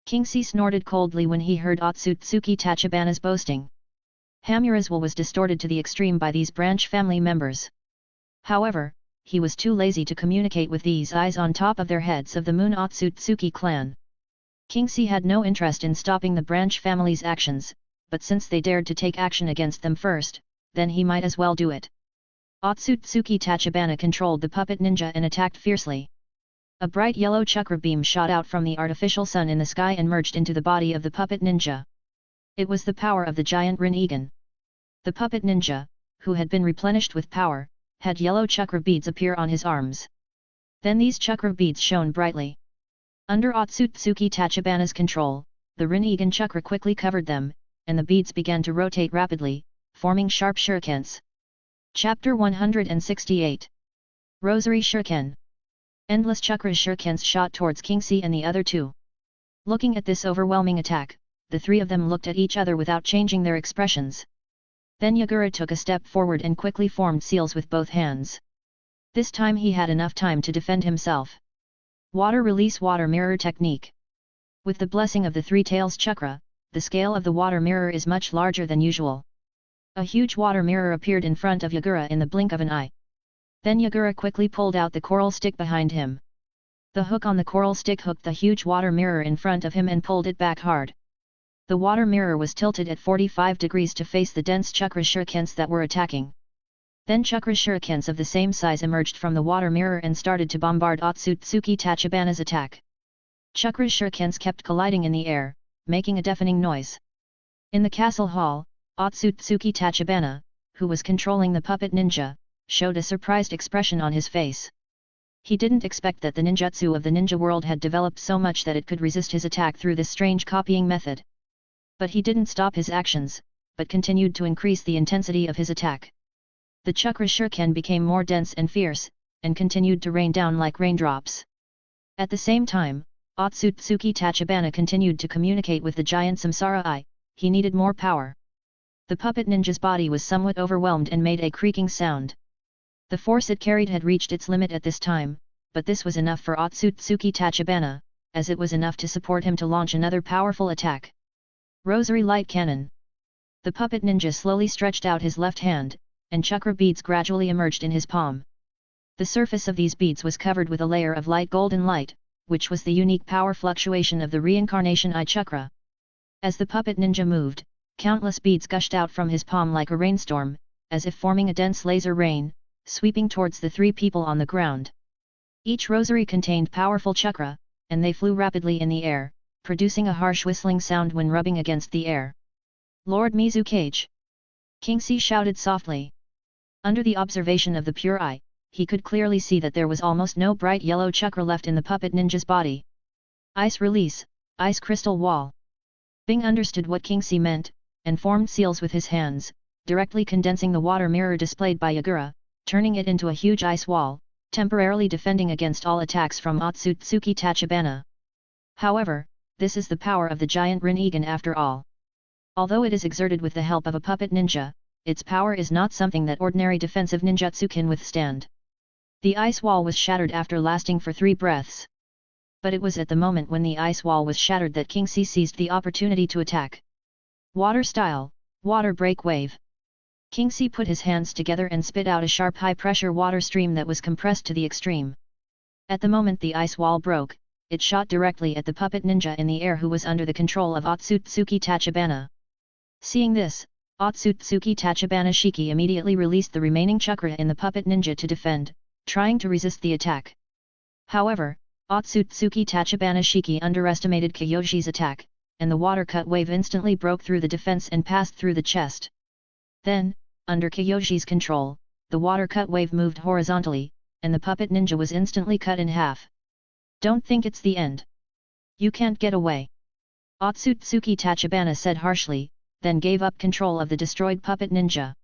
Kingxi snorted coldly when he heard Otsutsuki Tachibana's boasting. Hamura's will was distorted to the extreme by these branch family members. However, he was too lazy to communicate with these eyes on top of their heads of the Moon Otsutsuki clan. Kingxi had no interest in stopping the branch family's actions, but since they dared to take action against them first, then he might as well do it. Otsutsuki Tachibana controlled the puppet ninja and attacked fiercely. A bright yellow chakra beam shot out from the artificial sun in the sky and merged into the body of the puppet ninja. It was the power of the giant Rinnegan. The puppet ninja, who had been replenished with power, had yellow chakra beads appear on his arms. Then these chakra beads shone brightly. Under Otsutsuki Tachibana's control, the Rinnegan chakra quickly covered them, and the beads began to rotate rapidly, forming sharp shurikens. Chapter 168. Rosary Shuriken. Endless chakra shurikens shot towards Kingxi and the other two. Looking at this overwhelming attack, the three of them looked at each other without changing their expressions. Then Yagura took a step forward and quickly formed seals with both hands. This time he had enough time to defend himself. Water Release Water Mirror Technique. With the blessing of the Three Tails Chakra, the scale of the water mirror is much larger than usual. A huge water mirror appeared in front of Yagura in the blink of an eye. Then Yagura quickly pulled out the coral stick behind him. The hook on the coral stick hooked the huge water mirror in front of him and pulled it back hard. The water mirror was tilted at 45 degrees to face the dense chakra shurikens that were attacking. Then chakra shurikens of the same size emerged from the water mirror and started to bombard Otsutsuki Tachibana's attack. Chakra shurikens kept colliding in the air, making a deafening noise. In the castle hall, Otsutsuki Tachibana, who was controlling the puppet ninja, showed a surprised expression on his face. He didn't expect that the ninjutsu of the ninja world had developed so much that it could resist his attack through this strange copying method. But he didn't stop his actions, but continued to increase the intensity of his attack. The chakra shuriken became more dense and fierce, and continued to rain down like raindrops. At the same time, Otsutsuki Tachibana continued to communicate with the giant Samsara Eye. He needed more power. The puppet ninja's body was somewhat overwhelmed and made a creaking sound. The force it carried had reached its limit at this time, but this was enough for Otsutsuki Tachibana, as it was enough to support him to launch another powerful attack. Rosary Light Cannon. The puppet ninja slowly stretched out his left hand, and chakra beads gradually emerged in his palm. The surface of these beads was covered with a layer of light golden light, which was the unique power fluctuation of the reincarnation eye chakra. As the puppet ninja moved, countless beads gushed out from his palm like a rainstorm, as if forming a dense laser rain, sweeping towards the three people on the ground. Each rosary contained powerful chakra, and they flew rapidly in the air, producing a harsh whistling sound when rubbing against the air. Lord Mizukage! Kingxi shouted softly. Under the observation of the pure eye, he could clearly see that there was almost no bright yellow chakra left in the puppet ninja's body. Ice Release, Ice Crystal Wall. Bing understood what Kingxi meant, and formed seals with his hands, directly condensing the water mirror displayed by Yagura, turning it into a huge ice wall, temporarily defending against all attacks from Otsutsuki Tachibana. However, this is the power of the giant Rinnegan after all. Although it is exerted with the help of a puppet ninja, its power is not something that ordinary defensive ninjutsu can withstand. The ice wall was shattered after lasting for 3 breaths. But it was at the moment when the ice wall was shattered that King C seized the opportunity to attack. Water style, water break wave. King C put his hands together and spit out a sharp high-pressure water stream that was compressed to the extreme. At the moment the ice wall broke, it shot directly at the puppet ninja in the air who was under the control of Otsutsuki Tachibana. Seeing this, Otsutsuki Tachibana Shiki immediately released the remaining chakra in the puppet ninja to defend, trying to resist the attack. However, Otsutsuki Tachibana Shiki underestimated Kyoshi's attack, and the water cut wave instantly broke through the defense and passed through the chest. Then, under Kyoshi's control, the water cut wave moved horizontally, and the puppet ninja was instantly cut in half. Don't think it's the end. You can't get away. Otsutsuki Tachibana said harshly, then gave up control of the destroyed puppet ninja.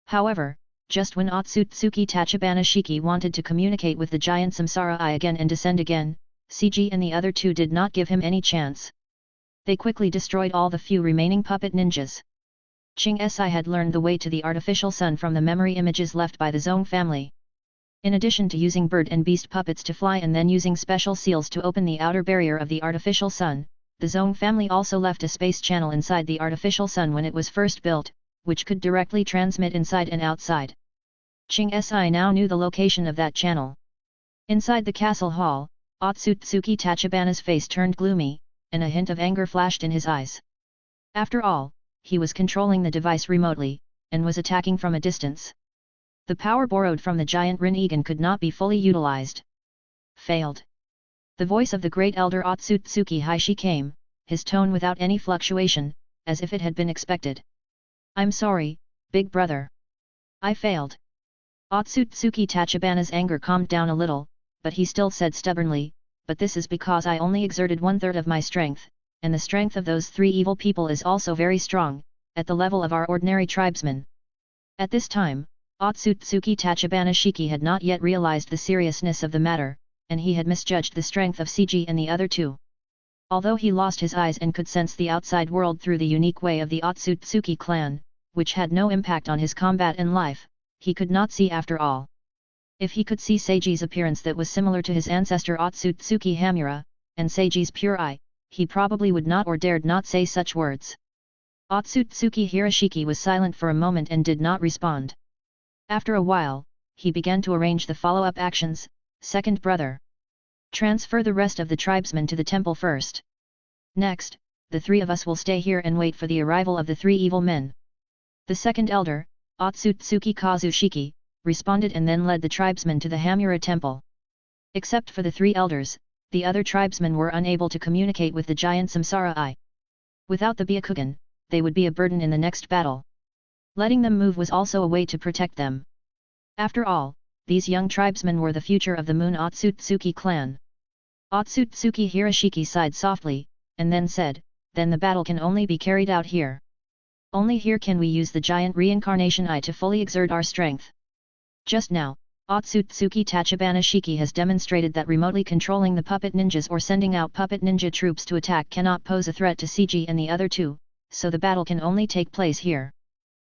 However, just when Otsutsuki Tachibana Shiki wanted to communicate with the giant Samsara Eye again and descend again, CG and the other two did not give him any chance. They quickly destroyed all the few remaining puppet ninjas. Ching Si had learned the way to the artificial sun from the memory images left by the Zong family. In addition to using bird and beast puppets to fly and then using special seals to open the outer barrier of the artificial sun, the Zong family also left a space channel inside the artificial sun when it was first built, which could directly transmit inside and outside. Ching Si now knew the location of that channel. Inside the castle hall, Otsutsuki Tachibana's face turned gloomy, and a hint of anger flashed in his eyes. After all, he was controlling the device remotely, and was attacking from a distance. The power borrowed from the giant Rinnegan could not be fully utilized. Failed. The voice of the great elder Otsutsuki Hishi came, his tone without any fluctuation, as if it had been expected. I'm sorry, big brother. I failed. Otsutsuki Tachibana's anger calmed down a little, but he still said stubbornly, but this is because I only exerted 1/3 of my strength, and the strength of those 3 evil people is also very strong, at the level of our ordinary tribesmen. At this time, Otsutsuki Tachibana Shiki had not yet realized the seriousness of the matter, and he had misjudged the strength of CG and the other two. Although he lost his eyes and could sense the outside world through the unique way of the Otsutsuki clan, which had no impact on his combat and life, he could not see after all. If he could see Seiji's appearance that was similar to his ancestor Otsutsuki Hamura, and Seiji's pure eye, he probably would not or dared not say such words. Otsutsuki Hiroshiki was silent for a moment and did not respond. After a while, he began to arrange the follow-up actions. Second brother. Transfer the rest of the tribesmen to the temple first. Next, the 3 of us will stay here and wait for the arrival of the 3 evil men. The second elder, Otsutsuki Kazushiki, responded and then led the tribesmen to the Hamura temple. Except for the 3 elders, the other tribesmen were unable to communicate with the giant Samsara Eye. Without the Byakugan, they would be a burden in the next battle. Letting them move was also a way to protect them. After all, these young tribesmen were the future of the Moon Otsutsuki clan. Otsutsuki Hiroshiki sighed softly, and then said, then the battle can only be carried out here. Only here can we use the giant reincarnation eye to fully exert our strength. Just now, Otsutsuki Tachibana Shiki has demonstrated that remotely controlling the puppet ninjas or sending out puppet ninja troops to attack cannot pose a threat to CG and the other two, so the battle can only take place here.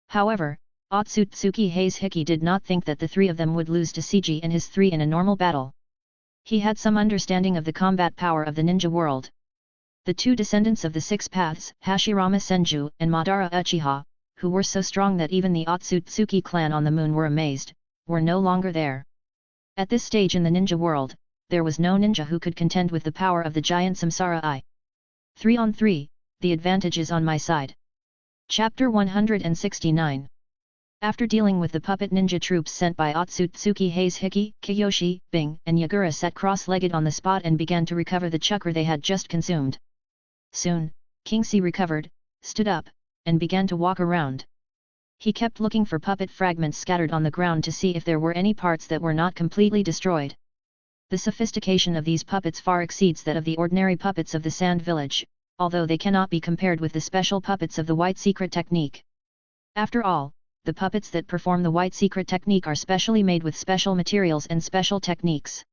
However, Otsutsuki Hiki did not think that the 3 of them would lose to CG and his 3 in a normal battle. He had some understanding of the combat power of the ninja world. The 2 descendants of the 6 paths, Hashirama Senju and Madara Uchiha, who were so strong that even the Otsutsuki clan on the moon were amazed, were no longer there. At this stage in the ninja world, there was no ninja who could contend with the power of the giant Samsara Eye. 3 on 3, the advantage is on my side. Chapter 169. After dealing with the puppet ninja troops sent by Otsutsuki Hiki, Kiyoshi, Bing, and Yagura sat cross-legged on the spot and began to recover the chakra they had just consumed. Soon, Kingsi recovered, stood up, and began to walk around. He kept looking for puppet fragments scattered on the ground to see if there were any parts that were not completely destroyed. The sophistication of these puppets far exceeds that of the ordinary puppets of the Sand Village, although they cannot be compared with the special puppets of the White Secret Technique. After all, the puppets that perform the White Secret Technique are specially made with special materials and special techniques.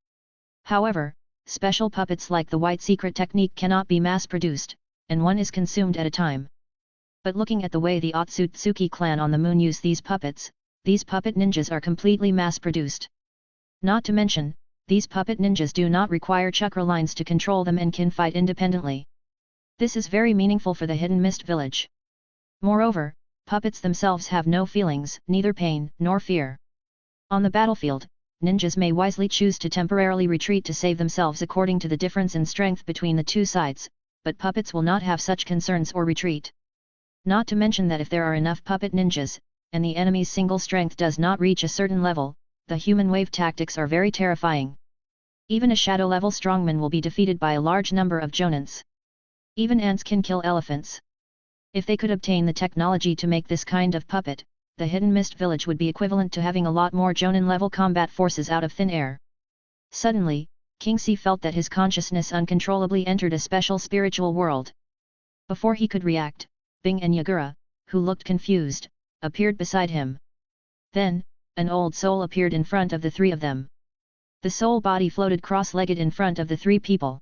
However, special puppets like the White Secret Technique cannot be mass-produced, and one is consumed at a time. But looking at the way the Otsutsuki clan on the moon use these puppet ninjas are completely mass-produced. Not to mention, these puppet ninjas do not require chakra lines to control them and can fight independently. This is very meaningful for the Hidden Mist village. Moreover, puppets themselves have no feelings, neither pain nor fear. On the battlefield, ninjas may wisely choose to temporarily retreat to save themselves according to the difference in strength between the two sides, but puppets will not have such concerns or retreat. Not to mention that if there are enough puppet ninjas, and the enemy's single strength does not reach a certain level, the human wave tactics are very terrifying. Even a shadow-level strongman will be defeated by a large number of jonins. Even ants can kill elephants. If they could obtain the technology to make this kind of puppet, the Hidden Mist village would be equivalent to having a lot more jonin-level combat forces out of thin air. Suddenly, Kingxi felt that his consciousness uncontrollably entered a special spiritual world. Before he could react, Bing and Yagura, who looked confused, appeared beside him. Then, an old soul appeared in front of the three of them. The soul body floated cross-legged in front of the three people.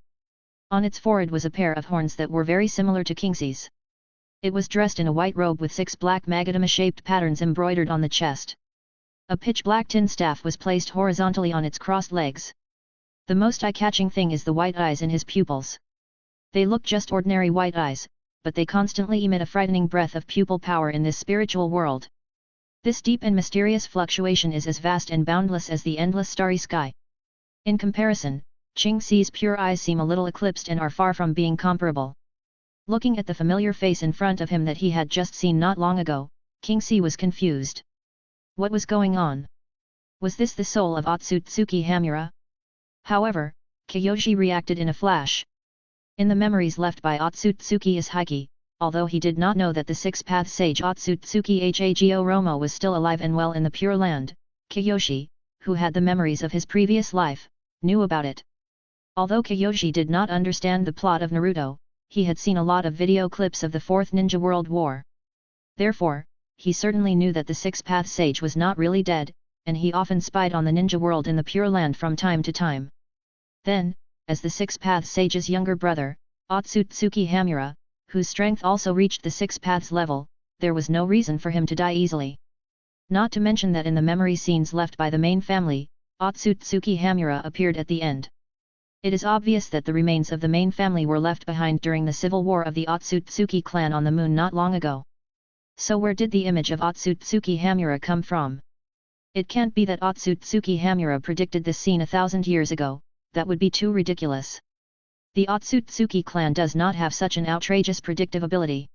On its forehead was a pair of horns that were very similar to Kingxi's. It was dressed in a white robe with 6 black magatama-shaped patterns embroidered on the chest. A pitch-black tin staff was placed horizontally on its crossed legs. The most eye-catching thing is the white eyes in his pupils. They look just ordinary white eyes, but they constantly emit a frightening breath of pupil power in this spiritual world. This deep and mysterious fluctuation is as vast and boundless as the endless starry sky. In comparison, Kingxi's pure eyes seem a little eclipsed and are far from being comparable. Looking at the familiar face in front of him that he had just seen not long ago, Kingxi was confused. What was going on? Was this the soul of Otsutsuki Hamura? However, Kiyoshi reacted in a flash. In the memories left by Otsutsuki Ishiki, although he did not know that the six-path sage Otsutsuki Hago Romo was still alive and well in the Pure Land, Kiyoshi, who had the memories of his previous life, knew about it. Although Kiyoshi did not understand the plot of Naruto, he had seen a lot of video clips of the Fourth Ninja World War. Therefore, he certainly knew that the six-path sage was not really dead, and he often spied on the ninja world in the Pure Land from time to time. Then, as the six-path sage's younger brother, Otsutsuki Hamura, whose strength also reached the six-paths level, there was no reason for him to die easily. Not to mention that in the memory scenes left by the main family, Otsutsuki Hamura appeared at the end. It is obvious that the remains of the main family were left behind during the civil war of the Otsutsuki clan on the moon not long ago. So where did the image of Otsutsuki Hamura come from? It can't be that Otsutsuki Hamura predicted this scene 1,000 years ago, that would be too ridiculous. The Otsutsuki clan does not have such an outrageous predictive ability.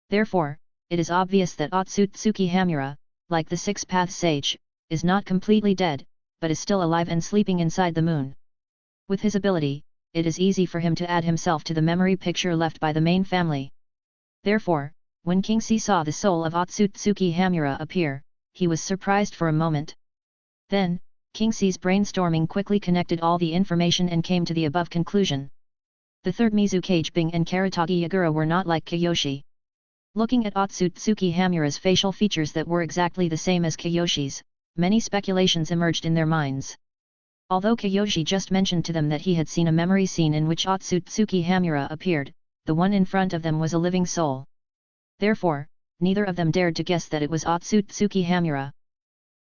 Therefore, it is obvious that Otsutsuki Hamura, like the six-path sage, is not completely dead, but is still alive and sleeping inside the moon. With his ability, it is easy for him to add himself to the memory picture left by the main family. Therefore, when Kingxi saw the soul of Otsutsuki Hamura appear, he was surprised for a moment. Then, Kingxi's brainstorming quickly connected all the information and came to the above conclusion. The third Mizukage Bing and Karatagi Yagura were not like Kiyoshi. Looking at Otsutsuki Hamura's facial features that were exactly the same as Kiyoshi's, many speculations emerged in their minds. Although Kiyoshi just mentioned to them that he had seen a memory scene in which Otsutsuki Hamura appeared, the one in front of them was a living soul. Therefore, neither of them dared to guess that it was Otsutsuki Hamura.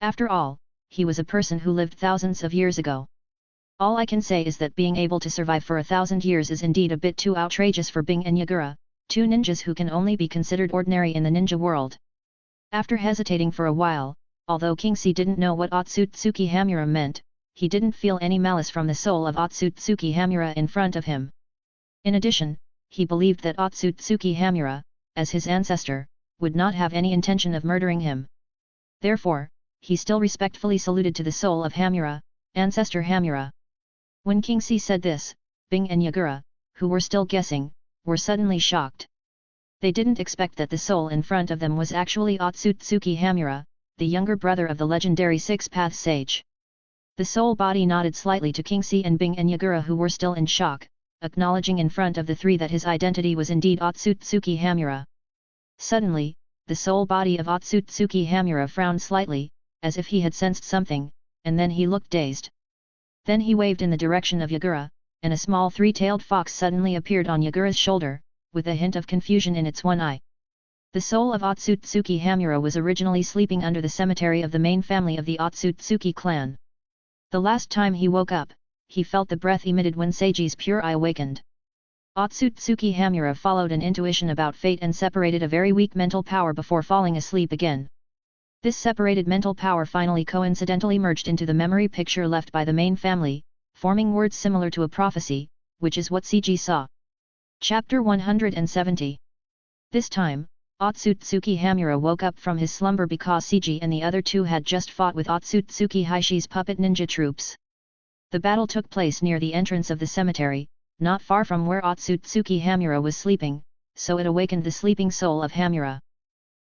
After all, he was a person who lived thousands of years ago. All I can say is that being able to survive for 1,000 years is indeed a bit too outrageous for Bing and Yagura, two ninjas who can only be considered ordinary in the ninja world. After hesitating for a while, although Kingxi didn't know what Otsutsuki Hamura meant, he didn't feel any malice from the soul of Otsutsuki Hamura in front of him. In addition, he believed that Otsutsuki Hamura, as his ancestor, would not have any intention of murdering him. Therefore, he still respectfully saluted to the soul of Hamura, Ancestor Hamura. When Kingxi said this, Bing and Yagura, who were still guessing, were suddenly shocked. They didn't expect that the soul in front of them was actually Otsutsuki Hamura, the younger brother of the legendary six-path sage. The soul body nodded slightly to Kingxi and Bing and Yagura, who were still in shock, acknowledging in front of the three that his identity was indeed Otsutsuki Hamura. Suddenly, the soul body of Otsutsuki Hamura frowned slightly, as if he had sensed something, and then he looked dazed. Then he waved in the direction of Yagura, and a small three-tailed fox suddenly appeared on Yagura's shoulder, with a hint of confusion in its one eye. The soul of Otsutsuki Hamura was originally sleeping under the cemetery of the main family of the Otsutsuki clan. The last time he woke up, he felt the breath emitted when Seiji's pure eye awakened. Otsutsuki Hamura followed an intuition about fate and separated a very weak mental power before falling asleep again. This separated mental power finally coincidentally merged into the memory picture left by the main family, forming words similar to a prophecy, which is what Seiji saw. Chapter 170. This time, Otsutsuki Hamura woke up from his slumber because Seiji and the other two had just fought with Otsutsuki Haishi's puppet ninja troops. The battle took place near the entrance of the cemetery, not far from where Otsutsuki Hamura was sleeping, so it awakened the sleeping soul of Hamura.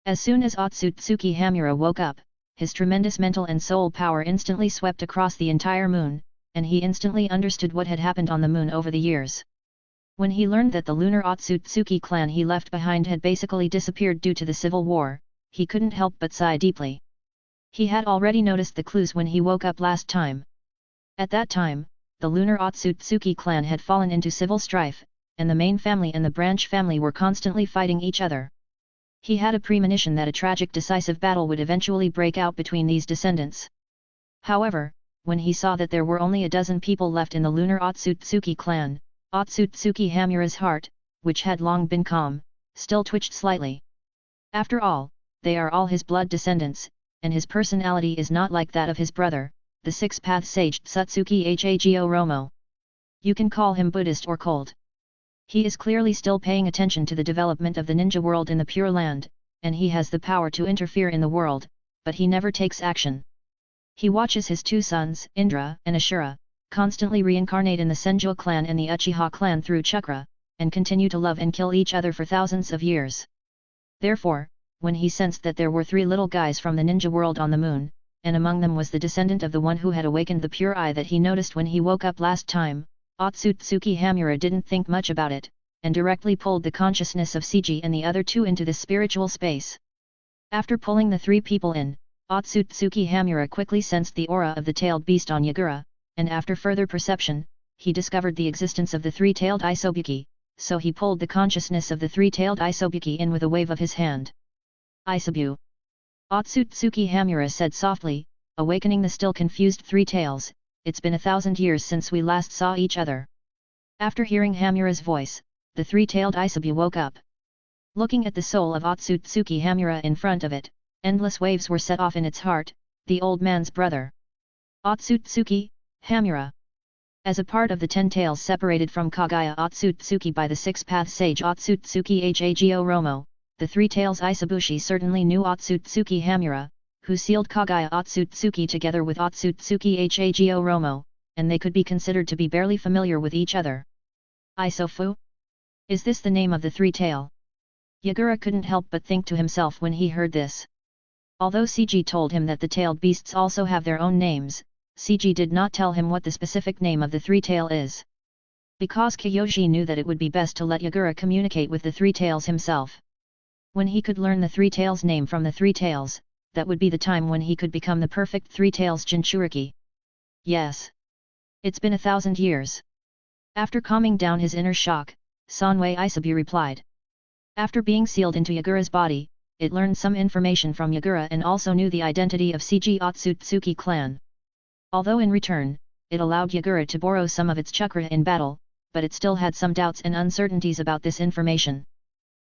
As soon as Otsutsuki Hamura woke up, his tremendous mental and soul power instantly swept across the entire moon, and he instantly understood what had happened on the moon over the years. When he learned that the lunar Otsutsuki clan he left behind had basically disappeared due to the civil war, he couldn't help but sigh deeply. He had already noticed the clues when he woke up last time. At that time, the lunar Otsutsuki clan had fallen into civil strife, and the main family and the branch family were constantly fighting each other. He had a premonition that a tragic decisive battle would eventually break out between these descendants. However, when he saw that there were only a dozen people left in the lunar Otsutsuki clan, Otsutsuki Hamura's heart, which had long been calm, still twitched slightly. After all, they are all his blood descendants, and his personality is not like that of his brother, the six-path sage Otsutsuki Hago Romo. You can call him Buddhist or cold. He is clearly still paying attention to the development of the ninja world in the Pure Land, and he has the power to interfere in the world, but he never takes action. He watches his two sons, Indra and Ashura, constantly reincarnate in the Senju clan and the Uchiha clan through chakra, and continue to love and kill each other for thousands of years. Therefore, when he sensed that there were 3 little guys from the ninja world on the moon, and among them was the descendant of the one who had awakened the pure eye that he noticed when he woke up last time, Otsutsuki Hamura didn't think much about it, and directly pulled the consciousness of Seiji and the other 2 into this spiritual space. After pulling the 3 people in, Otsutsuki Hamura quickly sensed the aura of the tailed beast on Yagura, and after further perception, he discovered the existence of the 3-tailed Isobuki, so he pulled the consciousness of the 3-tailed Isobuki in with a wave of his hand. Isobu. Otsutsuki Hamura said softly, awakening the still confused 3 tails, it's been 1,000 years since we last saw each other. After hearing Hamura's voice, the 3-tailed Isobu woke up. Looking at the soul of Otsutsuki Hamura in front of it, endless waves were set off in its heart, the old man's brother. Otsutsuki Hamura. As a part of the 10 tails separated from Kagaya Otsutsuki by the 6-path sage Otsutsuki Hago Romo, the 3 tails Isobushi certainly knew Otsutsuki Hamura, who sealed Kagaya Otsutsuki together with Otsutsuki Hago Romo, and they could be considered to be barely familiar with each other. Isofu? Is this the name of the 3-tail? Yagura couldn't help but think to himself when he heard this. Although Seiji told him that the tailed beasts also have their own names, Seiji did not tell him what the specific name of the 3-tail is. Because Kyoji knew that it would be best to let Yagura communicate with the 3 tails himself. When he could learn the 3 tails name from the 3 tails, that would be the time when he could become the perfect 3 tails Jinchuriki. Yes. It's been 1,000 years. After calming down his inner shock, Sanwei Isobu replied. After being sealed into Yagura's body, it learned some information from Yagura and also knew the identity of Seiji Otsutsuki clan. Although in return, it allowed Yagura to borrow some of its chakra in battle, but it still had some doubts and uncertainties about this information.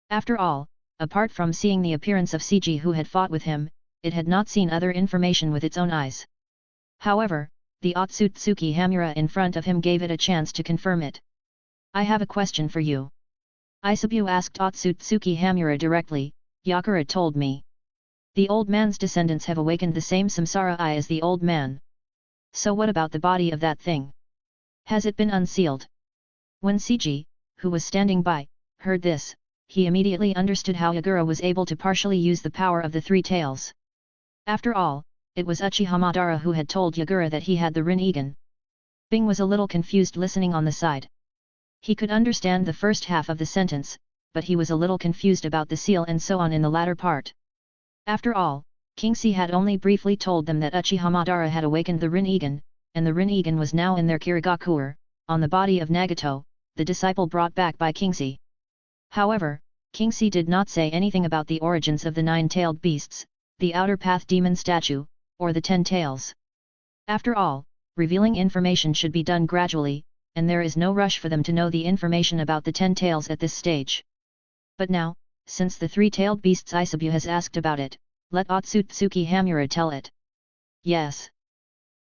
After all, apart from seeing the appearance of Seiji who had fought with him, it had not seen other information with its own eyes. However, the Otsutsuki Hamura in front of him gave it a chance to confirm it. I have a question for you. Isobu asked Otsutsuki Hamura directly. Yagura told me. The old man's descendants have awakened the same samsara eye as the old man. So what about the body of that thing? Has it been unsealed? When Seiji, who was standing by, heard this, he immediately understood how Yagura was able to partially use the power of the 3 tails. After all, it was Uchiha Madara who had told Yagura that he had the Rinnegan. Bing was a little confused listening on the side. He could understand the first half of the sentence, but he was a little confused about the seal and so on in the latter part. After all, Kingxi had only briefly told them that Uchiha Madara had awakened the Rinnegan, and the Rinnegan was now in their Kirigakure, on the body of Nagato, the disciple brought back by Kingxi. However, Kingxi did not say anything about the origins of the nine-tailed beasts, the outer path demon statue, or the 10 tails. After all, revealing information should be done gradually, and there is no rush for them to know the information about the 10 tails at this stage. But now, since the 3-tailed beast's Isabu has asked about it, let Otsutsuki Hamura tell it. Yes.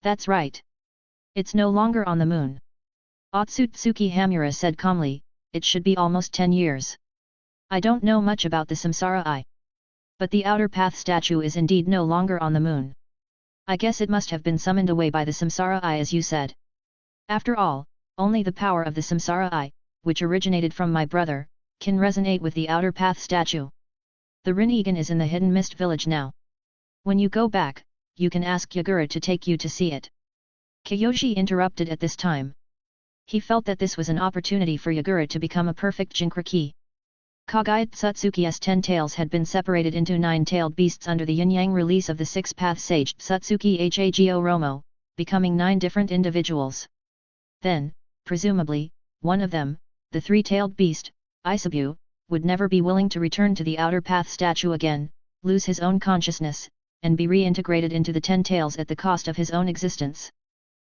That's right. It's no longer on the moon. Otsutsuki Hamura said calmly, it should be almost 10 years. I don't know much about the Samsara Eye. But the outer path statue is indeed no longer on the moon. I guess it must have been summoned away by the Samsara Eye as you said. After all, only the power of the Samsara Eye, which originated from my brother, can resonate with the outer path statue. The Rinnegan is in the Hidden Mist village now. When you go back, you can ask Yagura to take you to see it. Kyoshi interrupted at this time. He felt that this was an opportunity for Yagura to become a perfect Jinchuriki. Kagaya Otsutsuki's 10 tails had been separated into 9-tailed beasts under the yin-yang release of the 6-path sage Otsutsuki Hago Romo, becoming 9 different individuals. Then, presumably, one of them, the 3-tailed beast, Isabu, would never be willing to return to the outer path statue again, lose his own consciousness, and be reintegrated into the 10 tails at the cost of his own existence.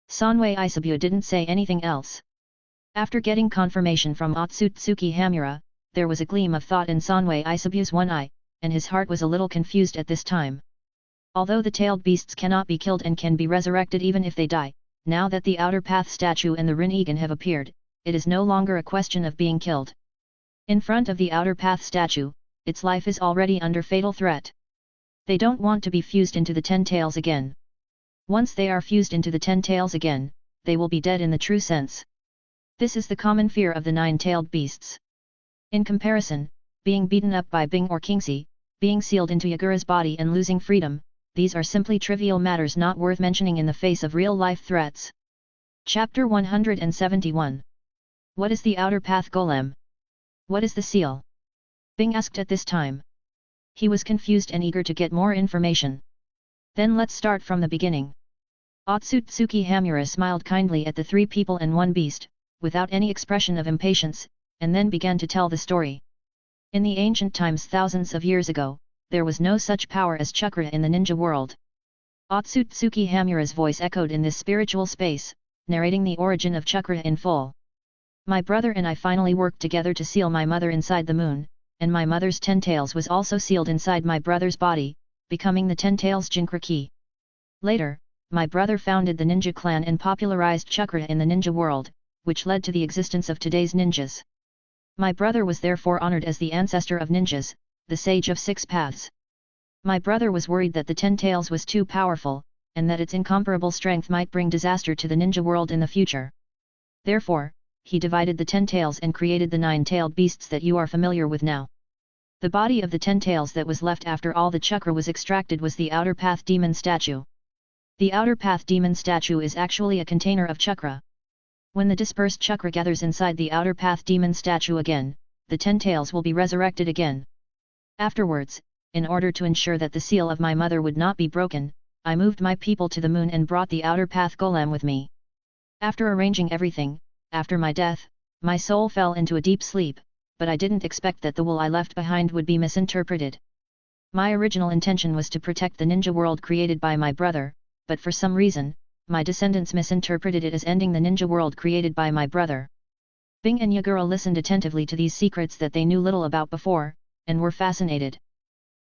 Sanwei Isabu didn't say anything else. After getting confirmation from Otsutsuki Hamura, there was a gleam of thought in Sanwei Isabu's one eye, and his heart was a little confused at this time. Although the tailed beasts cannot be killed and can be resurrected even if they die, now that the outer path statue and the Rinnegan have appeared, it is no longer a question of being killed. In front of the outer path statue, its life is already under fatal threat. They don't want to be fused into the 10 tails again. Once they are fused into the 10 tails again, they will be dead in the true sense. This is the common fear of the 9-tailed beasts. In comparison, being beaten up by Bing or Kingxi, being sealed into Yagura's body and losing freedom, these are simply trivial matters not worth mentioning in the face of real-life threats. Chapter 171. What is the outer path golem? What is the seal? Bing asked at this time. He was confused and eager to get more information. Then let's start from the beginning. Otsutsuki Hamura smiled kindly at the 3 people and 1 beast, without any expression of impatience, and then began to tell the story. In the ancient times thousands of years ago, there was no such power as chakra in the ninja world. Otsutsuki Hamura's voice echoed in this spiritual space, narrating the origin of chakra in full. My brother and I finally worked together to seal my mother inside the moon, and my mother's 10 tails was also sealed inside my brother's body, becoming the 10 tails Jinchuriki. Later, my brother founded the ninja clan and popularized chakra in the ninja world, which led to the existence of today's ninjas. My brother was therefore honored as the ancestor of ninjas, the sage of 6 paths. My brother was worried that the 10 tails was too powerful, and that its incomparable strength might bring disaster to the ninja world in the future. Therefore, he divided the 10 tails and created the 9-tailed beasts that you are familiar with now. The body of the 10 tails that was left after all the chakra was extracted was the outer path demon statue. The outer path demon statue is actually a container of chakra. When the dispersed chakra gathers inside the outer path demon statue again, the 10 tails will be resurrected again. Afterwards, in order to ensure that the seal of my mother would not be broken, I moved my people to the moon and brought the outer path golem with me. After arranging everything, after my death, my soul fell into a deep sleep, but I didn't expect that the will I left behind would be misinterpreted. My original intention was to protect the ninja world created by my brother, but for some reason, my descendants misinterpreted it as ending the ninja world created by my brother. Bing and Yagura listened attentively to these secrets that they knew little about before, and were fascinated.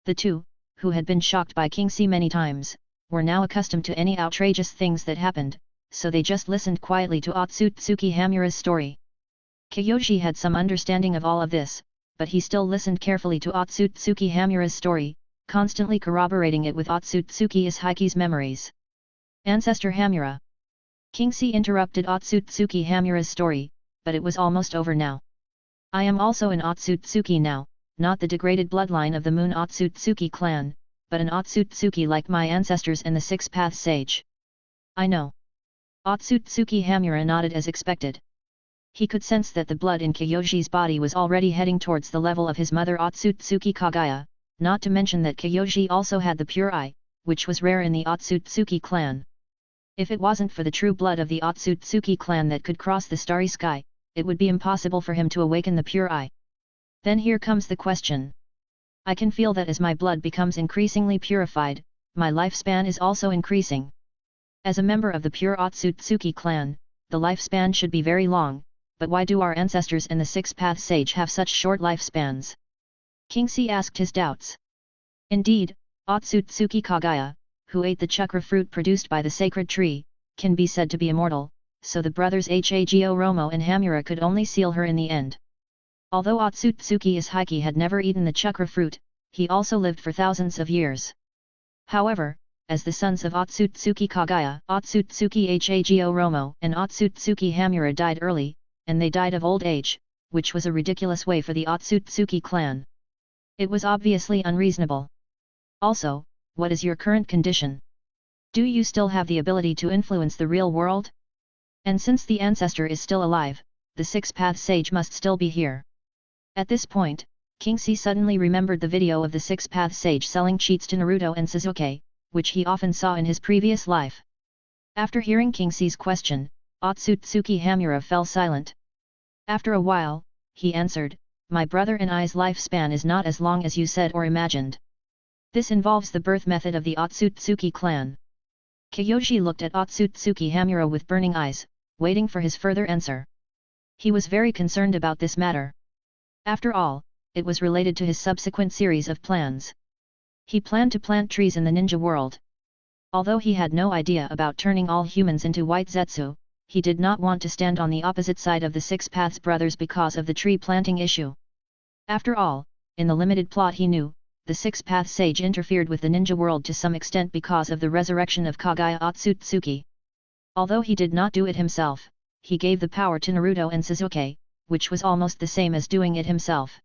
The 2, who had been shocked by Kingxi many times, were now accustomed to any outrageous things that happened, so they just listened quietly to Otsutsuki Hamura's story. Kyoshi had some understanding of all of this, but he still listened carefully to Otsutsuki Hamura's story, constantly corroborating it with Otsutsuki Ishiki's memories. Ancestor Hamura. Kingxi interrupted Otsutsuki Hamura's story, but it was almost over now. I am also an Otsutsuki now, not the degraded bloodline of the Moon Otsutsuki clan, but an Otsutsuki like my ancestors and the 6-path sage. I know. Otsutsuki Hamura nodded as expected. He could sense that the blood in Kyoshi's body was already heading towards the level of his mother Otsutsuki Kagaya, not to mention that Kyoshi also had the pure eye, which was rare in the Otsutsuki clan. If it wasn't for the true blood of the Otsutsuki clan that could cross the starry sky, it would be impossible for him to awaken the pure eye. Then here comes the question. I can feel that as my blood becomes increasingly purified, my lifespan is also increasing. As a member of the pure Otsutsuki clan, the lifespan should be very long, but why do our ancestors and the six-path sage have such short lifespans? Kingxi asked his doubts. Indeed, Otsutsuki Kagaya, who ate the chakra fruit produced by the sacred tree, can be said to be immortal, so the brothers Hago Romo and Hamura could only seal her in the end. Although Otsutsuki Ishiki had never eaten the chakra fruit, he also lived for thousands of years. However, as the sons of Otsutsuki Kagaya, Otsutsuki Hago Romo and Otsutsuki Hamura died early, and they died of old age, which was a ridiculous way for the Otsutsuki clan. It was obviously unreasonable. Also, what is your current condition? Do you still have the ability to influence the real world? And since the ancestor is still alive, the six-path sage must still be here. At this point, Kingxi suddenly remembered the video of the six-path sage selling cheats to Naruto and Sasuke, which he often saw in his previous life. After hearing Kingxi's question, Otsutsuki Hamura fell silent. After a while, he answered, "My brother and I's lifespan is not as long as you said or imagined. This involves the birth method of the Otsutsuki clan." Kyoji looked at Otsutsuki Hamura with burning eyes, waiting for his further answer. He was very concerned about this matter. After all, it was related to his subsequent series of plans. He planned to plant trees in the ninja world. Although he had no idea about turning all humans into white Zetsu, he did not want to stand on the opposite side of the Six Paths brothers because of the tree planting issue. After all, in the limited plot he knew, the Six Paths sage interfered with the ninja world to some extent because of the resurrection of Kagaya Otsutsuki. Although he did not do it himself, he gave the power to Naruto and Sasuke, which was almost the same as doing it himself.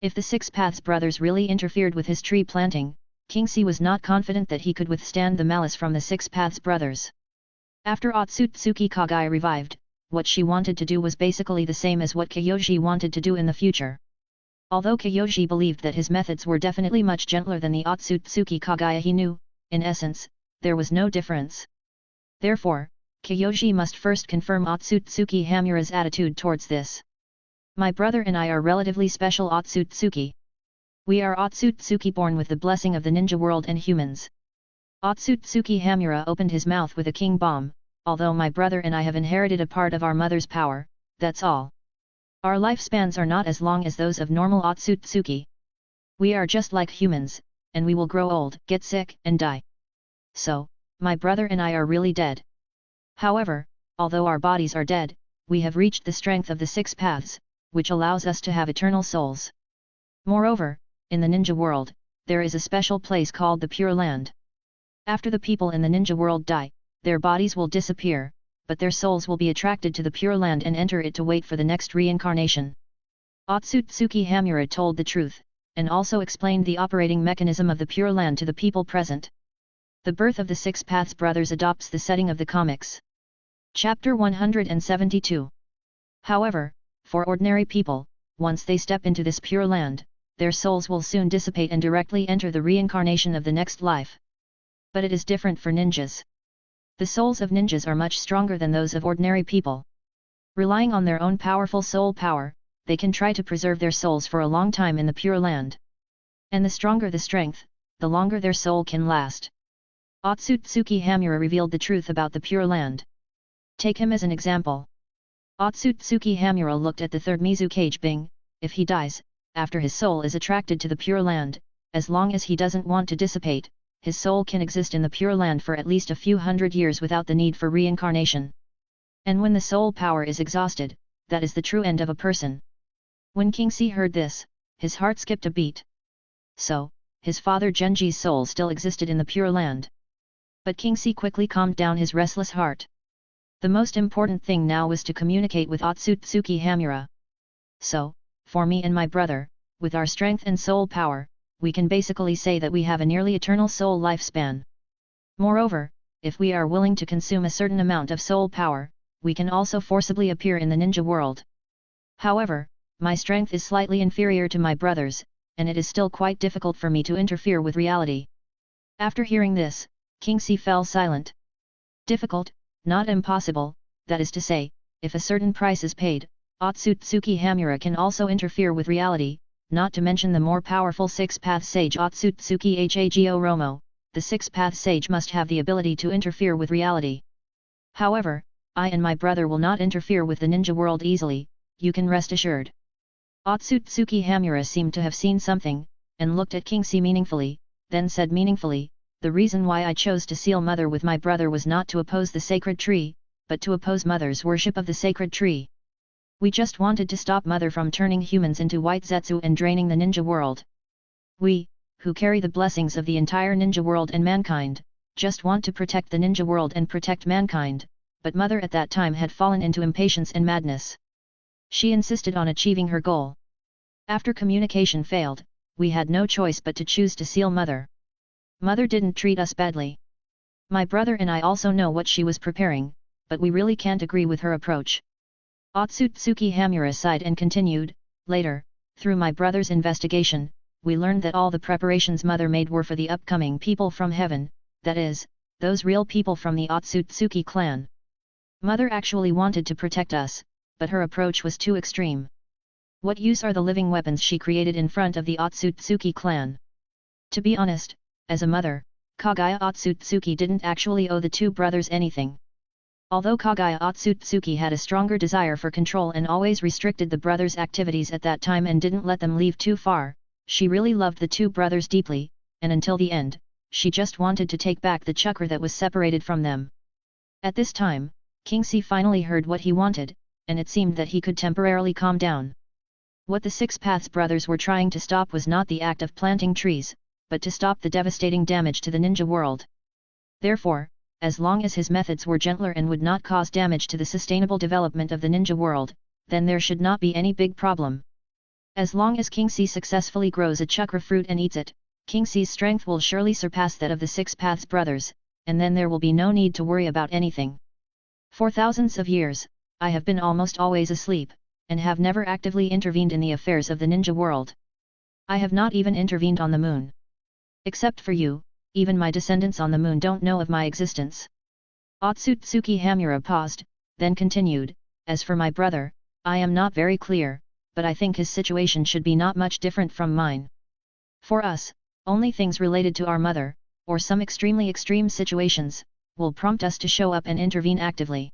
If the Six Paths brothers really interfered with his tree planting, Kingxi was not confident that he could withstand the malice from the Six Paths brothers. After Otsutsuki Kagaya revived, what she wanted to do was basically the same as what Kyoji wanted to do in the future. Although Kyoji believed that his methods were definitely much gentler than the Otsutsuki Kagaya he knew, in essence, there was no difference. Therefore, Kyoji must first confirm Otsutsuki Hamura's attitude towards this. "My brother and I are relatively special Otsutsuki. We are Otsutsuki born with the blessing of the ninja world and humans." Otsutsuki Hamura opened his mouth with a king bomb, "Although my brother and I have inherited a part of our mother's power, that's all. Our lifespans are not as long as those of normal Otsutsuki. We are just like humans, and we will grow old, get sick, and die. So, my brother and I are really dead. However, although our bodies are dead, we have reached the strength of the Six Paths, which allows us to have eternal souls. Moreover, in the ninja world, there is a special place called the Pure Land. After the people in the ninja world die, their bodies will disappear, but their souls will be attracted to the Pure Land and enter it to wait for the next reincarnation." Otsutsuki Hamura told the truth, and also explained the operating mechanism of the Pure Land to the people present. The birth of the Six Paths brothers adopts the setting of the comics. Chapter 172. However, for ordinary people, once they step into this Pure Land, their souls will soon dissipate and directly enter the reincarnation of the next life. But it is different for ninjas. The souls of ninjas are much stronger than those of ordinary people. Relying on their own powerful soul power, they can try to preserve their souls for a long time in the Pure Land. And the stronger the strength, the longer their soul can last. Otsutsuki Hamura revealed the truth about the Pure Land. Take him as an example. Otsutsuki Hamura looked at the third Mizukage Bing. If he dies, after his soul is attracted to the Pure Land, as long as he doesn't want to dissipate, his soul can exist in the Pure Land for at least a few hundred years without the need for reincarnation. And when the soul power is exhausted, that is the true end of a person. When Kingxi heard this, his heart skipped a beat. So, his father Genji's soul still existed in the Pure Land. But Kingxi quickly calmed down his restless heart. The most important thing now was to communicate with Otsutsuki Hamura. So, for me and my brother, with our strength and soul power, we can basically say that we have a nearly eternal soul lifespan. Moreover, if we are willing to consume a certain amount of soul power, we can also forcibly appear in the ninja world. However, my strength is slightly inferior to my brother's, and it is still quite difficult for me to interfere with reality." After hearing this, Kingxi fell silent. Difficult, not impossible, that is to say, if a certain price is paid, Otsutsuki Hamura can also interfere with reality, not to mention the more powerful six-path sage Otsutsuki Hago Romo. The six-path sage must have the ability to interfere with reality. However, I and my brother will not interfere with the ninja world easily, you can rest assured. Otsutsuki Hamura seemed to have seen something, and looked at Kingsley meaningfully, then said meaningfully, the reason why I chose to seal Mother with my brother was not to oppose the sacred tree, but to oppose Mother's worship of the sacred tree. We just wanted to stop Mother from turning humans into white Zetsu and draining the ninja world. We, who carry the blessings of the entire ninja world and mankind, just want to protect the ninja world and protect mankind, but Mother at that time had fallen into impatience and madness. She insisted on achieving her goal. After communication failed, we had no choice but to choose to seal Mother. Mother didn't treat us badly. My brother and I also know what she was preparing, but we really can't agree with her approach. Otsutsuki Hamura sighed and continued, later, through my brother's investigation, we learned that all the preparations Mother made were for the upcoming people from heaven, that is, those real people from the Otsutsuki clan. Mother actually wanted to protect us, but her approach was too extreme. What use are the living weapons she created in front of the Otsutsuki clan? To be honest, as a mother, Kaguya Otsutsuki didn't actually owe the two brothers anything. Although Kaguya Otsutsuki had a stronger desire for control and always restricted the brothers' activities at that time and didn't let them leave too far, she really loved the two brothers deeply, and until the end, she just wanted to take back the chakra that was separated from them. At this time, Kingsley finally heard what he wanted, and it seemed that he could temporarily calm down. What the Six Paths brothers were trying to stop was not the act of planting trees, but to stop the devastating damage to the ninja world. Therefore, as long as his methods were gentler and would not cause damage to the sustainable development of the ninja world, then there should not be any big problem. As long as Kingsley successfully grows a chakra fruit and eats it, Kingsley's strength will surely surpass that of the Six Paths brothers, and then there will be no need to worry about anything. For thousands of years, I have been almost always asleep, and have never actively intervened in the affairs of the ninja world. I have not even intervened on the moon. Except for you, even my descendants on the moon don't know of my existence. Otsutsuki Hamura paused, then continued, as for my brother, I am not very clear, but I think his situation should be not much different from mine. For us, only things related to our mother, or some extremely extreme situations, will prompt us to show up and intervene actively.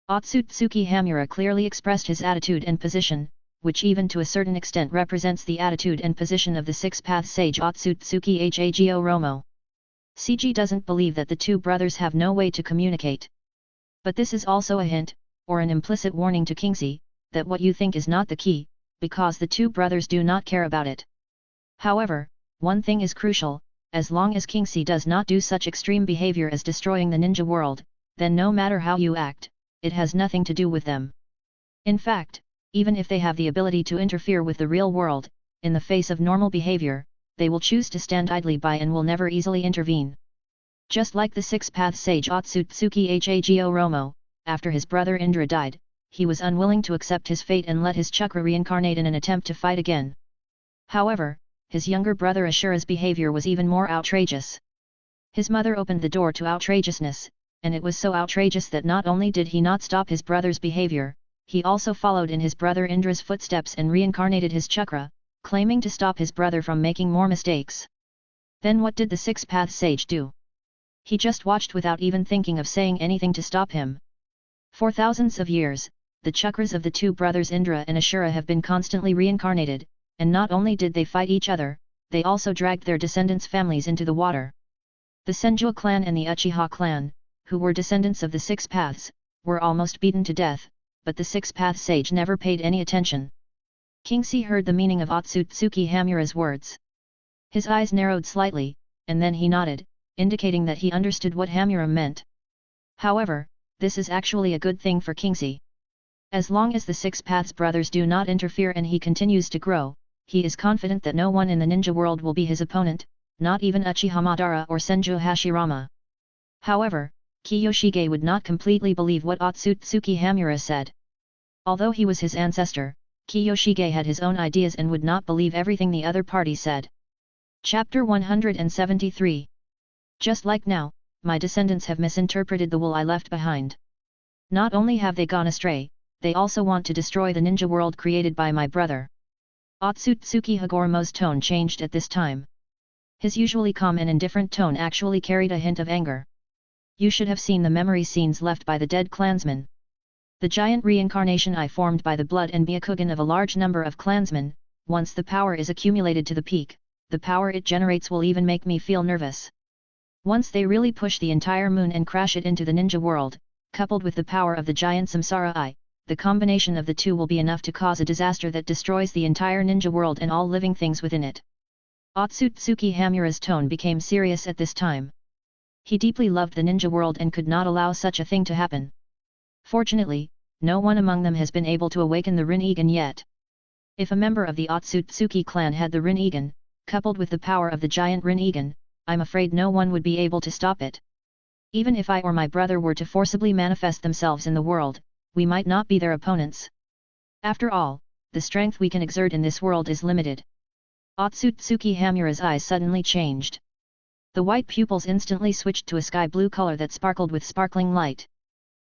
Otsutsuki Hamura clearly expressed his attitude and position, which even to a certain extent represents the attitude and position of the six-path sage Otsutsuki Hago Romo. CG doesn't believe that the two brothers have no way to communicate. But this is also a hint, or an implicit warning to Kingsley, that what you think is not the key, because the two brothers do not care about it. However, one thing is crucial, as long as Kingsley does not do such extreme behavior as destroying the ninja world, then no matter how you act, it has nothing to do with them. In fact, even if they have the ability to interfere with the real world, in the face of normal behavior, they will choose to stand idly by and will never easily intervene. Just like the six-path sage Otsutsuki Hago Romo, after his brother Indra died, he was unwilling to accept his fate and let his chakra reincarnate in an attempt to fight again. However, his younger brother Ashura's behavior was even more outrageous. His mother opened the door to outrageousness, and it was so outrageous that not only did he not stop his brother's behavior, he also followed in his brother Indra's footsteps and reincarnated his chakra, claiming to stop his brother from making more mistakes. Then what did the six-path sage do? He just watched without even thinking of saying anything to stop him. For thousands of years, the chakras of the two brothers Indra and Ashura have been constantly reincarnated, and not only did they fight each other, they also dragged their descendants' families into the water. The Senju clan and the Uchiha clan, who were descendants of the Six Paths, were almost beaten to death, but the Six-Path sage never paid any attention. Kingsley heard the meaning of Otsutsuki Hamura's words. His eyes narrowed slightly, and then he nodded, indicating that he understood what Hamura meant. However, this is actually a good thing for Kingsley. As long as the Six Paths brothers do not interfere and he continues to grow, he is confident that no one in the ninja world will be his opponent, not even Uchiha Madara or Senju Hashirama. However, Kiyoshige would not completely believe what Otsutsuki Hamura said. Although he was his ancestor, Kiyoshige had his own ideas and would not believe everything the other party said. Chapter 173. Just like now, my descendants have misinterpreted the will I left behind. Not only have they gone astray, they also want to destroy the ninja world created by my brother. Otsutsuki Hagoromo's tone changed at this time. His usually calm and indifferent tone actually carried a hint of anger. You should have seen the memory scenes left by the dead clansmen. The giant reincarnation eye formed by the blood and Byakugan of a large number of clansmen, once the power is accumulated to the peak, the power it generates will even make me feel nervous. Once they really push the entire moon and crash it into the ninja world, coupled with the power of the giant samsara eye, the combination of the two will be enough to cause a disaster that destroys the entire ninja world and all living things within it. Otsutsuki Hamura's tone became serious at this time. He deeply loved the ninja world and could not allow such a thing to happen. Fortunately, no one among them has been able to awaken the Rinnegan yet. If a member of the Otsutsuki clan had the Rinnegan, coupled with the power of the giant Rinnegan, I'm afraid no one would be able to stop it. Even if I or my brother were to forcibly manifest themselves in the world, we might not be their opponents. After all, the strength we can exert in this world is limited. Otsutsuki Hamura's eyes suddenly changed. The white pupils instantly switched to a sky blue color that sparkled with sparkling light.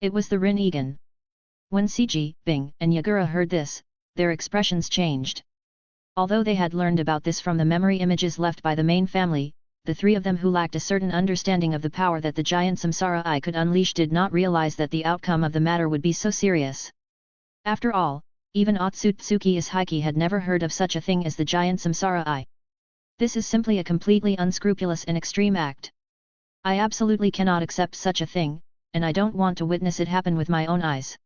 It was the Rinnegan. When Seiji, Bing, and Yagura heard this, their expressions changed. Although they had learned about this from the memory images left by the main family, the three of them who lacked a certain understanding of the power that the giant samsara eye could unleash did not realize that the outcome of the matter would be so serious. After all, even Otsutsuki Ishiki had never heard of such a thing as the giant samsara eye. This is simply a completely unscrupulous and extreme act. I absolutely cannot accept such a thing, and I don't want to witness it happen with my own eyes.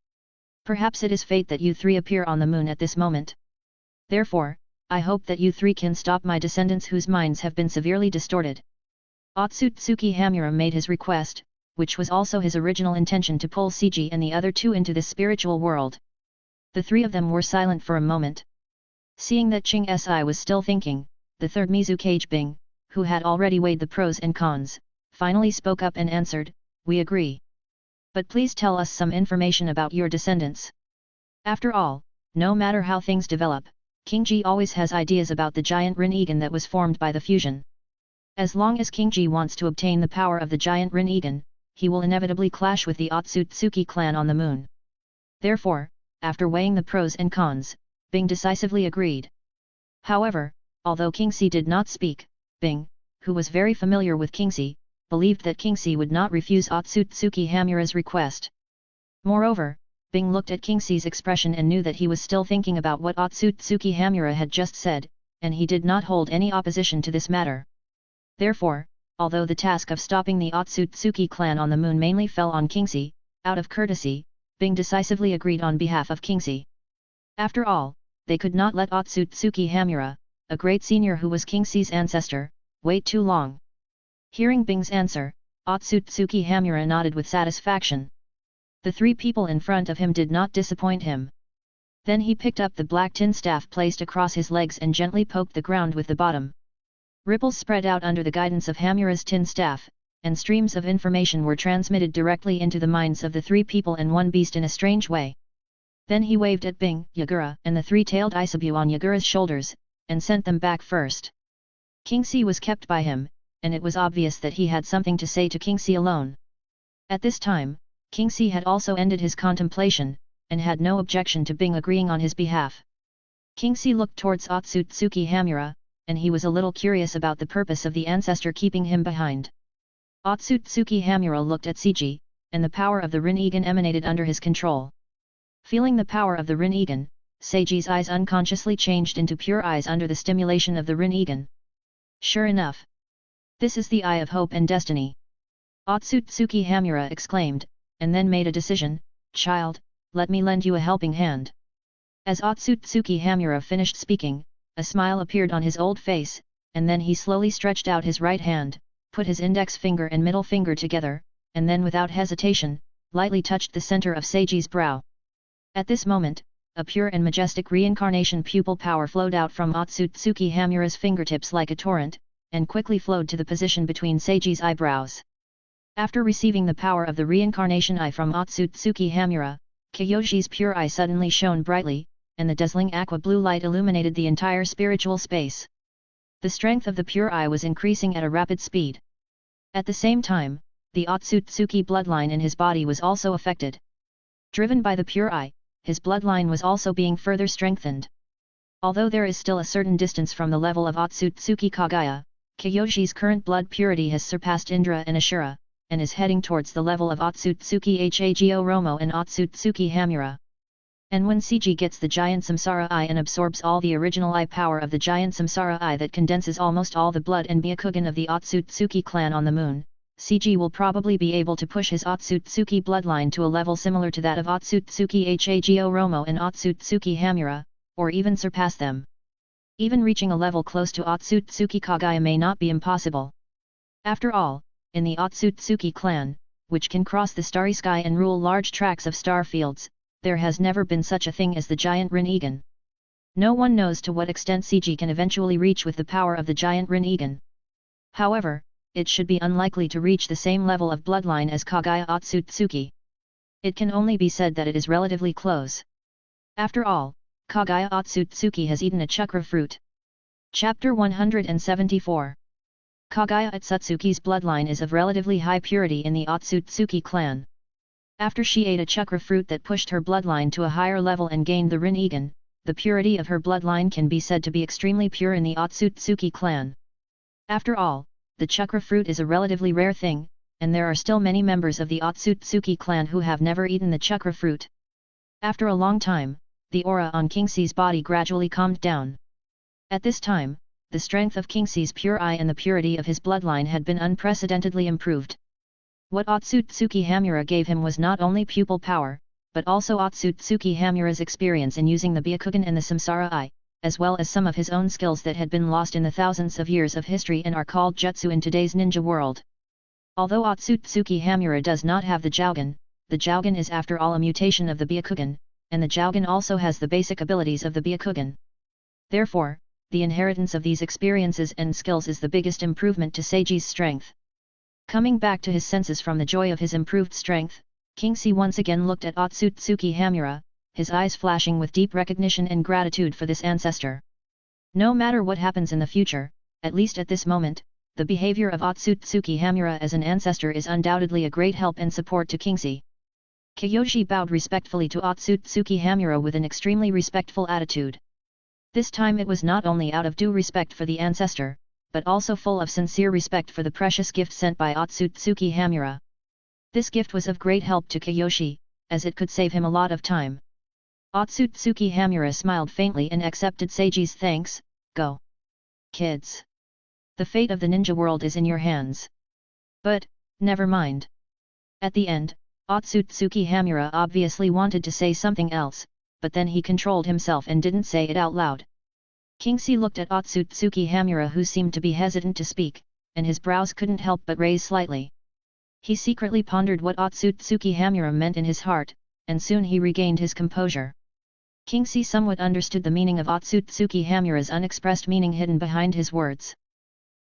Perhaps it is fate that you three appear on the moon at this moment. Therefore, I hope that you three can stop my descendants whose minds have been severely distorted. Otsutsuki Hamura made his request, which was also his original intention to pull Seiji and the other two into this spiritual world. The three of them were silent for a moment. Seeing that Ching Si was still thinking, the third Mizukage Bing, who had already weighed the pros and cons, finally spoke up and answered, "We agree. But please tell us some information about your descendants. After all, no matter how things develop, King Ji always has ideas about the giant Rinnegan that was formed by the fusion. As long as King Ji wants to obtain the power of the giant Rinnegan, he will inevitably clash with the Otsutsuki clan on the moon." Therefore, after weighing the pros and cons, Bing decisively agreed. However, although Kingxi did not speak, Bing, who was very familiar with Kingxi, believed that Kingxi would not refuse Otsutsuki Hamura's request. Moreover, Bing looked at Kingxi's expression and knew that he was still thinking about what Otsutsuki Hamura had just said, and he did not hold any opposition to this matter. Therefore, although the task of stopping the Otsutsuki clan on the moon mainly fell on Kingxi, out of courtesy, Bing decisively agreed on behalf of Kingxi. After all, they could not let Otsutsuki Hamura, a great senior who was Kingxi's ancestor, wait too long. Hearing Bing's answer, Otsutsuki Hamura nodded with satisfaction. The three people in front of him did not disappoint him. Then he picked up the black tin staff placed across his legs and gently poked the ground with the bottom. Ripples spread out under the guidance of Hamura's tin staff, and streams of information were transmitted directly into the minds of the three people and one beast in a strange way. Then he waved at Bing, Yagura, and the three-tailed Isabu on Yagura's shoulders, and sent them back first. Kingxi was kept by him, and it was obvious that he had something to say to Kingxi alone. At this time, Kingxi had also ended his contemplation, and had no objection to Bing agreeing on his behalf. Kingxi looked towards Otsutsuki Hamura, and he was a little curious about the purpose of the ancestor keeping him behind. Otsutsuki Hamura looked at Seiji, and the power of the Rinnegan emanated under his control. Feeling the power of the Rinnegan, Seiji's eyes unconsciously changed into pure eyes under the stimulation of the Rinnegan. Sure enough. This is the Eye of Hope and Destiny. Otsutsuki Hamura exclaimed, and then made a decision, "Child, let me lend you a helping hand." As Otsutsuki Hamura finished speaking, a smile appeared on his old face, and then he slowly stretched out his right hand, put his index finger and middle finger together, and then without hesitation, lightly touched the center of Seiji's brow. At this moment, a pure and majestic reincarnation pupil power flowed out from Otsutsuki Hamura's fingertips like a torrent, and quickly flowed to the position between Seiji's eyebrows. After receiving the power of the reincarnation eye from Otsutsuki Hamura, Kyoji's pure eye suddenly shone brightly, and the dazzling aqua blue light illuminated the entire spiritual space. The strength of the pure eye was increasing at a rapid speed. At the same time, the Otsutsuki bloodline in his body was also affected. Driven by the pure eye, his bloodline was also being further strengthened. Although there is still a certain distance from the level of Otsutsuki Kagaya, Kiyoshi's current blood purity has surpassed Indra and Ashura, and is heading towards the level of Otsutsuki Hago Romo and Otsutsuki Hamura. And when CG gets the giant Samsara Eye and absorbs all the original eye power of the giant Samsara Eye that condenses almost all the blood and Byakugan of the Otsutsuki clan on the moon, CG will probably be able to push his Otsutsuki bloodline to a level similar to that of Otsutsuki Hago Romo and Otsutsuki Hamura, or even surpass them. Even reaching a level close to Otsutsuki Kagaya may not be impossible. After all, in the Otsutsuki clan, which can cross the starry sky and rule large tracts of star fields, there has never been such a thing as the giant Rinnegan. No one knows to what extent CG can eventually reach with the power of the giant Rinnegan. However, it should be unlikely to reach the same level of bloodline as Kagaya Otsutsuki. It can only be said that it is relatively close. After all, Kagaya Otsutsuki has eaten a chakra fruit. Chapter 174. Kagaya Otsutsuki's bloodline is of relatively high purity in the Otsutsuki clan. After she ate a chakra fruit that pushed her bloodline to a higher level and gained the Rinnegan, the purity of her bloodline can be said to be extremely pure in the Otsutsuki clan. After all, the chakra fruit is a relatively rare thing, and there are still many members of the Otsutsuki clan who have never eaten the chakra fruit. After a long time, the aura on Kingxi's body gradually calmed down. At this time, the strength of Kingxi's pure eye and the purity of his bloodline had been unprecedentedly improved. What Otsutsuki Hamura gave him was not only pupil power, but also Otsutsuki Hamura's experience in using the Byakugan and the Samsara Eye, as well as some of his own skills that had been lost in the thousands of years of history and are called jutsu in today's ninja world. Although Otsutsuki Hamura does not have the Jougan is after all a mutation of the Byakugan, and the Jougan also has the basic abilities of the Byakugan. Therefore, the inheritance of these experiences and skills is the biggest improvement to Seiji's strength. Coming back to his senses from the joy of his improved strength, Kingxi once again looked at Otsutsuki Hamura, his eyes flashing with deep recognition and gratitude for this ancestor. No matter what happens in the future, at least at this moment, the behavior of Otsutsuki Hamura as an ancestor is undoubtedly a great help and support to Kingxi. Kiyoshi bowed respectfully to Otsutsuki Hamura with an extremely respectful attitude. This time it was not only out of due respect for the ancestor, but also full of sincere respect for the precious gift sent by Otsutsuki Hamura. This gift was of great help to Kiyoshi, as it could save him a lot of time. Otsutsuki Hamura smiled faintly and accepted Seiji's thanks. Go, kids. The fate of the ninja world is in your hands. But, never mind. At the end, Otsutsuki Hamura obviously wanted to say something else, but then he controlled himself and didn't say it out loud. Kingxi looked at Otsutsuki Hamura, who seemed to be hesitant to speak, and his brows couldn't help but raise slightly. He secretly pondered what Otsutsuki Hamura meant in his heart, and soon he regained his composure. Kingxi somewhat understood the meaning of Otsutsuki Hamura's unexpressed meaning hidden behind his words.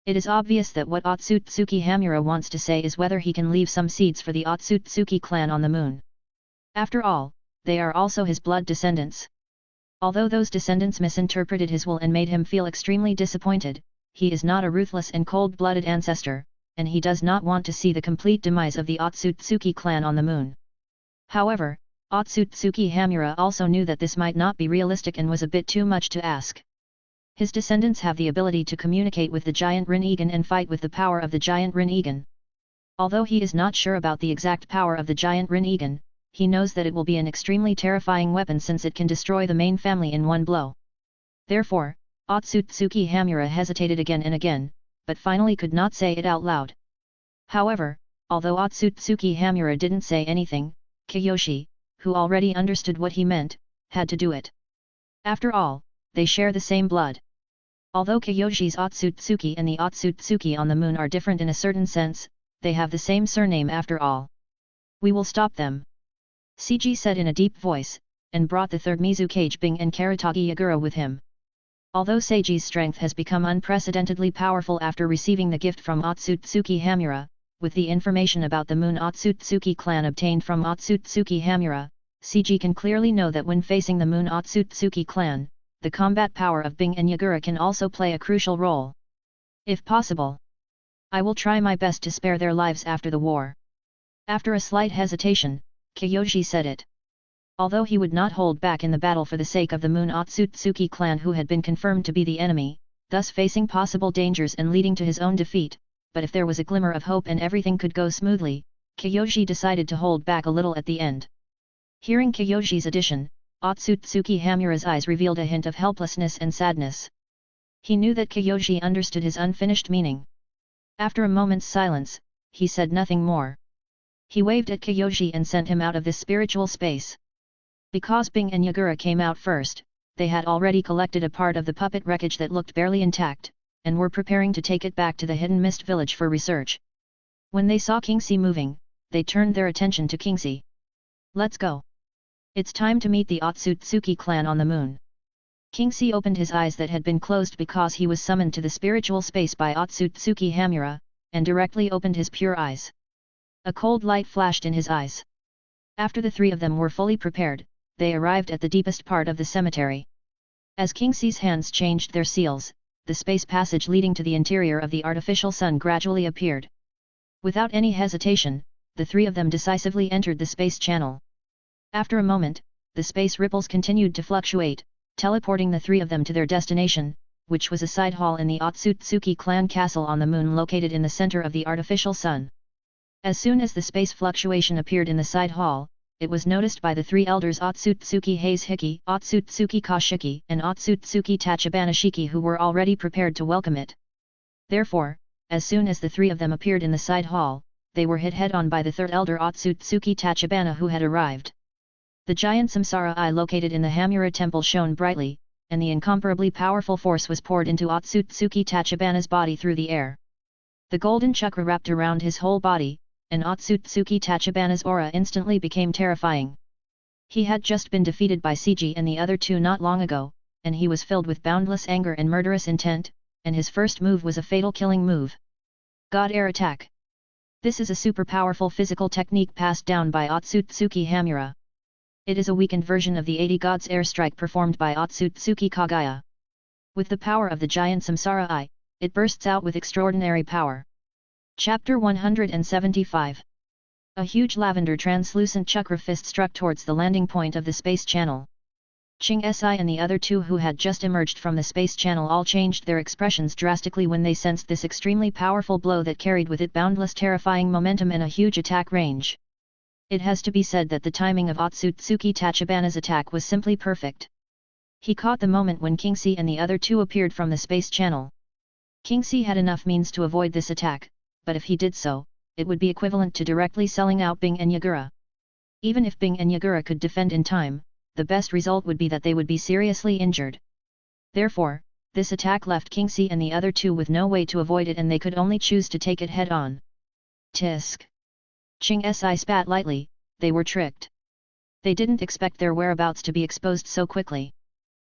It is obvious that what Otsutsuki Hamura wants to say is whether he can leave some seeds for the Otsutsuki clan on the moon. After all, they are also his blood descendants. Although those descendants misinterpreted his will and made him feel extremely disappointed, he is not a ruthless and cold-blooded ancestor, and he does not want to see the complete demise of the Otsutsuki clan on the moon. However, Otsutsuki Hamura also knew that this might not be realistic and was a bit too much to ask. His descendants have the ability to communicate with the giant Rinnegan and fight with the power of the giant Rinnegan. Although he is not sure about the exact power of the giant Rinnegan, he knows that it will be an extremely terrifying weapon since it can destroy the main family in one blow. Therefore, Otsutsuki Hamura hesitated again and again, but finally could not say it out loud. However, although Otsutsuki Hamura didn't say anything, Kiyoshi, who already understood what he meant, had to do it. After all, they share the same blood. Although Kiyoshi's Otsutsuki and the Otsutsuki on the moon are different in a certain sense, they have the same surname after all. We will stop them. CG said in a deep voice, and brought the third Mizukage Bing and Karatagi Yagura with him. Although Seiji's strength has become unprecedentedly powerful after receiving the gift from Otsutsuki Hamura, with the information about the moon Otsutsuki clan obtained from Otsutsuki Hamura, CG can clearly know that when facing the moon Otsutsuki clan, the combat power of Bing and Yagura can also play a crucial role. If possible, I will try my best to spare their lives after the war. After a slight hesitation, Kiyoshi said it. Although he would not hold back in the battle for the sake of the Moon Otsutsuki clan who had been confirmed to be the enemy, thus facing possible dangers and leading to his own defeat, but if there was a glimmer of hope and everything could go smoothly, Kyoji decided to hold back a little at the end. Hearing Kyoji's addition, Otsutsuki Hamura's eyes revealed a hint of helplessness and sadness. He knew that Kyoji understood his unfinished meaning. After a moment's silence, he said nothing more. He waved at Kyoji and sent him out of this spiritual space. Because Bing and Yagura came out first, they had already collected a part of the puppet wreckage that looked barely intact, and were preparing to take it back to the Hidden Mist village for research. When they saw Kingxi moving, they turned their attention to Kingxi. Let's go. It's time to meet the Otsutsuki clan on the moon. Kingxi opened his eyes that had been closed because he was summoned to the spiritual space by Otsutsuki Hamura, and directly opened his pure eyes. A cold light flashed in his eyes. After the three of them were fully prepared, they arrived at the deepest part of the cemetery. As Kingxi's hands changed their seals, the space passage leading to the interior of the artificial sun gradually appeared. Without any hesitation, the three of them decisively entered the space channel. After a moment, the space ripples continued to fluctuate, teleporting the three of them to their destination, which was a side hall in the Otsutsuki clan castle on the moon located in the center of the artificial sun. As soon as the space fluctuation appeared in the side hall, it was noticed by the three elders Otsutsuki Heizhiki, Otsutsuki Koshiki, and Otsutsuki Tachibanashiki who were already prepared to welcome it. Therefore, as soon as the three of them appeared in the side hall, they were hit head-on by the third elder Otsutsuki Tachibana who had arrived. The giant samsara eye located in the Hamura temple shone brightly, and the incomparably powerful force was poured into Otsutsuki Tachibana's body through the air. The golden chakra wrapped around his whole body, and Otsutsuki Tachibana's aura instantly became terrifying. He had just been defeated by Seiji and the other two not long ago, and he was filled with boundless anger and murderous intent, and his first move was a fatal killing move. God Air Attack. This is a super powerful physical technique passed down by Otsutsuki Hamura. It is a weakened version of the 80 Gods Air Strike performed by Otsutsuki Kagaya. With the power of the giant samsara eye, it bursts out with extraordinary power. Chapter 175. A huge lavender translucent chakra fist struck towards the landing point of the space channel. Ching Si and the other two who had just emerged from the space channel all changed their expressions drastically when they sensed this extremely powerful blow that carried with it boundless terrifying momentum and a huge attack range. It has to be said that the timing of Otsutsuki Tachibana's attack was simply perfect. He caught the moment when Kingxi and the other two appeared from the space channel. Kingxi had enough means to avoid this attack, but if he did so, it would be equivalent to directly selling out Bing and Yagura. Even if Bing and Yagura could defend in time, the best result would be that they would be seriously injured. Therefore, this attack left Kingxi and the other two with no way to avoid it and they could only choose to take it head-on. Tisk. Ching Si spat lightly, they were tricked. They didn't expect their whereabouts to be exposed so quickly.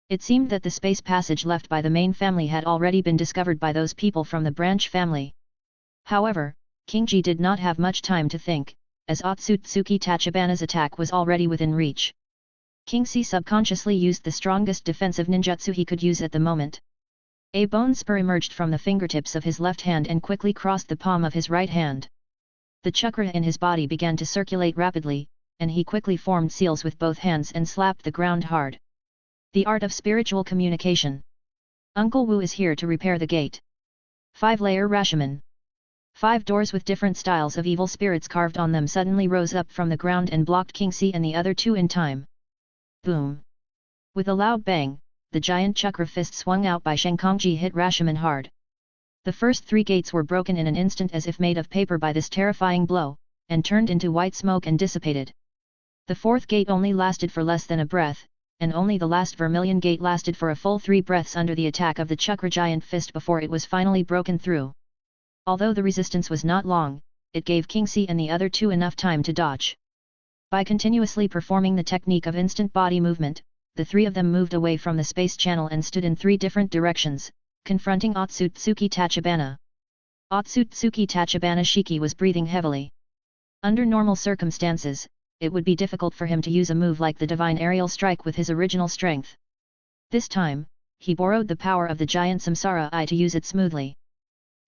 It seemed that the space passage left by the main family had already been discovered by those people from the branch family. However, Kingji did not have much time to think, as Otsutsuki Tachibana's attack was already within reach. Kingxi subconsciously used the strongest defensive ninjutsu he could use at the moment. A bone spur emerged from the fingertips of his left hand and quickly crossed the palm of his right hand. The chakra in his body began to circulate rapidly, and he quickly formed seals with both hands and slapped the ground hard. The art of spiritual communication. Uncle Wu is here to repair the gate. 5-layer Rashomon. 5 doors with different styles of evil spirits carved on them suddenly rose up from the ground and blocked Kingxi and the other two in time. Boom! With a loud bang, the giant chakra fist swung out by Shenkongji hit Rashomon hard. The first 3 gates were broken in an instant as if made of paper by this terrifying blow, and turned into white smoke and dissipated. The 4th gate only lasted for less than a breath, and only the last vermilion gate lasted for a full 3 breaths under the attack of the chakra giant fist before it was finally broken through. Although the resistance was not long, it gave Kingxi and the other two enough time to dodge. By continuously performing the technique of instant body movement, the 3 of them moved away from the space channel and stood in 3 different directions, confronting Otsutsuki Tachibana. Otsutsuki Tachibana Shiki was breathing heavily. Under normal circumstances, it would be difficult for him to use a move like the Divine Aerial Strike with his original strength. This time, he borrowed the power of the giant Samsara Eye to use it smoothly.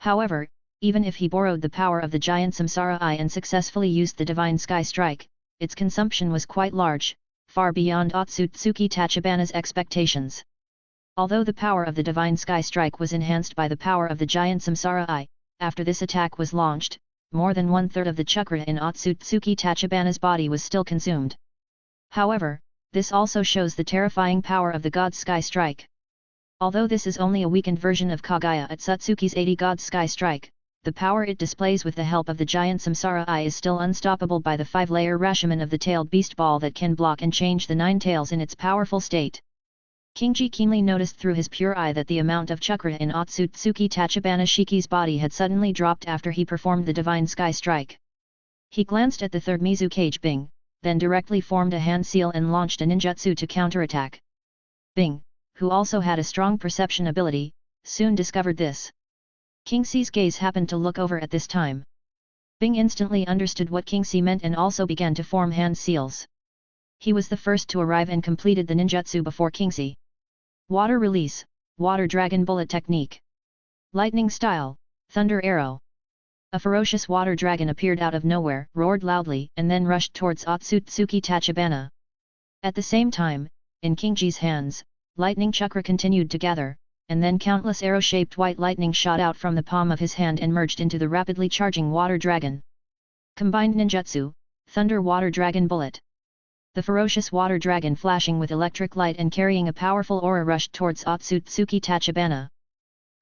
However, even if he borrowed the power of the giant Samsara Eye and successfully used the Divine Sky Strike, its consumption was quite large, far beyond Otsutsuki Tachibana's expectations. Although the power of the Divine Sky Strike was enhanced by the power of the giant Samsara Eye, after this attack was launched, more than one-third of the chakra in Otsutsuki Tachibana's body was still consumed. However, this also shows the terrifying power of the God Sky Strike. Although this is only a weakened version of Kaguya Otsutsuki's 80 God Sky Strike, the power it displays with the help of the giant Samsara Eye is still unstoppable by the 5-layer Rashomon of the tailed beast ball that can block and change the 9 tails in its powerful state. Kingji keenly noticed through his pure eye that the amount of chakra in Otsutsuki Tachibana Shiki's body had suddenly dropped after he performed the Divine Sky Strike. He glanced at the third Mizukage Bing, then directly formed a hand seal and launched a ninjutsu to counterattack. Bing, who also had a strong perception ability, soon discovered this. Kingxi's gaze happened to look over at this time. Bing instantly understood what Kingxi meant and also began to form hand seals. He was the first to arrive and completed the ninjutsu before Kingxi. Water Release, Water Dragon Bullet Technique. Lightning Style, Thunder Arrow. A ferocious water dragon appeared out of nowhere, roared loudly, and then rushed towards Otsutsuki Tachibana. At the same time, in Kingji's hands, lightning chakra continued to gather, and then countless arrow-shaped white lightning shot out from the palm of his hand and merged into the rapidly charging water dragon. Combined Ninjutsu, Thunder Water Dragon Bullet. The ferocious water dragon flashing with electric light and carrying a powerful aura rushed towards Otsutsuki Tachibana.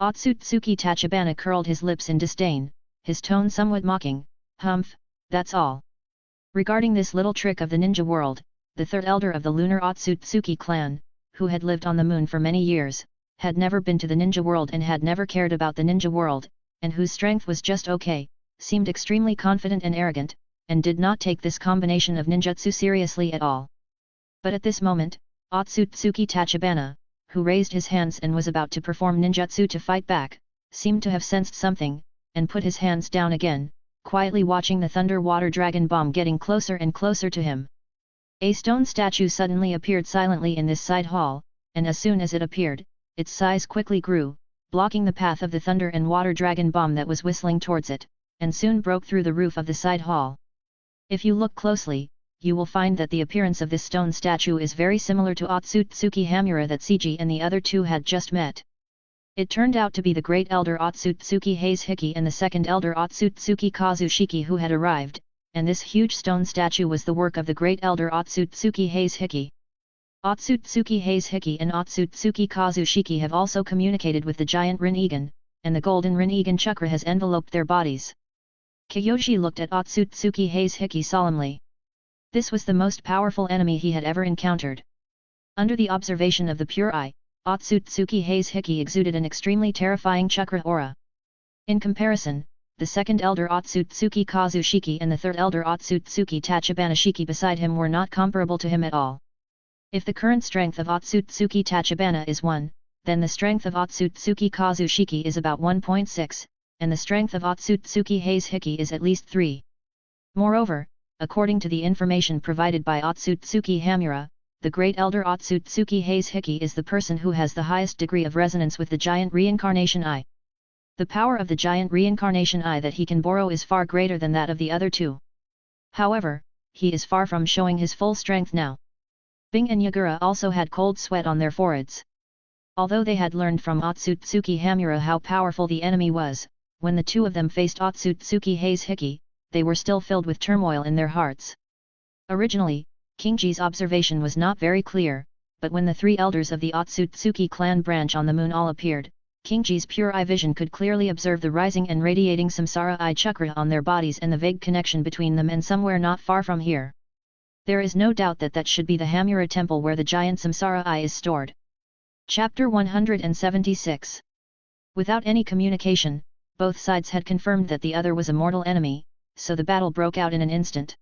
Otsutsuki Tachibana curled his lips in disdain, his tone somewhat mocking, "Humph, that's all." Regarding this little trick of the ninja world, the third elder of the lunar Otsutsuki clan, who had lived on the moon for many years, had never been to the ninja world and had never cared about the ninja world, and whose strength was just okay, seemed extremely confident and arrogant, and did not take this combination of ninjutsu seriously at all. But at this moment, Otsutsuki Tachibana, who raised his hands and was about to perform ninjutsu to fight back, seemed to have sensed something, and put his hands down again, quietly watching the Thunder Water Dragon Bomb getting closer and closer to him. A stone statue suddenly appeared silently in this side hall, and as soon as it appeared, its size quickly grew, blocking the path of the Thunder and Water Dragon Bomb that was whistling towards it, and soon broke through the roof of the side hall. If you look closely, you will find that the appearance of this stone statue is very similar to Otsutsuki Hamura that Seiji and the other two had just met. It turned out to be the great elder Otsutsuki Heizhiki and the second elder Otsutsuki Kazushiki who had arrived, and this huge stone statue was the work of the great elder Otsutsuki Heizhiki. Otsutsuki Heizhiki and Otsutsuki Kazushiki have also communicated with the giant Rin-Egan, and the golden Rin-Egan chakra has enveloped their bodies. Kyoshi looked at Otsutsuki Heizhiki solemnly. This was the most powerful enemy he had ever encountered. Under the observation of the pure eye, Otsutsuki Heizhiki exuded an extremely terrifying chakra aura. In comparison, the second elder Otsutsuki Kazushiki and the third elder Otsutsuki Tachibana Shiki beside him were not comparable to him at all. If the current strength of Otsutsuki Tachibana is 1, then the strength of Otsutsuki Kazushiki is about 1.6, and the strength of Otsutsuki Heizhiki is at least 3. Moreover, according to the information provided by Otsutsuki Hamura, the great elder Otsutsuki Heizhiki is the person who has the highest degree of resonance with the giant reincarnation eye. The power of the giant reincarnation eye that he can borrow is far greater than that of the other two. However, he is far from showing his full strength now. Bing and Yagura also had cold sweat on their foreheads. Although they had learned from Otsutsuki Hamura how powerful the enemy was, when the two of them faced Otsutsuki Heizhiki, they were still filled with turmoil in their hearts. Originally, Kingji's observation was not very clear, but when the three elders of the Otsutsuki clan branch on the moon all appeared, Kingji's pure eye vision could clearly observe the rising and radiating Samsara eye chakra on their bodies and the vague connection between them and somewhere not far from here. There is no doubt that that should be the Hamura temple where the giant Samsara eye is stored. Chapter 176. Without any communication, both sides had confirmed that the other was a mortal enemy, so the battle broke out in an instant.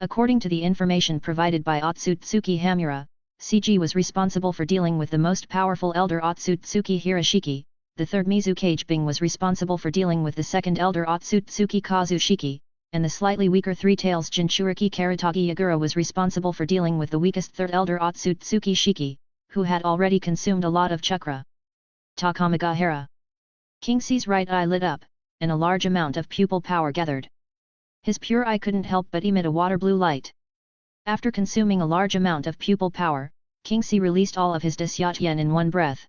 According to the information provided by Otsutsuki Hamura, Seiji was responsible for dealing with the most powerful elder Otsutsuki Hiroshiki, the third Mizukage Bing was responsible for dealing with the second elder Otsutsuki Kazushiki, and the slightly weaker Three Tails Jinchuriki Karatagi Yagura was responsible for dealing with the weakest third elder Otsutsuki Shiki, who had already consumed a lot of chakra. Takamagahara. Kingxi's right eye lit up, and a large amount of pupil power gathered. His pure eye couldn't help but emit a water blue light. After consuming a large amount of pupil power, Kingxi released all of his Dasyatien in one breath.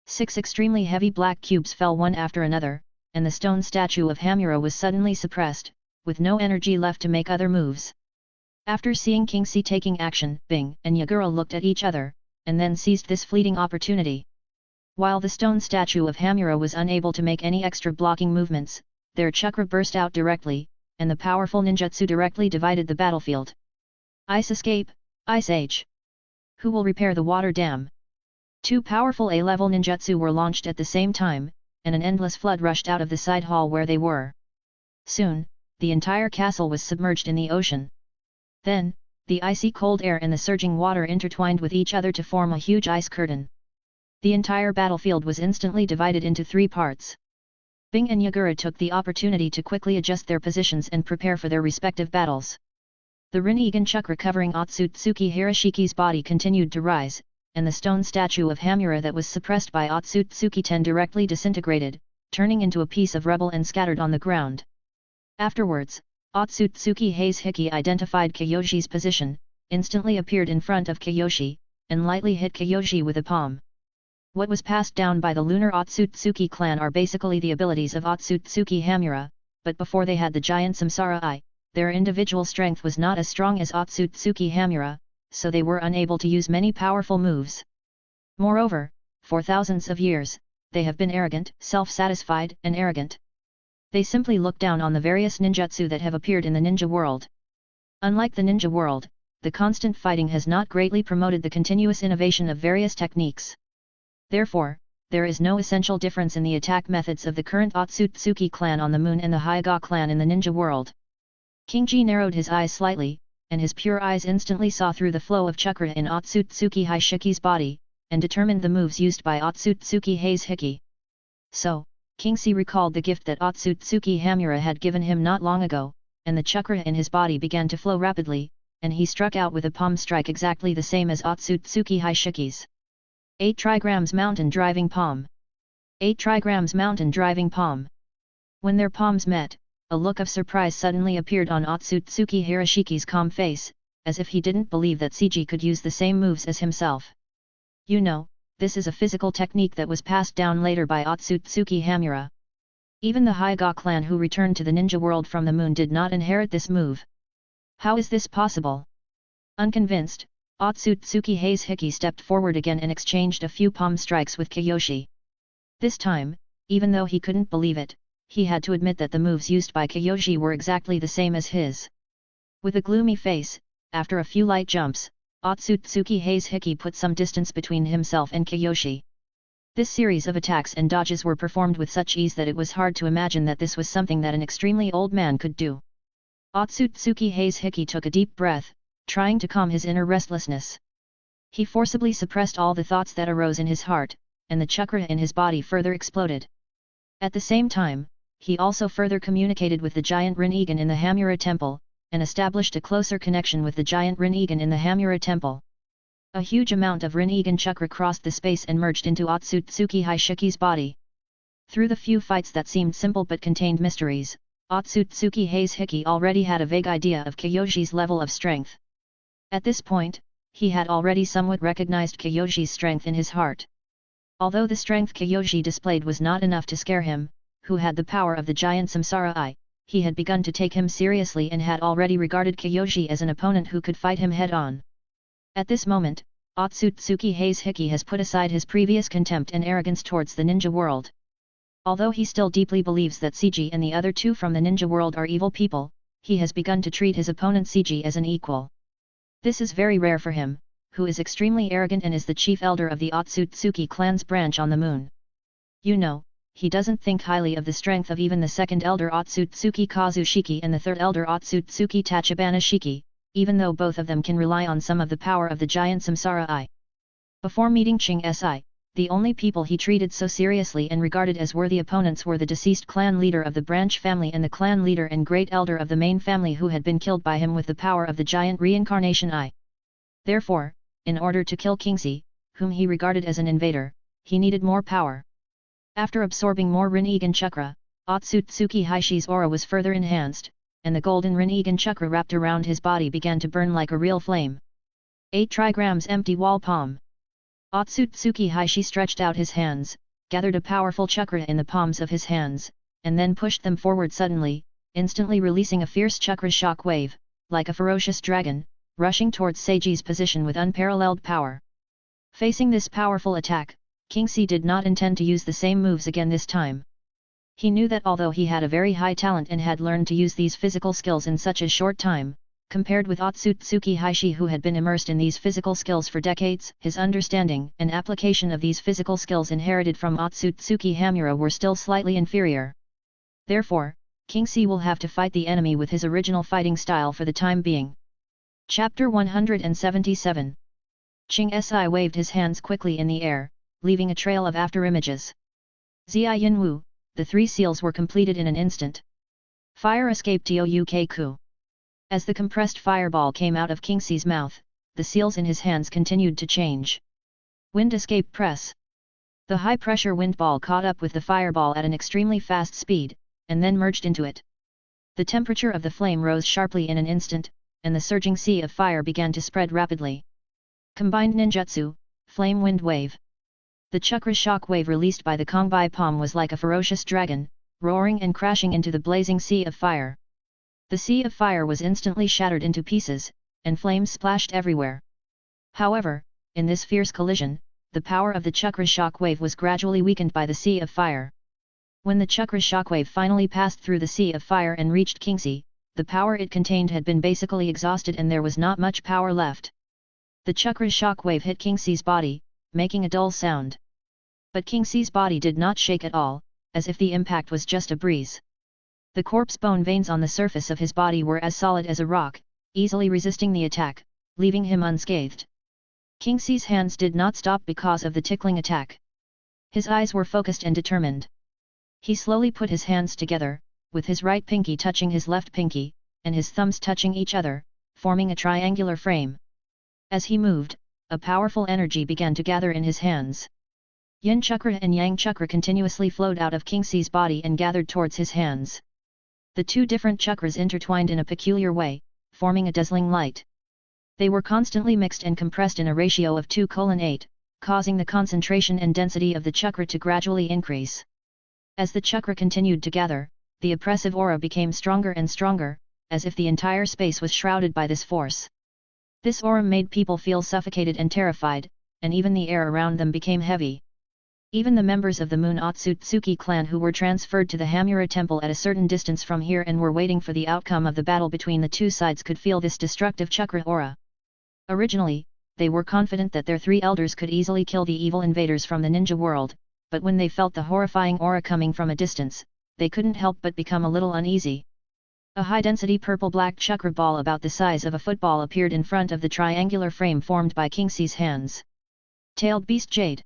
6 extremely heavy black cubes fell one after another, and the stone statue of Hamura was suddenly suppressed, with no energy left to make other moves. After seeing Kingxi taking action, Bing and Yagura looked at each other, and then seized this fleeting opportunity. While the stone statue of Hamura was unable to make any extra blocking movements, their chakra burst out directly, and the powerful ninjutsu directly divided the battlefield. Ice escape, Ice Age. Who will repair the water dam? 2 powerful A-level ninjutsu were launched at the same time, and an endless flood rushed out of the side hall where they were. Soon, the entire castle was submerged in the ocean. Then, the icy cold air and the surging water intertwined with each other to form a huge ice curtain. The entire battlefield was instantly divided into 3 parts. Bing and Yagura took the opportunity to quickly adjust their positions and prepare for their respective battles. The Rinnegan chakra covering Otsutsuki Hiroshiki's body continued to rise, and the stone statue of Hamura that was suppressed by Otsutsuki Ten directly disintegrated, turning into a piece of rubble and scattered on the ground. Afterwards, Otsutsuki Hiki identified Kyoji's position, instantly appeared in front of Kyoji, and lightly hit Kyoji with a palm. What was passed down by the lunar Otsutsuki clan are basically the abilities of Otsutsuki Hamura, but before they had the giant Samsara Eye, their individual strength was not as strong as Otsutsuki Hamura, so they were unable to use many powerful moves. Moreover, for thousands of years, they have been arrogant, self-satisfied, and arrogant. They simply look down on the various ninjutsu that have appeared in the ninja world. Unlike the ninja world, the constant fighting has not greatly promoted the continuous innovation of various techniques. Therefore, there is no essential difference in the attack methods of the current Otsutsuki clan on the moon and the Hyuga clan in the ninja world. Kingji narrowed his eyes slightly, and his pure eyes instantly saw through the flow of chakra in Otsutsuki Hishiki's body, and determined the moves used by Otsutsuki Hiki. So, Kingxi recalled the gift that Otsutsuki Hamura had given him not long ago, and the chakra in his body began to flow rapidly, and he struck out with a palm strike exactly the same as Otsutsuki Hishiki's. 8 trigrams mountain driving palm. 8 trigrams mountain driving palm. When their palms met, a look of surprise suddenly appeared on Otsutsuki Hiroshiki's calm face, as if he didn't believe that CG could use the same moves as himself. You know, this is a physical technique that was passed down later by Otsutsuki Hamura. Even the Hyuga clan who returned to the ninja world from the moon did not inherit this move. How is this possible? Unconvinced, Otsutsuki Hiki stepped forward again and exchanged a few palm strikes with Kyoshi. This time, even though he couldn't believe it, he had to admit that the moves used by Kyoshi were exactly the same as his. With a gloomy face, after a few light jumps, Otsutsuki Hiki put some distance between himself and Kyoshi. This series of attacks and dodges were performed with such ease that it was hard to imagine that this was something that an extremely old man could do. Otsutsuki Hiki took a deep breath, trying to calm his inner restlessness. He forcibly suppressed all the thoughts that arose in his heart, and the chakra in his body further exploded. At the same time, he also further communicated with the giant Rinnegan in the Hamura temple, and established a closer connection with the giant Rinnegan in the Hamura temple. A huge amount of Rinnegan chakra crossed the space and merged into Otsutsuki Hishiki's body. Through the few fights that seemed simple but contained mysteries, Otsutsuki Hiki already had a vague idea of Kyoshi's level of strength. At this point, he had already somewhat recognized Kyoshi's strength in his heart. Although the strength Kyoshi displayed was not enough to scare him, who had the power of the giant Samsara Eye, he had begun to take him seriously and had already regarded Kyoshi as an opponent who could fight him head-on. At this moment, Otsutsuki Hiki has put aside his previous contempt and arrogance towards the ninja world. Although he still deeply believes that CG and the other 2 from the ninja world are evil people, he has begun to treat his opponent CG as an equal. This is very rare for him, who is extremely arrogant and is the chief elder of the Otsutsuki clan's branch on the moon. You know, he doesn't think highly of the strength of even the second elder Otsutsuki Kazushiki and the third elder Otsutsuki Tachibana Shiki, even though both of them can rely on some of the power of the giant Samsara Eye. Before meeting Ching Si, the only people he treated so seriously and regarded as worthy opponents were the deceased clan leader of the branch family and the clan leader and great elder of the main family who had been killed by him with the power of the giant reincarnation eye. Therefore, in order to kill Kingxi, whom he regarded as an invader, he needed more power. After absorbing more Rinnegan chakra, Otsutsuki Hishi's aura was further enhanced, and the golden Rinnegan chakra wrapped around his body began to burn like a real flame. 8 trigrams empty wall palm. Otsutsuki Hishi stretched out his hands, gathered a powerful chakra in the palms of his hands, and then pushed them forward suddenly, instantly releasing a fierce chakra shock wave, like a ferocious dragon, rushing towards Seiji's position with unparalleled power. Facing this powerful attack, Kingxi did not intend to use the same moves again this time. He knew that although he had a very high talent and had learned to use these physical skills in such a short time, compared with Otsutsuki Hishi who had been immersed in these physical skills for decades, his understanding and application of these physical skills inherited from Otsutsuki Hamura were still slightly inferior. Therefore, Kingxi will have to fight the enemy with his original fighting style for the time being. Chapter 177. Ching Si waved his hands quickly in the air, leaving a trail of afterimages. Zia Yinwu, the 3 seals were completed in an instant. Fire escaped Touk Ku. As the compressed fireball came out of Kingxi's mouth, the seals in his hands continued to change. Wind escape press. The high-pressure wind ball caught up with the fireball at an extremely fast speed, and then merged into it. The temperature of the flame rose sharply in an instant, and the surging sea of fire began to spread rapidly. Combined ninjutsu, flame wind wave. The chakra shock wave released by the Kongbai palm was like a ferocious dragon, roaring and crashing into the blazing sea of fire. The sea of fire was instantly shattered into pieces, and flames splashed everywhere. However, in this fierce collision, the power of the chakra shock wave was gradually weakened by the sea of fire. When the chakra shock wave finally passed through the sea of fire and reached Kingxi, the power it contained had been basically exhausted and there was not much power left. The chakra shock wave hit Kingxi's body, making a dull sound. But Kingxi's body did not shake at all, as if the impact was just a breeze. The corpse bone veins on the surface of his body were as solid as a rock, easily resisting the attack, leaving him unscathed. Kingxi's hands did not stop because of the tickling attack. His eyes were focused and determined. He slowly put his hands together, with his right pinky touching his left pinky, and his thumbs touching each other, forming a triangular frame. As he moved, a powerful energy began to gather in his hands. Yin chakra and yang chakra continuously flowed out of Kingxi's body and gathered towards his hands. The 2 different chakras intertwined in a peculiar way, forming a dazzling light. They were constantly mixed and compressed in a ratio of 2:8, causing the concentration and density of the chakra to gradually increase. As the chakra continued to gather, the oppressive aura became stronger and stronger, as if the entire space was shrouded by this force. This aura made people feel suffocated and terrified, and even the air around them became heavy. Even the members of the Moon Otsutsuki clan who were transferred to the Hamura temple at a certain distance from here and were waiting for the outcome of the battle between the 2 sides could feel this destructive chakra aura. Originally, they were confident that their 3 elders could easily kill the evil invaders from the ninja world, but when they felt the horrifying aura coming from a distance, they couldn't help but become a little uneasy. A high-density purple-black chakra ball about the size of a football appeared in front of the triangular frame formed by Kingxi's hands. Tailed Beast Jade.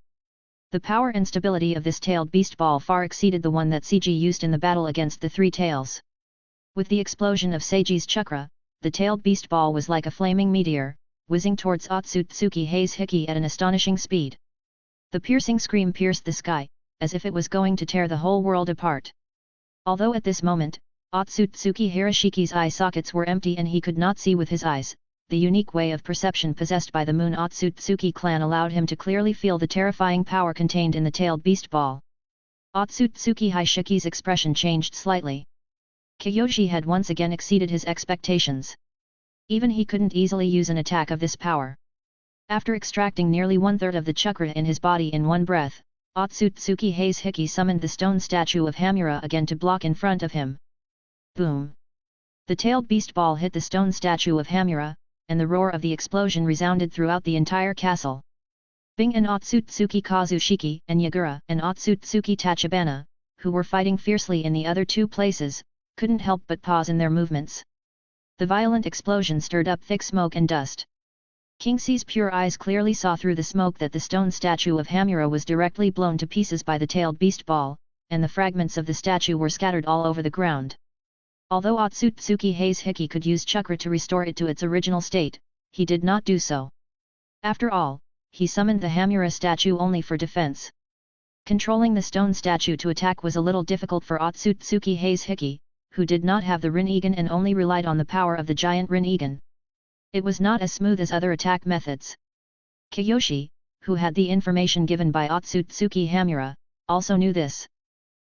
The power and stability of this tailed beast ball far exceeded the one that Seiji used in the battle against the 3 tails. With the explosion of Seiji's chakra, the tailed beast ball was like a flaming meteor, whizzing towards Otsutsuki Hiki at an astonishing speed. The piercing scream pierced the sky, as if it was going to tear the whole world apart. Although at this moment, Otsutsuki Hiroshiki's eye sockets were empty and he could not see with his eyes, the unique way of perception possessed by the Moon Otsutsuki clan allowed him to clearly feel the terrifying power contained in the tailed beast ball. Otsutsuki Hishiki's expression changed slightly. Kyoshi had once again exceeded his expectations. Even he couldn't easily use an attack of this power. After extracting nearly 1/3 of the chakra in his body in one breath, Otsutsuki Hiki summoned the stone statue of Hamura again to block in front of him. Boom! The tailed beast ball hit the stone statue of Hamura, and the roar of the explosion resounded throughout the entire castle. Bing and Otsutsuki Kazushiki and Yagura and Otsutsuki Tachibana, who were fighting fiercely in the other 2 places, couldn't help but pause in their movements. The violent explosion stirred up thick smoke and dust. Kingxi's pure eyes clearly saw through the smoke that the stone statue of Hamura was directly blown to pieces by the tailed beast ball, and the fragments of the statue were scattered all over the ground. Although Otsutsuki Hiki could use chakra to restore it to its original state, he did not do so. After all, he summoned the Hamura statue only for defense. Controlling the stone statue to attack was a little difficult for Otsutsuki Hiki, who did not have the Rinnegan and only relied on the power of the giant Rinnegan. It was not as smooth as other attack methods. Kiyoshi, who had the information given by Otsutsuki Hamura, also knew this.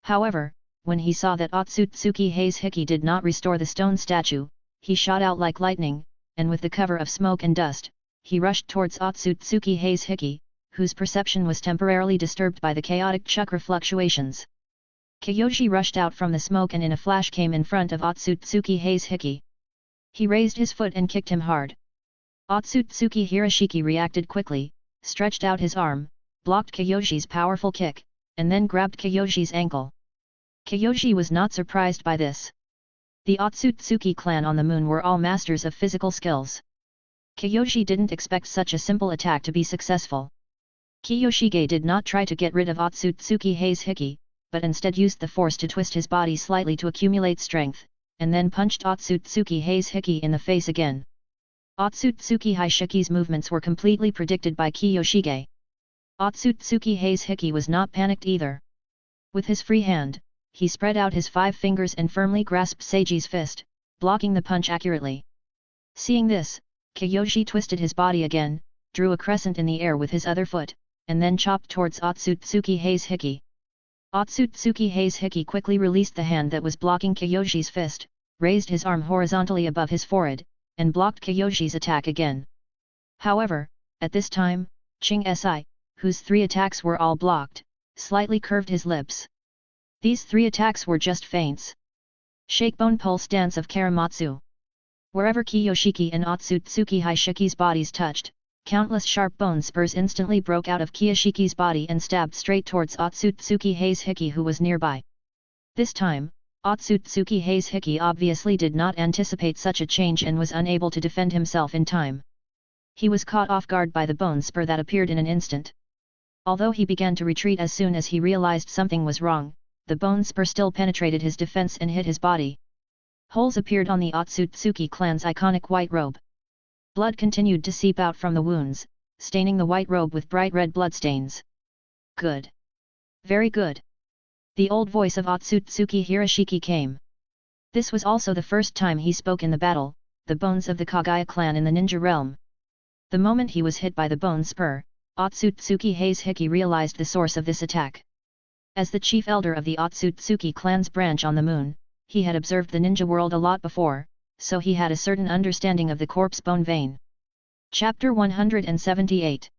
However, when he saw that Otsutsuki Hei's Hiki did not restore the stone statue, he shot out like lightning, and with the cover of smoke and dust, he rushed towards Otsutsuki Hei's Hiki, whose perception was temporarily disturbed by the chaotic chakra fluctuations. Kiyoshi rushed out from the smoke and in a flash came in front of Otsutsuki Hei's Hiki. He raised his foot and kicked him hard. Otsutsuki Hirashiki reacted quickly, stretched out his arm, blocked Kiyoshi's powerful kick, and then grabbed Kiyoshi's ankle. Kiyoshi was not surprised by this. The Otsutsuki clan on the moon were all masters of physical skills. Kiyoshi didn't expect such a simple attack to be successful. Kiyoshige did not try to get rid of Otsutsuki Hei's Hiki, but instead used the force to twist his body slightly to accumulate strength, and then punched Otsutsuki Hei's Hiki in the face again. Otsutsuki Hei's Hiki's movements were completely predicted by Kiyoshige. Otsutsuki Hei's Hiki was not panicked either. With his free hand, he spread out his 5 fingers and firmly grasped Seiji's fist, blocking the punch accurately. Seeing this, Kiyoshi twisted his body again, drew a crescent in the air with his other foot, and then chopped towards Otsutsuki Hei's Hiki. Otsutsuki Hei's Hiki quickly released the hand that was blocking Kiyoshi's fist, raised his arm horizontally above his forehead, and blocked Kiyoshi's attack again. However, at this time, Ching Si, whose 3 attacks were all blocked, slightly curved his lips. These 3 attacks were just feints. Shakebone pulse dance of Karamatsu. Wherever Kiyoshiki and Otsutsuki Hei's Hiki's bodies touched, countless sharp bone spurs instantly broke out of Kiyoshiki's body and stabbed straight towards Otsutsuki Hei's Hiki who was nearby. This time, Otsutsuki Hei's Hiki obviously did not anticipate such a change and was unable to defend himself in time. He was caught off guard by the bone spur that appeared in an instant. Although he began to retreat as soon as he realized something was wrong, the bone spur still penetrated his defense and hit his body. Holes appeared on the Otsutsuki clan's iconic white robe. Blood continued to seep out from the wounds, staining the white robe with bright red bloodstains. Good. Very good. The old voice of Otsutsuki Hirashiki came. This was also the first time he spoke in the battle, the bones of the Kagaya clan in the ninja realm. The moment he was hit by the bone spur, Otsutsuki Hei's Hiki realized the source of this attack. As the chief elder of the Otsutsuki clan's branch on the moon, he had observed the ninja world a lot before, so he had a certain understanding of the corpse bone vein. Chapter 178.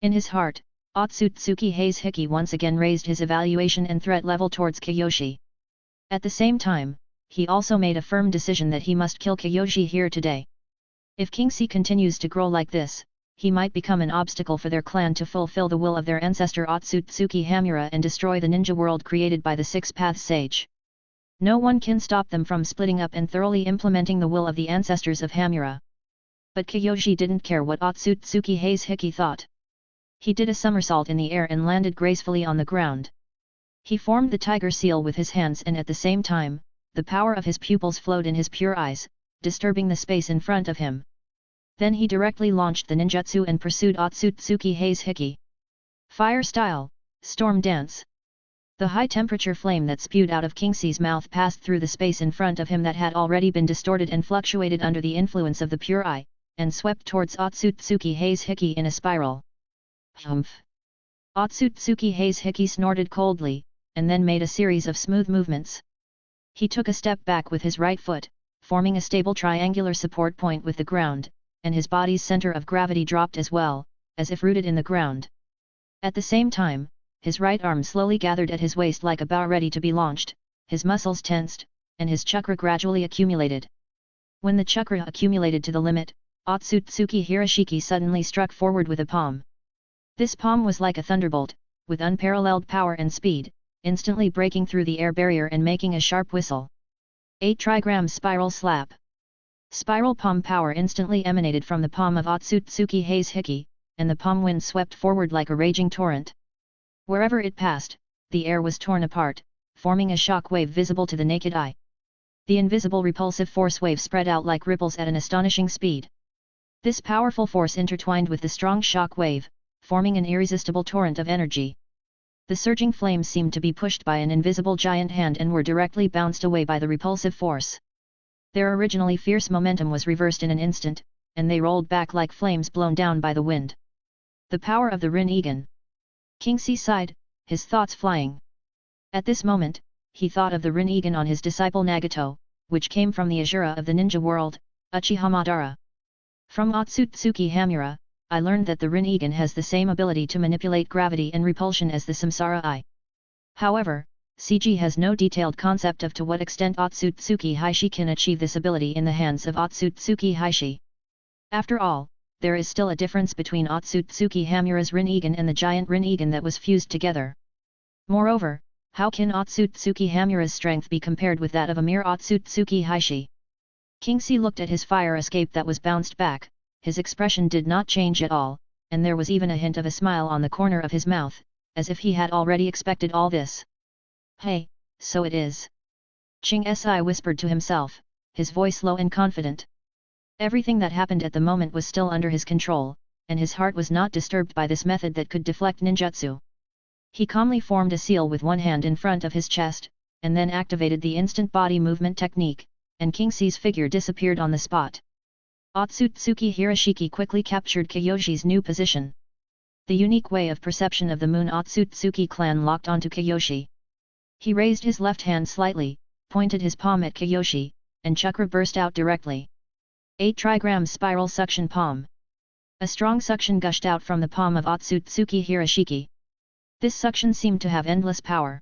In his heart, Otsutsuki Hei's Hiki once again raised his evaluation and threat level towards Kiyoshi. At the same time, he also made a firm decision that he must kill Kiyoshi here today. If Kingxi continues to grow like this, he might become an obstacle for their clan to fulfill the will of their ancestor Otsutsuki Hamura and destroy the ninja world created by the Six Paths Sage. No one can stop them from splitting up and thoroughly implementing the will of the ancestors of Hamura. But Kiyoshi didn't care what Otsutsuki Hei's Hiki thought. He did a somersault in the air and landed gracefully on the ground. He formed the tiger seal with his hands and at the same time, the power of his pupils flowed in his pure eyes, disturbing the space in front of him. Then he directly launched the ninjutsu and pursued Otsutsuki Hei's Hiki. Fire style, storm dance. The high-temperature flame that spewed out of Kingxi's mouth passed through the space in front of him that had already been distorted and fluctuated under the influence of the pure eye, and swept towards Otsutsuki Hei's Hiki in a spiral. Humph! Otsutsuki Hei's Hiki snorted coldly, and then made a series of smooth movements. He took a step back with his right foot, forming a stable triangular support point with the ground, and his body's center of gravity dropped as well, as if rooted in the ground. At the same time, his right arm slowly gathered at his waist like a bow ready to be launched, his muscles tensed, and his chakra gradually accumulated. When the chakra accumulated to the limit, Otsutsuki Hirashiki suddenly struck forward with a palm. This palm was like a thunderbolt, with unparalleled power and speed, instantly breaking through the air barrier and making a sharp whistle. 8 trigram spiral slap. Spiral palm power instantly emanated from the palm of Otsutsuki Hei's Hiki, and the palm wind swept forward like a raging torrent. Wherever it passed, the air was torn apart, forming a shock wave visible to the naked eye. The invisible repulsive force wave spread out like ripples at an astonishing speed. This powerful force intertwined with the strong shock wave, forming an irresistible torrent of energy. The surging flames seemed to be pushed by an invisible giant hand and were directly bounced away by the repulsive force. Their originally fierce momentum was reversed in an instant, and they rolled back like flames blown down by the wind. The power of the Rin-Egan! Kingxi sighed, his thoughts flying. At this moment, he thought of the Rin-Egan on his disciple Nagato, which came from the Azura of the ninja world, Uchiha Madara. From Otsutsuki Hamura, I learned that the Rin-Egan has the same ability to manipulate gravity and repulsion as the Samsara Eye. However, CG has no detailed concept of to what extent Otsutsuki Heishi can achieve this ability in the hands of Otsutsuki Heishi. After all, there is still a difference between Otsutsuki Hamura's Rin-Egan and the giant Rin-Egan that was fused together. Moreover, how can Otsutsuki Hamura's strength be compared with that of a mere Otsutsuki Heishi? Kingxi looked at his fire escape that was bounced back, his expression did not change at all, and there was even a hint of a smile on the corner of his mouth, as if he had already expected all this. Hey, so it is. Ching Si whispered to himself, his voice low and confident. Everything that happened at the moment was still under his control, and his heart was not disturbed by this method that could deflect ninjutsu. He calmly formed a seal with one hand in front of his chest, and then activated the instant body movement technique, and Kingxi's figure disappeared on the spot. Otsutsuki Hiroshiki quickly captured Kyoji's new position. The unique way of perception of the moon Otsutsuki clan locked onto Kyoshi. He raised his left hand slightly, pointed his palm at Kyoshi, and chakra burst out directly. 8 trigram spiral suction palm. A strong suction gushed out from the palm of Otsutsuki Hiroshiki. This suction seemed to have endless power.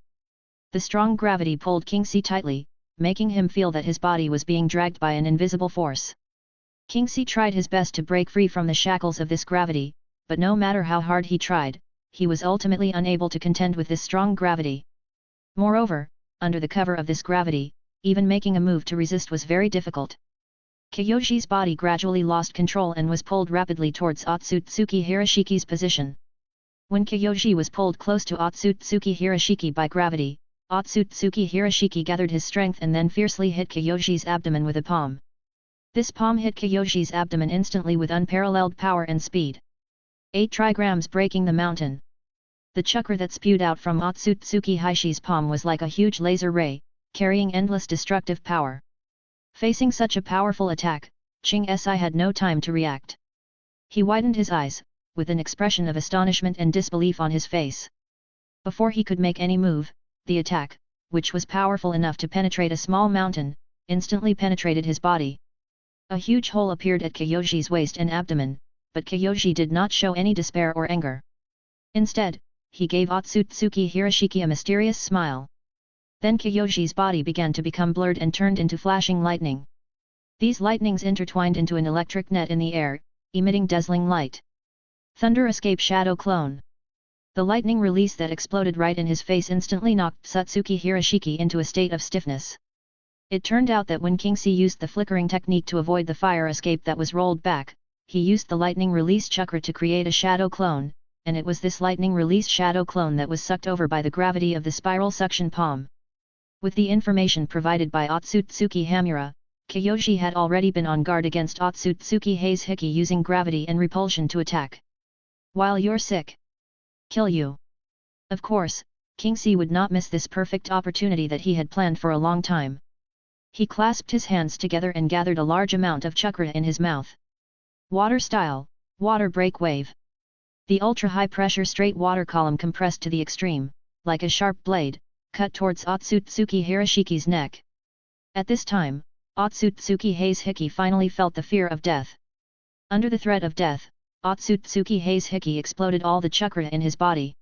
The strong gravity pulled Kingxi tightly, making him feel that his body was being dragged by an invisible force. Kingxi tried his best to break free from the shackles of this gravity, but no matter how hard he tried, he was ultimately unable to contend with this strong gravity. Moreover, under the cover of this gravity, even making a move to resist was very difficult. Kyoji's body gradually lost control and was pulled rapidly towards Otsutsuki Hiroshiki's position. When Kyoji was pulled close to Otsutsuki Hiroshiki by gravity, Otsutsuki Hiroshiki gathered his strength and then fiercely hit Kyoji's abdomen with a palm. This palm hit Kyoji's abdomen instantly with unparalleled power and speed. 8 trigrams breaking the mountain. The chakra that spewed out from Otsutsuki Heishi's palm was like a huge laser ray, carrying endless destructive power. Facing such a powerful attack, Ching Si had no time to react. He widened his eyes, with an expression of astonishment and disbelief on his face. Before he could make any move, the attack, which was powerful enough to penetrate a small mountain, instantly penetrated his body. A huge hole appeared at Kyoji's waist and abdomen, but Kyoji did not show any despair or anger. Instead, he gave Otsutsuki Hiroshiki a mysterious smile. Then Kyoji's body began to become blurred and turned into flashing lightning. These lightnings intertwined into an electric net in the air, emitting dazzling light. Thunder escape shadow clone. The lightning release that exploded right in his face instantly knocked Otsutsuki Hiroshiki into a state of stiffness. It turned out that when Kingxi used the flickering technique to avoid the fire escape that was rolled back, he used the lightning release chakra to create a shadow clone, and it was this lightning release shadow clone that was sucked over by the gravity of the spiral suction palm. With the information provided by Otsutsuki Hamura, Kyoji had already been on guard against Otsutsuki Heishichi using gravity and repulsion to attack. While you're sick. Kill you. Of course, Kingxi would not miss this perfect opportunity that he had planned for a long time. He clasped his hands together and gathered a large amount of chakra in his mouth. Water style, water break wave. The ultra-high pressure straight water column compressed to the extreme, like a sharp blade, cut towards Otsutsuki Hiroshiki's neck. At this time, Otsutsuki Heishichi finally felt the fear of death. Under the threat of death, Otsutsuki Heishichi exploded all the chakra in his body.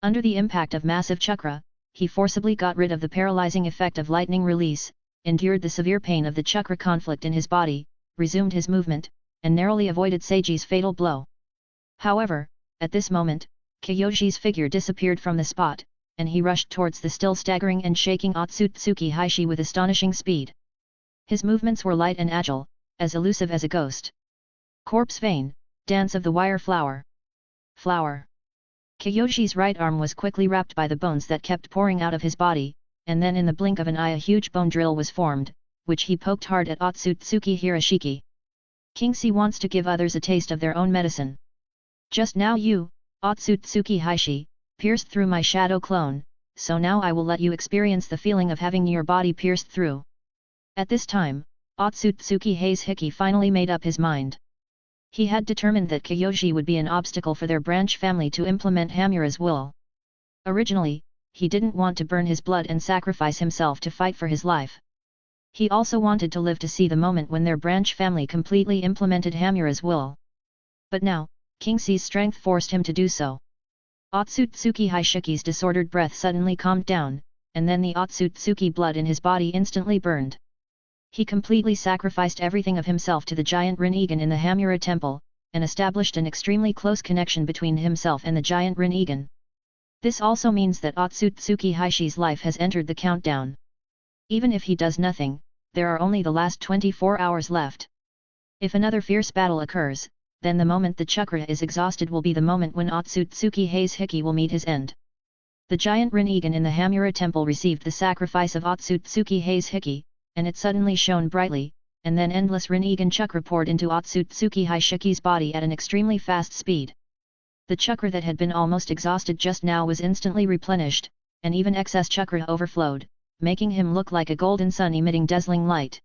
Under the impact of massive chakra, he forcibly got rid of the paralyzing effect of lightning release, endured the severe pain of the chakra conflict in his body, resumed his movement, and narrowly avoided Seiji's fatal blow. However, at this moment, Kyoji's figure disappeared from the spot, and he rushed towards the still staggering and shaking Otsutsuki Heishi with astonishing speed. His movements were light and agile, as elusive as a ghost. Corpse vein, dance of the wire flower. Flower. Kyoji's right arm was quickly wrapped by the bones that kept pouring out of his body, and then in the blink of an eye a huge bone drill was formed, which he poked hard at Otsutsuki Hiroshiki. Kingxi wants to give others a taste of their own medicine. Just now you, Otsutsuki Heishi, pierced through my shadow clone, so now I will let you experience the feeling of having your body pierced through. At this time, Otsutsuki Heizhiki finally made up his mind. He had determined that Kyoshi would be an obstacle for their branch family to implement Hamura's will. Originally, he didn't want to burn his blood and sacrifice himself to fight for his life. He also wanted to live to see the moment when their branch family completely implemented Hamura's will. But now, King C's strength forced him to do so. Otsutsuki Heishiki's disordered breath suddenly calmed down, and then the Otsutsuki blood in his body instantly burned. He completely sacrificed everything of himself to the giant Rinnegan in the Hamura temple, and established an extremely close connection between himself and the giant Rinnegan. This also means that Otsutsuki Heishi's life has entered the countdown. Even if he does nothing, there are only the last 24 hours left. If another fierce battle occurs, then the moment the chakra is exhausted will be the moment when Otsutsuki Heizhiki will meet his end. The giant Rinnegan in the Hamura temple received the sacrifice of Otsutsuki Heizhiki, and it suddenly shone brightly, and then endless Rinnegan chakra poured into Otsutsuki Heishiki's body at an extremely fast speed. The chakra that had been almost exhausted just now was instantly replenished, and even excess chakra overflowed, making him look like a golden sun emitting dazzling light.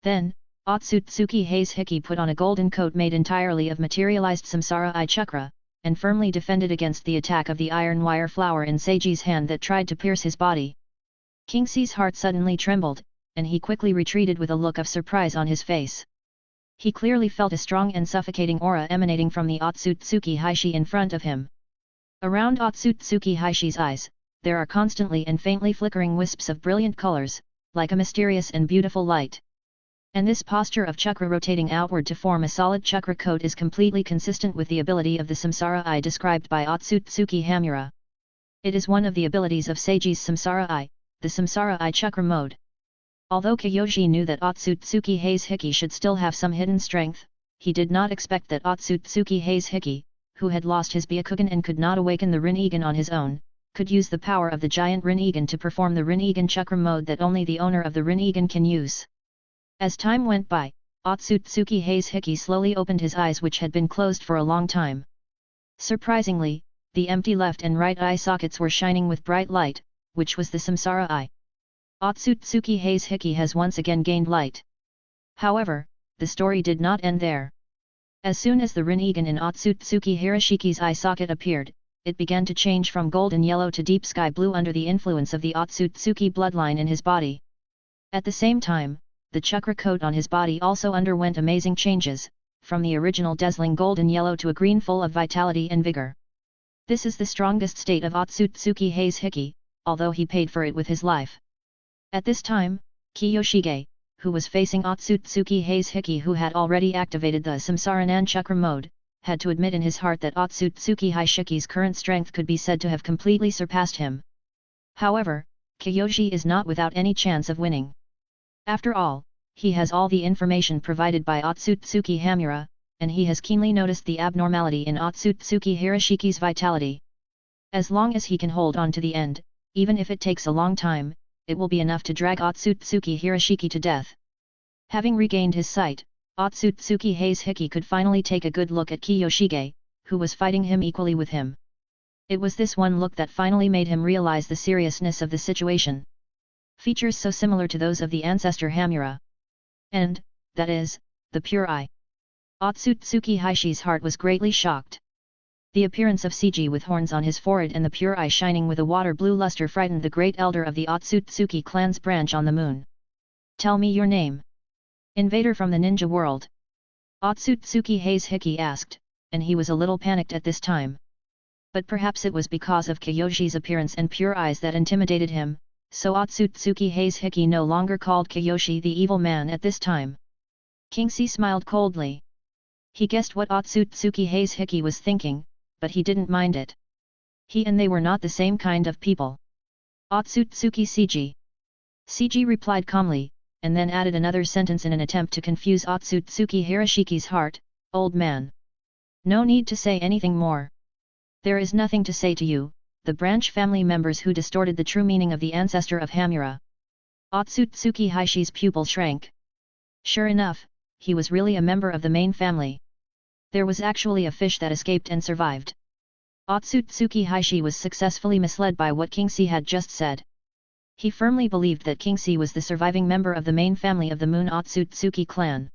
Then, Otsutsuki Heizhiki put on a golden coat made entirely of materialized samsara I chakra, and firmly defended against the attack of the iron wire flower in Seiji's hand that tried to pierce his body. King C's heart suddenly trembled, and he quickly retreated with a look of surprise on his face. He clearly felt a strong and suffocating aura emanating from the Otsutsuki Heishi in front of him. Around Otsutsuki Heishi's eyes, there are constantly and faintly flickering wisps of brilliant colors, like a mysterious and beautiful light. And this posture of chakra rotating outward to form a solid chakra coat is completely consistent with the ability of the Samsara I described by Otsutsuki Hamura. It is one of the abilities of Seiji's Samsara I, the Samsara I chakra mode. Although Kyoshi knew that Otsutsuki Heizhiki should still have some hidden strength, he did not expect that Otsutsuki Heizhiki, who had lost his Byakugan and could not awaken the Rinnegan on his own, could use the power of the giant Rinnegan to perform the Rinnegan chakra mode that only the owner of the Rinnegan can use. As time went by, Otsutsuki Heizhiki slowly opened his eyes, which had been closed for a long time. Surprisingly, the empty left and right eye sockets were shining with bright light, which was the Samsara I. Otsutsuki Heizhiki has once again gained light. However, the story did not end there. As soon as the Rinnegan in Otsutsuki Hiroshiki's eye socket appeared, it began to change from golden yellow to deep sky blue under the influence of the Otsutsuki bloodline in his body. At the same time, the chakra coat on his body also underwent amazing changes, from the original dazzling golden yellow to a green full of vitality and vigor. This is the strongest state of Otsutsuki Heizhiki, although he paid for it with his life. At this time, Kiyoshige, who was facing Otsutsuki Heizhiki, who had already activated the Samsaranan chakra mode, had to admit in his heart that Otsutsuki Heishiki's current strength could be said to have completely surpassed him. However, Kiyoshi is not without any chance of winning. After all, he has all the information provided by Otsutsuki Hamura, and he has keenly noticed the abnormality in Otsutsuki Hiroshiki's vitality. As long as he can hold on to the end, even if it takes a long time, it will be enough to drag Otsutsuki Hiroshiki to death. Having regained his sight, Otsutsuki Heizhiki could finally take a good look at Kiyoshige, who was fighting him equally with him. It was this one look that finally made him realize the seriousness of the situation. Features so similar to those of the ancestor Hamura. And, that is, the pure eye. Otsutsuki Heishi's heart was greatly shocked. The appearance of Seiji with horns on his forehead and the pure eye shining with a water blue luster frightened the great elder of the Otsutsuki clan's branch on the moon. "Tell me your name." "Invader from the ninja world." Otsutsuki Heizhiki asked, and he was a little panicked at this time. But perhaps it was because of Kiyoshi's appearance and pure eyes that intimidated him, so Otsutsuki Heizhiki no longer called Kiyoshi the evil man at this time. King C smiled coldly. He guessed what Otsutsuki Heizhiki was thinking, but he didn't mind it. He and they were not the same kind of people. "Otsutsuki Seiji." Seiji replied calmly, and then added another sentence in an attempt to confuse Otsutsuki Hiroshiki's heart, "Old man. No need to say anything more. There is nothing to say to you, the branch family members who distorted the true meaning of the ancestor of Hamura." Otsutsuki Heishi's pupil shrank. Sure enough, he was really a member of the main family. There was actually a fish that escaped and survived. Otsutsuki Heishi was successfully misled by what Kingxi had just said. He firmly believed that Kingxi was the surviving member of the main family of the Moon Otsutsuki clan.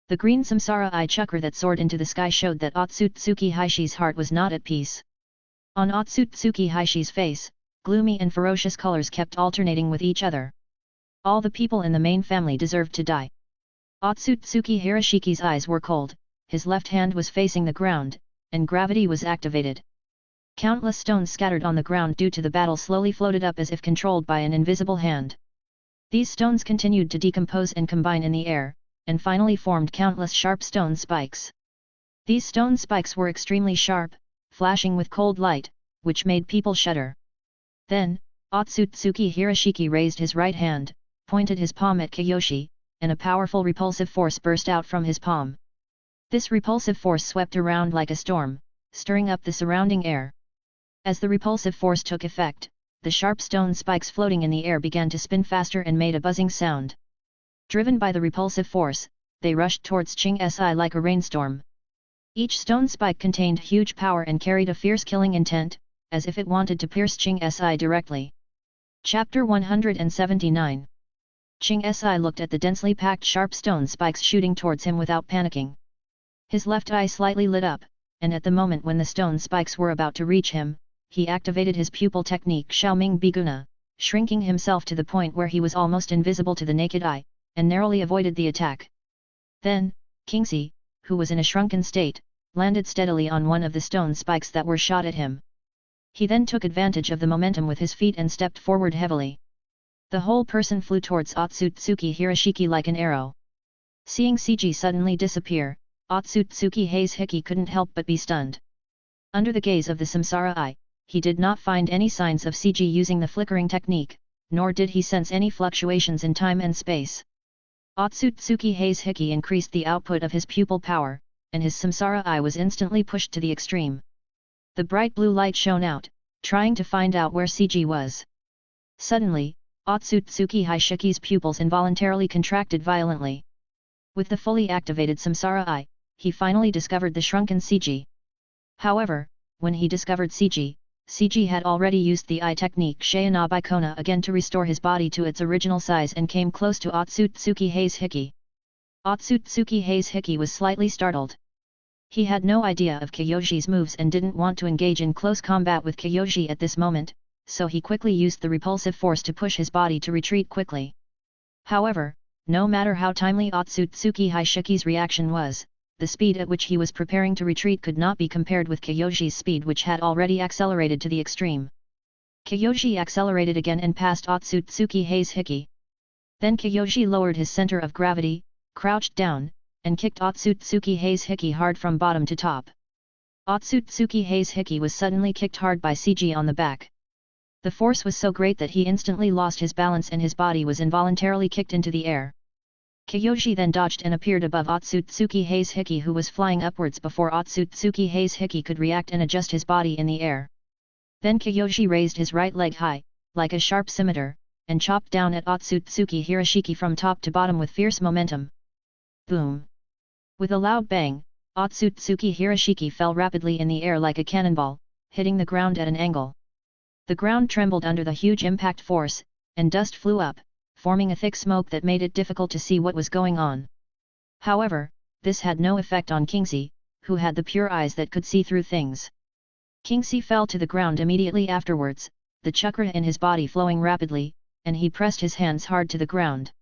The green samsara eye chakra that soared into the sky showed that Otsutsuki Heishi's heart was not at peace. On Otsutsuki Heishi's face, gloomy and ferocious colors kept alternating with each other. All the people in the main family deserved to die. Otsutsuki Hiroshiki's eyes were cold, his left hand was facing the ground, and gravity was activated. Countless stones scattered on the ground due to the battle slowly floated up as if controlled by an invisible hand. These stones continued to decompose and combine in the air, and finally formed countless sharp stone spikes. These stone spikes were extremely sharp, flashing with cold light, which made people shudder. Then, Otsutsuki Hiroshiki raised his right hand, pointed his palm at Kiyoshi, and a powerful repulsive force burst out from his palm. This repulsive force swept around like a storm, stirring up the surrounding air. As the repulsive force took effect, the sharp stone spikes floating in the air began to spin faster and made a buzzing sound. Driven by the repulsive force, they rushed towards Ching-si like a rainstorm. Each stone spike contained huge power and carried a fierce killing intent, as if it wanted to pierce Ching-si directly. Chapter 179. Ching-si looked at the densely packed sharp stone spikes shooting towards him without panicking. His left eye slightly lit up, and at the moment when the stone spikes were about to reach him, he activated his pupil technique Xiaoming Biguna, shrinking himself to the point where he was almost invisible to the naked eye, and narrowly avoided the attack. Then, Kingxi, who was in a shrunken state, landed steadily on one of the stone spikes that were shot at him. He then took advantage of the momentum with his feet and stepped forward heavily. The whole person flew towards Otsutsuki Hiroshiki like an arrow. Seeing CG suddenly disappear, Otsutsuki Heiseki couldn't help but be stunned. Under the gaze of the samsara eye, he did not find any signs of CG using the flickering technique, nor did he sense any fluctuations in time and space. Otsutsuki Heiseki increased the output of his pupil power, and his samsara eye was instantly pushed to the extreme. The bright blue light shone out, trying to find out where CG was. Suddenly, Otsutsuki Heishiki's pupils involuntarily contracted violently. With the fully activated samsara eye, he finally discovered the shrunken CG. However, when he discovered CG had already used the eye technique Shayanabaikona again to restore his body to its original size and came close to Otsutsuki Heiseki. Otsutsuki Heiseki was slightly startled. He had no idea of Kiyoshi's moves and didn't want to engage in close combat with Kiyoshi at this moment, so he quickly used the repulsive force to push his body to retreat quickly. However, no matter how timely Otsutsuki Heishiki's reaction was, the speed at which he was preparing to retreat could not be compared with Kiyoshi's speed, which had already accelerated to the extreme. Kiyoshi accelerated again and passed Otsutsuki Heiseki. Then Kiyoshi lowered his center of gravity, crouched down, and kicked Otsutsuki Heiseki hard from bottom to top. Otsutsuki Heiseki was suddenly kicked hard by CG on the back. The force was so great that he instantly lost his balance and his body was involuntarily kicked into the air. Kiyoshi then dodged and appeared above Otsutsuki Heiseki, who was flying upwards before Otsutsuki Heiseki could react and adjust his body in the air. Then Kiyoshi raised his right leg high, like a sharp scimitar, and chopped down at Otsutsuki Hiroshiki from top to bottom with fierce momentum. Boom! With a loud bang, Otsutsuki Hiroshiki fell rapidly in the air like a cannonball, hitting the ground at an angle. The ground trembled under the huge impact force, and dust flew up, forming a thick smoke that made it difficult to see what was going on. However, this had no effect on Kingxi, who had the pure eyes that could see through things. Kingxi fell to the ground immediately afterwards, the chakra in his body flowing rapidly, and he pressed his hands hard to the ground.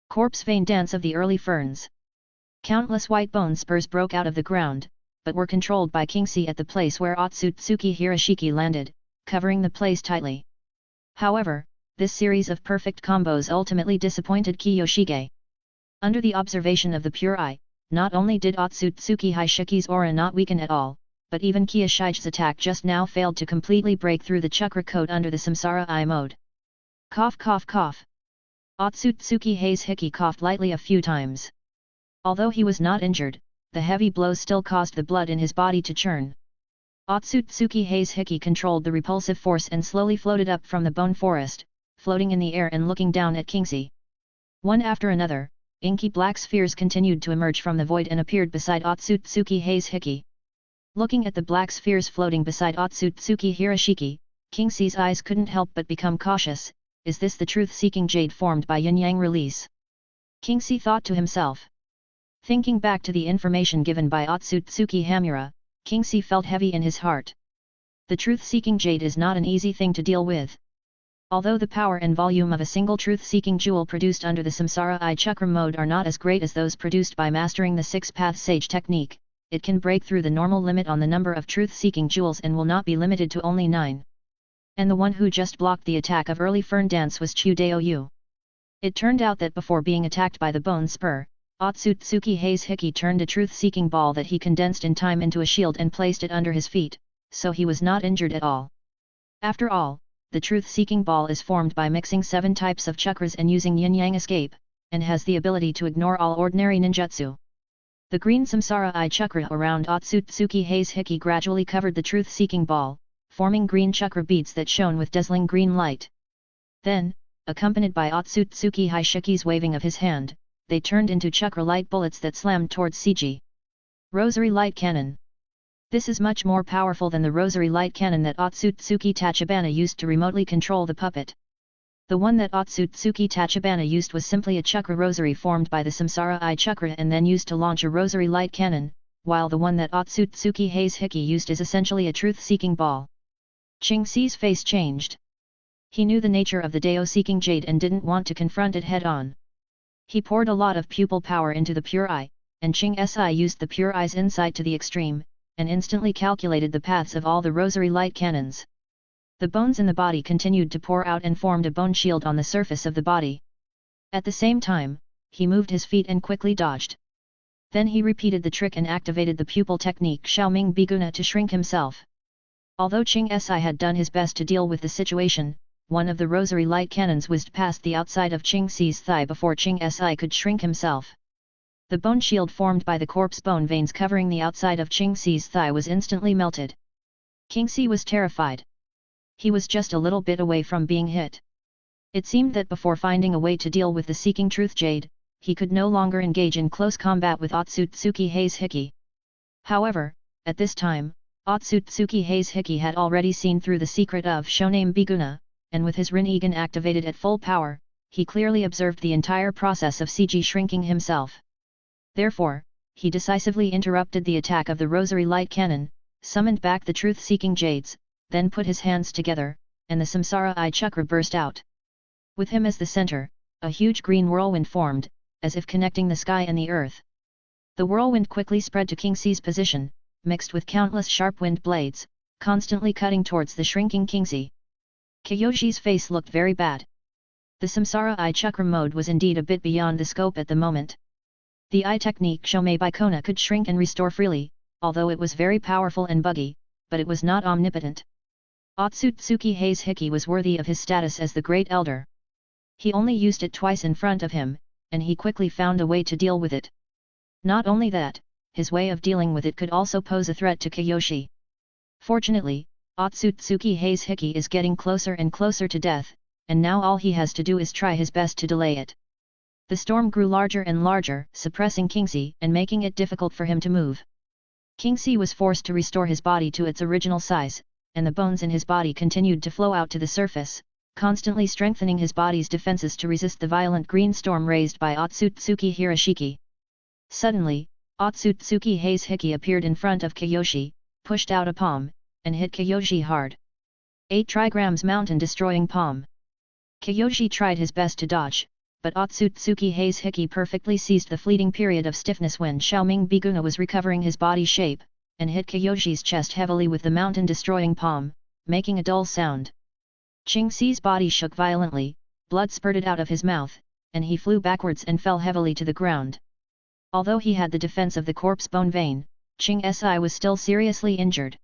Corpse vein dance of the early ferns. Countless white bone spurs broke out of the ground, but were controlled by Kingxi at the place where Otsutsuki Hiroshiki landed, covering the place tightly. However, this series of perfect combos ultimately disappointed Kiyoshige. Under the observation of the pure eye, not only did Otsutsuki Heishiki's aura not weaken at all, but even Kiyoshige's attack just now failed to completely break through the chakra code under the samsara eye mode. Cough cough cough. Otsutsuki Heiseki coughed lightly a few times. Although he was not injured, the heavy blows still caused the blood in his body to churn. Otsutsuki Heiseki controlled the repulsive force and slowly floated up from the bone forest, floating in the air and looking down at Kingxi. One after another, inky black spheres continued to emerge from the void and appeared beside Otsutsuki Heiseki. Looking at the black spheres floating beside Otsutsuki Hirashiki, King C's eyes couldn't help but become cautious. Is this the truth-seeking jade formed by yin-yang release? King C thought to himself. Thinking back to the information given by Otsutsuki Hamura, King C felt heavy in his heart. The truth-seeking jade is not an easy thing to deal with. Although the power and volume of a single truth-seeking jewel produced under the Samsara I Chakra mode are not as great as those produced by mastering the six-path sage technique, it can break through the normal limit on the number of truth-seeking jewels and will not be limited to only 9. And the one who just blocked the attack of early Fern Dance was Chu Daoyu. It turned out that before being attacked by the Bone Spur, Otsutsuki Haze Hiki turned a truth-seeking ball that he condensed in time into a shield and placed it under his feet, so he was not injured at all. After all, the truth-seeking ball is formed by mixing 7 types of chakras and using yin-yang escape, and has the ability to ignore all ordinary ninjutsu. The green Samsara I chakra around Otsutsuki Haze Hiki gradually covered the truth-seeking ball, forming green chakra beads that shone with dazzling green light. Then, accompanied by Otsutsuki Hishiki's waving of his hand, they turned into chakra light bullets that slammed towards CG. Rosary Light Cannon. This is much more powerful than the rosary light cannon that Otsutsuki Tachibana used to remotely control the puppet. The one that Otsutsuki Tachibana used was simply a chakra rosary formed by the Samsara I chakra and then used to launch a rosary light cannon, while the one that Otsutsuki Haze Hiki used is essentially a truth-seeking ball. Ching Si's face changed. He knew the nature of the Dao-seeking jade and didn't want to confront it head-on. He poured a lot of pupil power into the pure eye, and Ching Si used the pure eye's insight to the extreme, and instantly calculated the paths of all the rosary light cannons. The bones in the body continued to pour out and formed a bone shield on the surface of the body. At the same time, he moved his feet and quickly dodged. Then he repeated the trick and activated the pupil technique Xiaoming Biguna to shrink himself. Although Ching Si had done his best to deal with the situation, one of the rosary light cannons whizzed past the outside of Ching Si's thigh before Ching Si could shrink himself. The bone shield formed by the corpse bone veins covering the outside of Ching Si's thigh was instantly melted. King Si was terrified. He was just a little bit away from being hit. It seemed that before finding a way to deal with the seeking truth jade, he could no longer engage in close combat with Otsutsuki Haze Hiki. However, at this time, Otsutsuki Haze Hiki had already seen through the secret of Shoname Biguna, and with his Rinnegan activated at full power, he clearly observed the entire process of CG shrinking himself. Therefore, he decisively interrupted the attack of the rosary light cannon, summoned back the truth-seeking jades, then put his hands together, and the Samsara I chakra burst out. With him as the center, a huge green whirlwind formed, as if connecting the sky and the earth. The whirlwind quickly spread to King Si's position, mixed with countless sharp wind blades, constantly cutting towards the shrinking King Si. Kyoshi's face looked very bad. The Samsara I chakra mode was indeed a bit beyond the scope at the moment. The eye technique Shomei Bikona could shrink and restore freely, although it was very powerful and buggy, but it was not omnipotent. Otsutsuki Haze Hiki was worthy of his status as the Great Elder. He only used it twice in front of him, and he quickly found a way to deal with it. Not only that, his way of dealing with it could also pose a threat to Kyoshi. Fortunately, Otsutsuki Haze Hiki is getting closer and closer to death, and now all he has to do is try his best to delay it. The storm grew larger and larger, suppressing King Si and making it difficult for him to move. King Si was forced to restore his body to its original size, and the bones in his body continued to flow out to the surface, constantly strengthening his body's defenses to resist the violent green storm raised by Otsutsuki Hirashiki. Suddenly, Otsutsuki Haze Hiki appeared in front of Kyoshi, pushed out a palm, and hit Kyoshi hard. 8 trigrams mountain destroying palm. Kyoshi tried his best to dodge, but Otsutsuki Haze Hiki perfectly seized the fleeting period of stiffness when Xiaoming Biguna was recovering his body shape, and hit Kyoshi's chest heavily with the mountain-destroying palm, making a dull sound. Ching Si's body shook violently, blood spurted out of his mouth, and he flew backwards and fell heavily to the ground. Although he had the defense of the corpse bone vein, Ching Si was still seriously injured.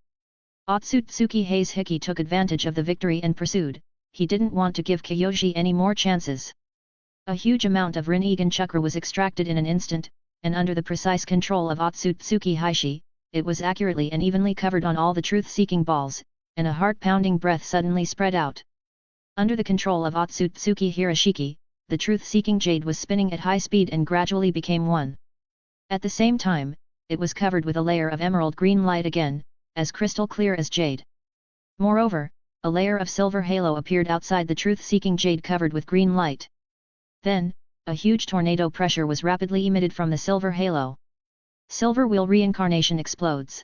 Otsutsuki Haze Hiki took advantage of the victory and pursued. He didn't want to give Kyoshi any more chances. A huge amount of Rinnegan chakra was extracted in an instant, and under the precise control of Otsutsuki Hishi, it was accurately and evenly covered on all the truth-seeking balls, and a heart-pounding breath suddenly spread out. Under the control of Otsutsuki Hirashiki, the truth-seeking jade was spinning at high speed and gradually became one. At the same time, it was covered with a layer of emerald green light again, as crystal clear as jade. Moreover, a layer of silver halo appeared outside the truth-seeking jade covered with green light. Then, a huge tornado pressure was rapidly emitted from the silver halo. Silver wheel reincarnation explodes.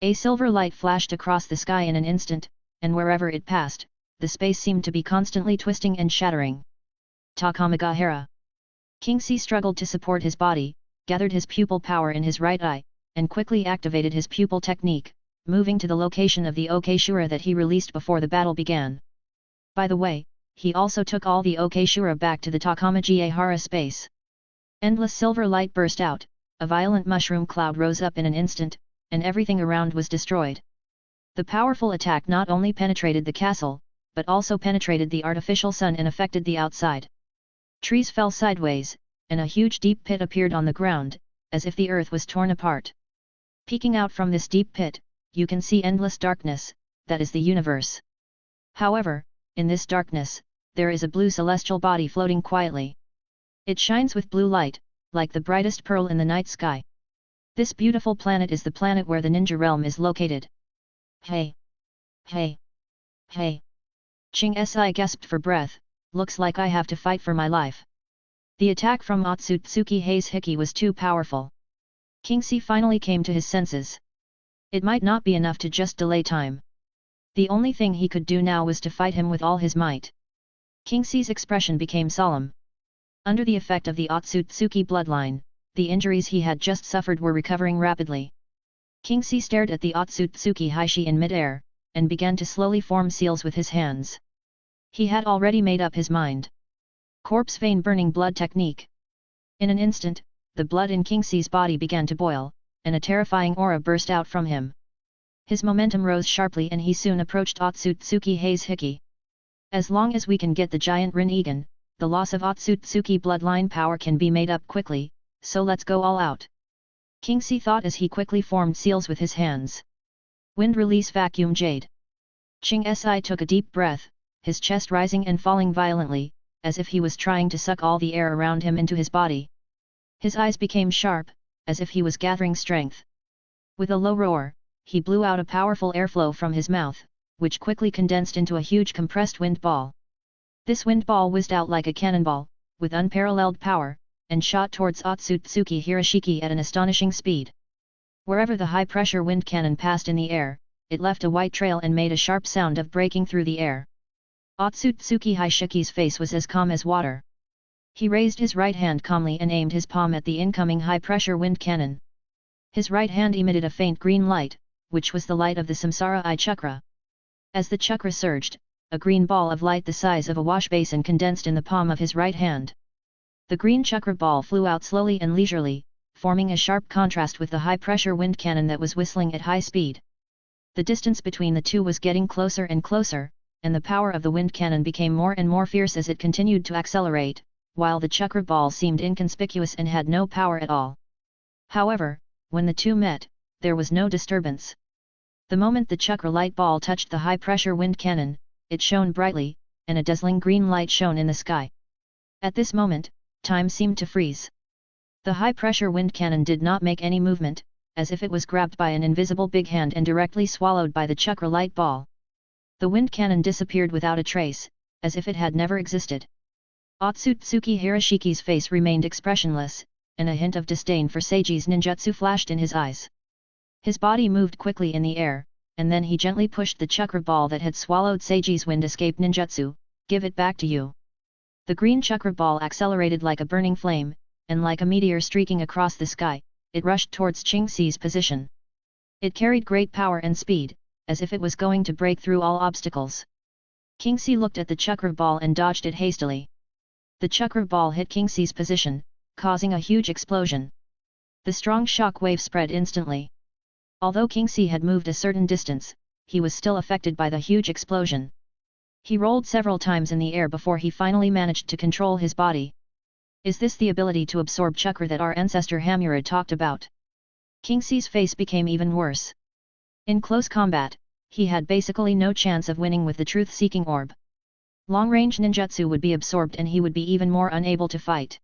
A silver light flashed across the sky in an instant, and wherever it passed, the space seemed to be constantly twisting and shattering. Takamagahara. King C struggled to support his body, gathered his pupil power in his right eye, and quickly activated his pupil technique, moving to the location of the Okashura that he released before the battle began. By the way, he also took all the Okashura back to the Takamagahara space. Endless silver light burst out, a violent mushroom cloud rose up in an instant, and everything around was destroyed. The powerful attack not only penetrated the castle, but also penetrated the artificial sun and affected the outside. Trees fell sideways, and a huge deep pit appeared on the ground, as if the earth was torn apart. Peeking out from this deep pit, you can see endless darkness, that is the universe. However, in this darkness, there is a blue celestial body floating quietly. It shines with blue light, like the brightest pearl in the night sky. This beautiful planet is the planet where the ninja realm is located. Hey! Hey! Hey! Ching Si gasped for breath, looks like I have to fight for my life. The attack from Otsutsuki Hei's Hiki was too powerful. King C finally came to his senses. It might not be enough to just delay time. The only thing he could do now was to fight him with all his might. King C's expression became solemn. Under the effect of the Otsutsuki bloodline, the injuries he had just suffered were recovering rapidly. King C stared at the Otsutsuki Heishi in mid-air, and began to slowly form seals with his hands. He had already made up his mind. Corpse vein burning blood technique. In an instant, the blood in King C's body began to boil, and a terrifying aura burst out from him. His momentum rose sharply and he soon approached Otsutsuki Hei's Hiki. As long as we can get the giant Rinnegan, the loss of Otsutsuki bloodline power can be made up quickly, so let's go all out. King C thought as he quickly formed seals with his hands. Wind release vacuum jade. Ching Si took a deep breath, his chest rising and falling violently, as if he was trying to suck all the air around him into his body. His eyes became sharp, as if he was gathering strength. With a low roar, he blew out a powerful airflow from his mouth, which quickly condensed into a huge compressed wind ball. This wind ball whizzed out like a cannonball, with unparalleled power, and shot towards Otsutsuki Hirashiki at an astonishing speed. Wherever the high-pressure wind cannon passed in the air, it left a white trail and made a sharp sound of breaking through the air. Otsutsuki Hirshiki's face was as calm as water. He raised his right hand calmly and aimed his palm at the incoming high-pressure wind cannon. His right hand emitted a faint green light, which was the light of the Samsara Eye Chakra. As the chakra surged, a green ball of light the size of a wash basin condensed in the palm of his right hand. The green chakra ball flew out slowly and leisurely, forming a sharp contrast with the high-pressure wind cannon that was whistling at high speed. The distance between the two was getting closer and closer, and the power of the wind cannon became more and more fierce as it continued to accelerate, while the chakra ball seemed inconspicuous and had no power at all. However, when the two met, there was no disturbance. The moment the chakra light ball touched the high-pressure wind cannon, it shone brightly, and a dazzling green light shone in the sky. At this moment, time seemed to freeze. The high-pressure wind cannon did not make any movement, as if it was grabbed by an invisible big hand and directly swallowed by the chakra light ball. The wind cannon disappeared without a trace, as if it had never existed. Otsutsuki Hirashiki's face remained expressionless, and a hint of disdain for Seiji's ninjutsu flashed in his eyes. His body moved quickly in the air, and then he gently pushed the chakra ball that had swallowed Seiji's wind escape ninjutsu. Give it back to you. The green chakra ball accelerated like a burning flame, and like a meteor streaking across the sky, it rushed towards Ching Ci's position. It carried great power and speed, as if it was going to break through all obstacles. King Ci looked at the chakra ball and dodged it hastily. The chakra ball hit King Ci's position, causing a huge explosion. The strong shock wave spread instantly. Although King Ci had moved a certain distance, he was still affected by the huge explosion. He rolled several times in the air before he finally managed to control his body. Is this the ability to absorb chakra that our ancestor Hamura talked about? King Ci's face became even worse. In close combat, he had basically no chance of winning with the truth-seeking orb. Long-range ninjutsu would be absorbed and he would be even more unable to fight.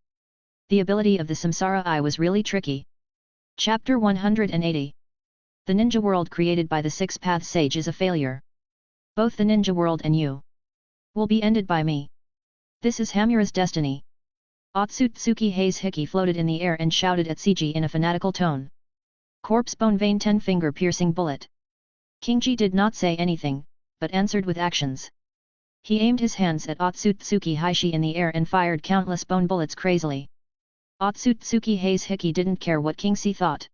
The ability of the Samsara Eye was really tricky. Chapter 180. The ninja world created by the six-path sage is a failure. Both the ninja world and you will be ended by me. This is Hamura's destiny. Otsutsuki Haze Hiki floated in the air and shouted at Seiji in a fanatical tone. Corpse bone vein 10-finger piercing bullet. Kingji did not say anything, but answered with actions. He aimed his hands at Otsutsuki Heishi in the air and fired countless bone bullets crazily. Otsutsuki Haze Hiki didn't care what Kingsi thought.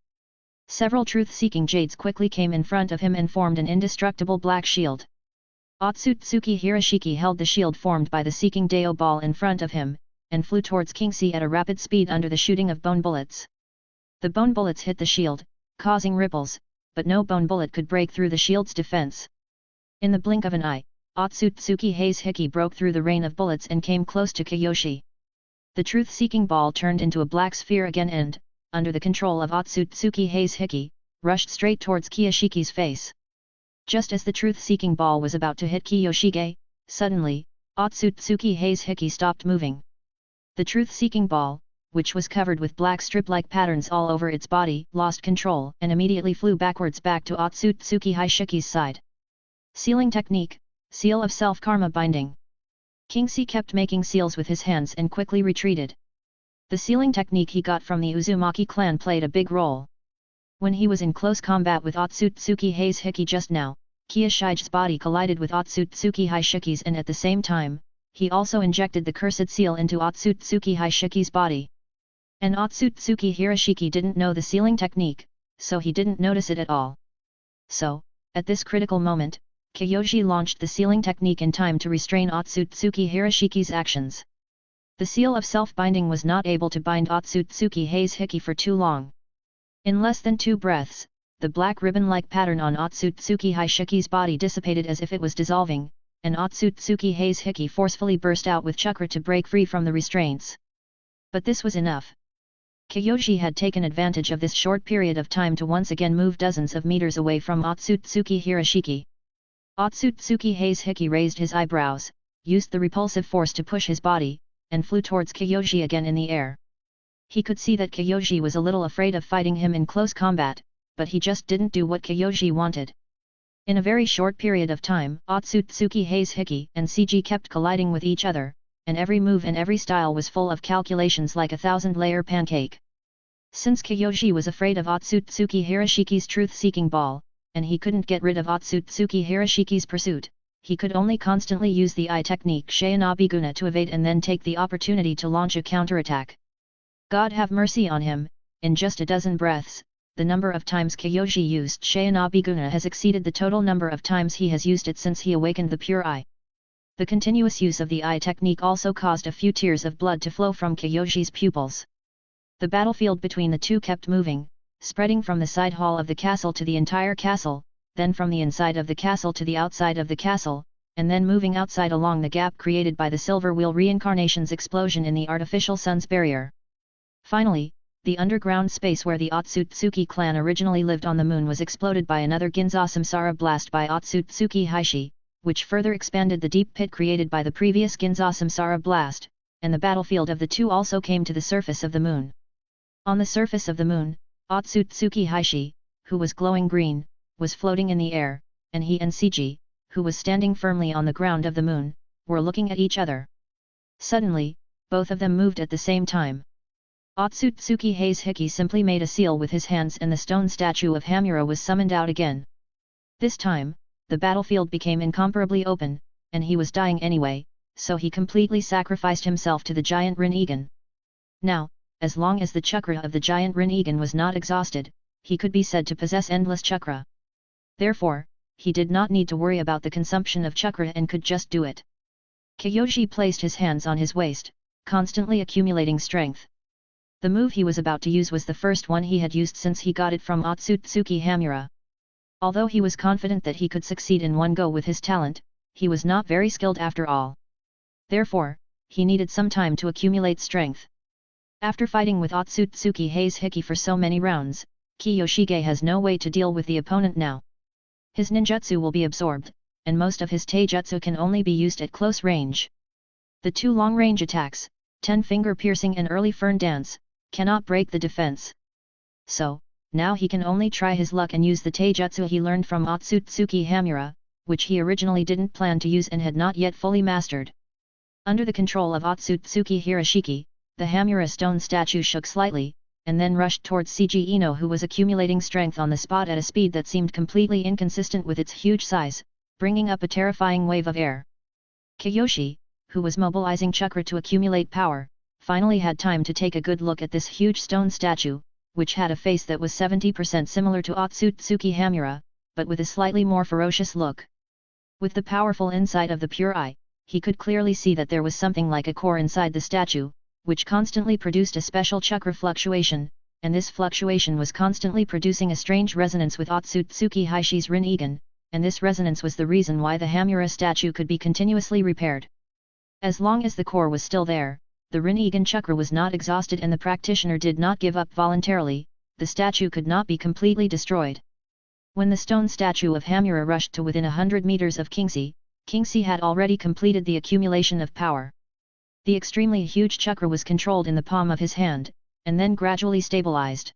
Several truth-seeking jades quickly came in front of him and formed an indestructible black shield. Otsutsuki Hiroshiki held the shield formed by the Seeking Dao ball in front of him, and flew towards Kingsi at a rapid speed under the shooting of bone bullets. The bone bullets hit the shield, causing ripples, but no bone bullet could break through the shield's defense. In the blink of an eye, Otsutsuki Haze Hiki broke through the rain of bullets and came close to Kiyoshi. The truth-seeking ball turned into a black sphere again and, under the control of Otsutsuki Haze Hiki, rushed straight towards Kiyoshige's face. Just as the truth-seeking ball was about to hit Kiyoshige, suddenly, Otsutsuki Haze Hiki stopped moving. The truth-seeking ball, which was covered with black strip-like patterns all over its body, lost control and immediately flew backwards back to Otsutsuki Haishiki's side. Sealing technique, seal of self-karma binding. Kingsi kept making seals with his hands and quickly retreated. The sealing technique he got from the Uzumaki clan played a big role. When he was in close combat with Otsutsuki Haze Hiki just now, Kiyoshige's body collided with Otsutsuki Haishiki's and at the same time, he also injected the cursed seal into Otsutsuki Haishiki's body. And Otsutsuki Hiroshiki didn't know the sealing technique, so he didn't notice it at all. So, at this critical moment, Kiyoshi launched the sealing technique in time to restrain Otsutsuki Hiroshiki's actions. The seal of self-binding was not able to bind Otsutsuki Haze Hiki for too long. In less than 2 breaths, the black ribbon-like pattern on Otsutsuki Haishiki's body dissipated as if it was dissolving, and Otsutsuki Haze Hiki forcefully burst out with chakra to break free from the restraints. But this was enough. Kiyoshi had taken advantage of this short period of time to once again move dozens of meters away from Otsutsuki Hiroshiki. Otsutsuki Haze Hiki raised his eyebrows, used the repulsive force to push his body, and flew towards Kiyoshi again in the air. He could see that Kiyoshi was a little afraid of fighting him in close combat, but he just didn't do what Kiyoshi wanted. In a very short period of time, Otsutsuki Haze Hiki and Seiji kept colliding with each other, and every move and every style was full of calculations like a 1,000-layer pancake. Since Kiyoshi was afraid of Otsutsuki Hiroshiki's truth-seeking ball, and he couldn't get rid of Otsutsuki Hiroshiki's pursuit, he could only constantly use the eye technique Shayanabi-guna to evade and then take the opportunity to launch a counterattack. God have mercy on him, in just a dozen breaths, the number of times Kiyoshi used Shayanabi-guna has exceeded the total number of times he has used it since he awakened the pure eye. The continuous use of the eye technique also caused a few tears of blood to flow from Kiyoshi's pupils. The battlefield between the two kept moving, spreading from the side hall of the castle to the entire castle, then from the inside of the castle to the outside of the castle, and then moving outside along the gap created by the Silver Wheel Reincarnation's explosion in the artificial sun's barrier. Finally, the underground space where the Otsutsuki clan originally lived on the moon was exploded by another Ginza Samsara blast by Otsutsuki Heishi, which further expanded the deep pit created by the previous Ginza Samsara blast, and the battlefield of the two also came to the surface of the moon. On the surface of the moon, Otsutsuki Heishi, who was glowing green, was floating in the air, and he and Seiji, who was standing firmly on the ground of the moon, were looking at each other. Suddenly, both of them moved at the same time. Otsutsuki Haze Hiki simply made a seal with his hands and the stone statue of Hamura was summoned out again. This time, the battlefield became incomparably open, and he was dying anyway, so he completely sacrificed himself to the giant Rinnegan. Now, as long as the chakra of the giant Rinnegan was not exhausted, he could be said to possess endless chakra. Therefore, he did not need to worry about the consumption of chakra and could just do it. Kiyoshi placed his hands on his waist, constantly accumulating strength. The move he was about to use was the first one he had used since he got it from Otsutsuki Hamura. Although he was confident that he could succeed in one go with his talent, he was not very skilled after all. Therefore, he needed some time to accumulate strength. After fighting with Otsutsuki Haze Hiki for so many rounds, Kiyoshige has no way to deal with the opponent now. His ninjutsu will be absorbed, and most of his taijutsu can only be used at close range. The two long-range attacks, 10-finger piercing and early fern dance, cannot break the defense. So, now he can only try his luck and use the taijutsu he learned from Otsutsuki Hamura, which he originally didn't plan to use and had not yet fully mastered. Under the control of Otsutsuki Hirashiki, the Hamura stone statue shook slightly, and then rushed towards Seiji Ino, who was accumulating strength on the spot at a speed that seemed completely inconsistent with its huge size, bringing up a terrifying wave of air. Kiyoshi, who was mobilizing chakra to accumulate power, finally had time to take a good look at this huge stone statue, which had a face that was 70% similar to Otsutsuki Hamura, but with a slightly more ferocious look. With the powerful insight of the pure eye, he could clearly see that there was something like a core inside the statue, which constantly produced a special chakra fluctuation, and this fluctuation was constantly producing a strange resonance with Otsutsuki Haishi's Rinnegan, and this resonance was the reason why the Hamura statue could be continuously repaired. As long as the core was still there, the Rinnegan chakra was not exhausted and the practitioner did not give up voluntarily, the statue could not be completely destroyed. When the stone statue of Hamura rushed to within 100 meters of Kingsi had already completed the accumulation of power. The extremely huge chakra was controlled in the palm of his hand, and then gradually stabilized.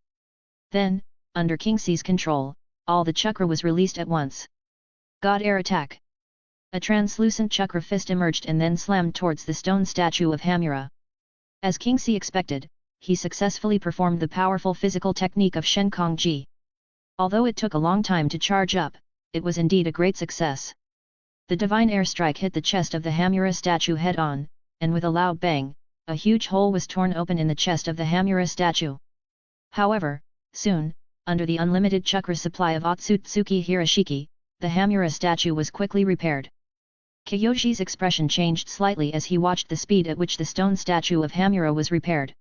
Then, under Kingsi's control, all the chakra was released at once. God Air Attack! A translucent chakra fist emerged and then slammed towards the stone statue of Hamura. As Kingsi expected, he successfully performed the powerful physical technique of Shenkong-ji. Although it took a long time to charge up, it was indeed a great success. The divine air strike hit the chest of the Hamura statue head-on, and with a loud bang, a huge hole was torn open in the chest of the Hamura statue. However, soon, under the unlimited chakra supply of Otsutsuki Hirashiki, the Hamura statue was quickly repaired. Kiyoshi's expression changed slightly as he watched the speed at which the stone statue of Hamura was repaired.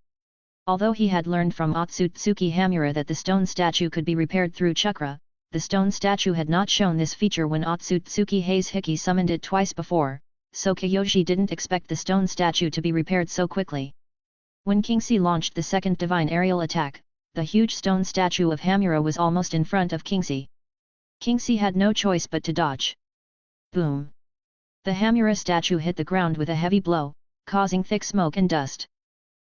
Although he had learned from Otsutsuki Hamura that the stone statue could be repaired through chakra, the stone statue had not shown this feature when Otsutsuki Haishiki summoned it twice before, so Kiyoshi didn't expect the stone statue to be repaired so quickly. When Kingsi launched the second divine aerial attack, the huge stone statue of Hamura was almost in front of Kingsi. Kingsi had no choice but to dodge. Boom! The Hamura statue hit the ground with a heavy blow, causing thick smoke and dust.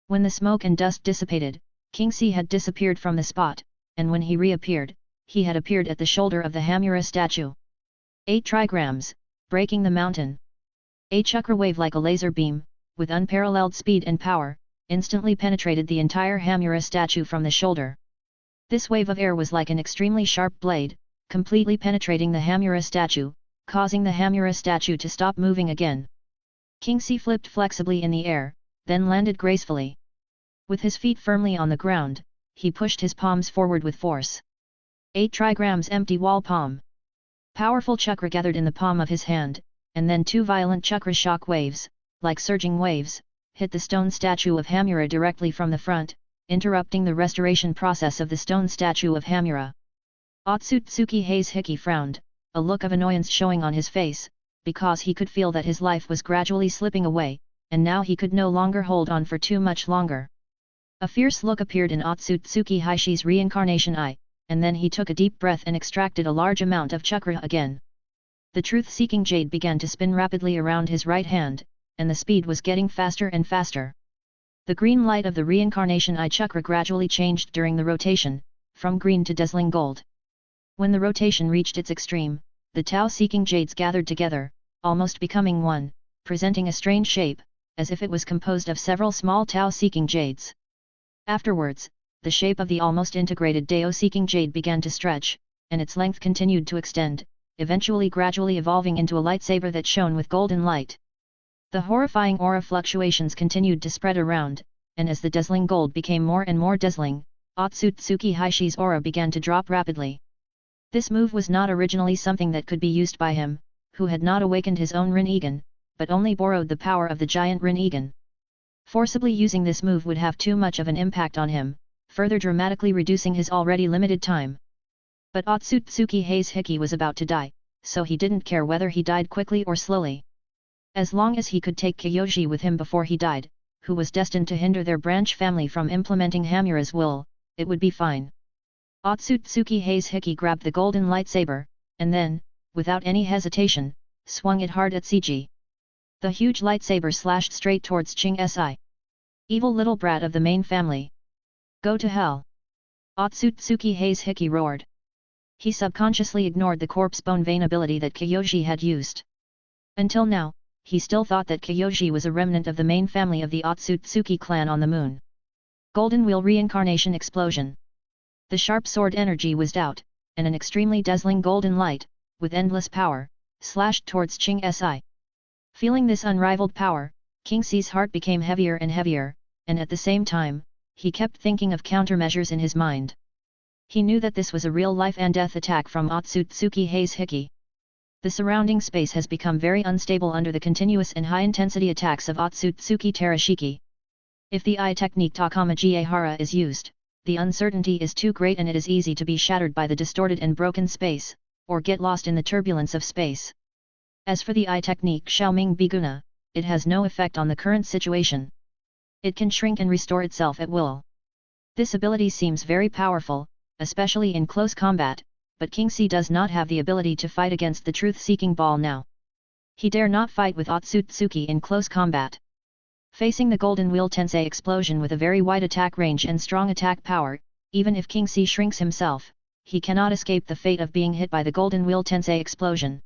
When the smoke and dust dissipated, Kingsi had disappeared from the spot, and when he reappeared, he had appeared at the shoulder of the Hamura statue. 8 trigrams, breaking the mountain. A chakra wave like a laser beam, with unparalleled speed and power, instantly penetrated the entire Hamura statue from the shoulder. This wave of air was like an extremely sharp blade, completely penetrating the Hamura statue, causing the Hamura statue to stop moving again. Kingsi flipped flexibly in the air, then landed gracefully. With his feet firmly on the ground, he pushed his palms forward with force. 8 trigrams empty wall palm. Powerful chakra gathered in the palm of his hand, and then 2 violent chakra shock waves, like surging waves, hit the stone statue of Hamura directly from the front, interrupting the restoration process of the stone statue of Hamura. Otsutsuki Haishiki frowned, a look of annoyance showing on his face, because he could feel that his life was gradually slipping away, and now he could no longer hold on for too much longer. A fierce look appeared in Otsutsuki Haishi's reincarnation eye, and then he took a deep breath and extracted a large amount of chakra again. The truth-seeking jade began to spin rapidly around his right hand, and the speed was getting faster and faster. The green light of the reincarnation eye chakra gradually changed during the rotation, from green to dazzling gold. When the rotation reached its extreme, the Tao-seeking jades gathered together, almost becoming one, presenting a strange shape, as if it was composed of several small Tao-seeking jades. Afterwards, the shape of the almost integrated Dao-seeking jade began to stretch, and its length continued to extend, eventually gradually evolving into a lightsaber that shone with golden light. The horrifying aura fluctuations continued to spread around, and as the dazzling gold became more and more dazzling, Otsutsuki Haishi's aura began to drop rapidly. This move was not originally something that could be used by him, who had not awakened his own Rinnegan, but only borrowed the power of the giant Rinnegan. Forcibly using this move would have too much of an impact on him, further dramatically reducing his already limited time. But Otsutsuki Haishiki was about to die, so he didn't care whether he died quickly or slowly. As long as he could take Kiyoshi with him before he died, who was destined to hinder their branch family from implementing Hamura's will, it would be fine. Otsutsuki Haishiki grabbed the golden lightsaber, and then, without any hesitation, swung it hard at Seiji. The huge lightsaber slashed straight towards Ching Si. Evil little brat of the main family. Go to hell! Otsutsuki Hayes Hiki roared. He subconsciously ignored the corpse bone vein ability that Kyoji had used. Until now, he still thought that Kyoji was a remnant of the main family of the Otsutsuki clan on the moon. Golden Wheel Reincarnation Explosion. The sharp sword energy whizzed out, and an extremely dazzling golden light, with endless power, slashed towards Ching Si. Feeling this unrivaled power, King Si's heart became heavier and heavier, and at the same time, he kept thinking of countermeasures in his mind. He knew that this was a real life and death attack from Otsutsuki Hayes Hiki. The surrounding space has become very unstable under the continuous and high-intensity attacks of Otsutsuki Terashiki. If the eye technique Takamagihara is used, the uncertainty is too great and it is easy to be shattered by the distorted and broken space, or get lost in the turbulence of space. As for the eye technique Xiaoming Biguna, it has no effect on the current situation. It can shrink and restore itself at will. This ability seems very powerful, especially in close combat, but King Si does not have the ability to fight against the truth-seeking ball now. He dare not fight with Otsutsuki in close combat. Facing the Golden Wheel Tensei explosion with a very wide attack range and strong attack power, even if King Si shrinks himself, he cannot escape the fate of being hit by the Golden Wheel Tensei explosion.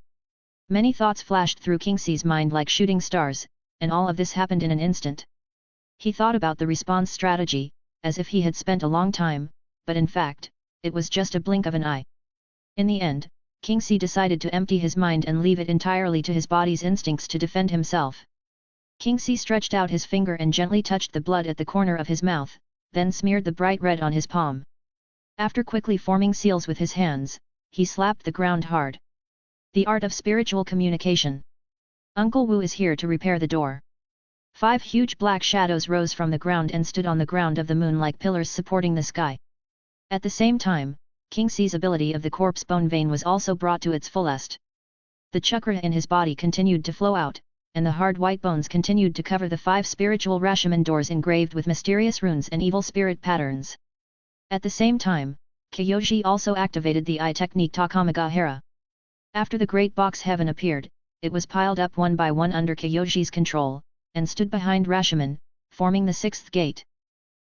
Many thoughts flashed through King Si's mind like shooting stars, and all of this happened in an instant. He thought about the response strategy, as if he had spent a long time, but in fact, it was just a blink of an eye. In the end, King Si decided to empty his mind and leave it entirely to his body's instincts to defend himself. King Si stretched out his finger and gently touched the blood at the corner of his mouth, then smeared the bright red on his palm. After quickly forming seals with his hands, he slapped the ground hard. The art of spiritual communication. Uncle Wu is here to repair the door. 5 huge black shadows rose from the ground and stood on the ground of the moon like pillars supporting the sky. At the same time, King Si's ability of the corpse bone vein was also brought to its fullest. The chakra in his body continued to flow out, and the hard white bones continued to cover the 5 spiritual Rashomon doors engraved with mysterious runes and evil spirit patterns. At the same time, Kyoji also activated the eye technique Takamagahara. After the great box heaven appeared, it was piled up one by one under Kyoji's control, and stood behind Rashomon, forming the 6th gate.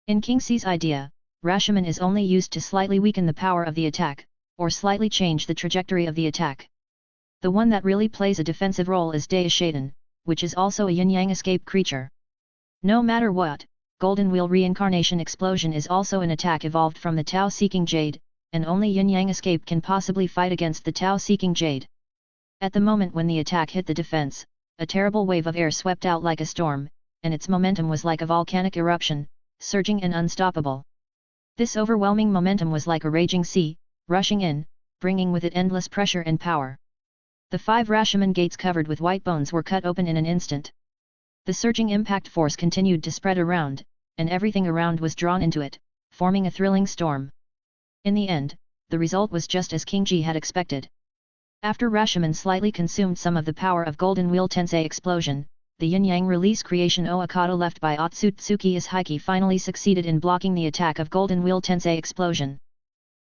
In King Si's idea, Rashomon is only used to slightly weaken the power of the attack, or slightly change the trajectory of the attack. The one that really plays a defensive role is Daishaden, which is also a yin-yang escape creature. No matter what, Golden Wheel Reincarnation Explosion is also an attack evolved from the Tao-seeking Jade, and only yin-yang escape can possibly fight against the Tao-seeking Jade. At the moment when the attack hit the defense, a terrible wave of air swept out like a storm, and its momentum was like a volcanic eruption, surging and unstoppable. This overwhelming momentum was like a raging sea, rushing in, bringing with it endless pressure and power. The 5 Rashomon gates covered with white bones were cut open in an instant. The surging impact force continued to spread around, and everything around was drawn into it, forming a thrilling storm. In the end, the result was just as King Ji had expected. After Rashomon slightly consumed some of the power of Golden Wheel Tensei explosion, the yin-yang release creation Oakata left by Otsutsuki Hiki finally succeeded in blocking the attack of Golden Wheel Tensei explosion.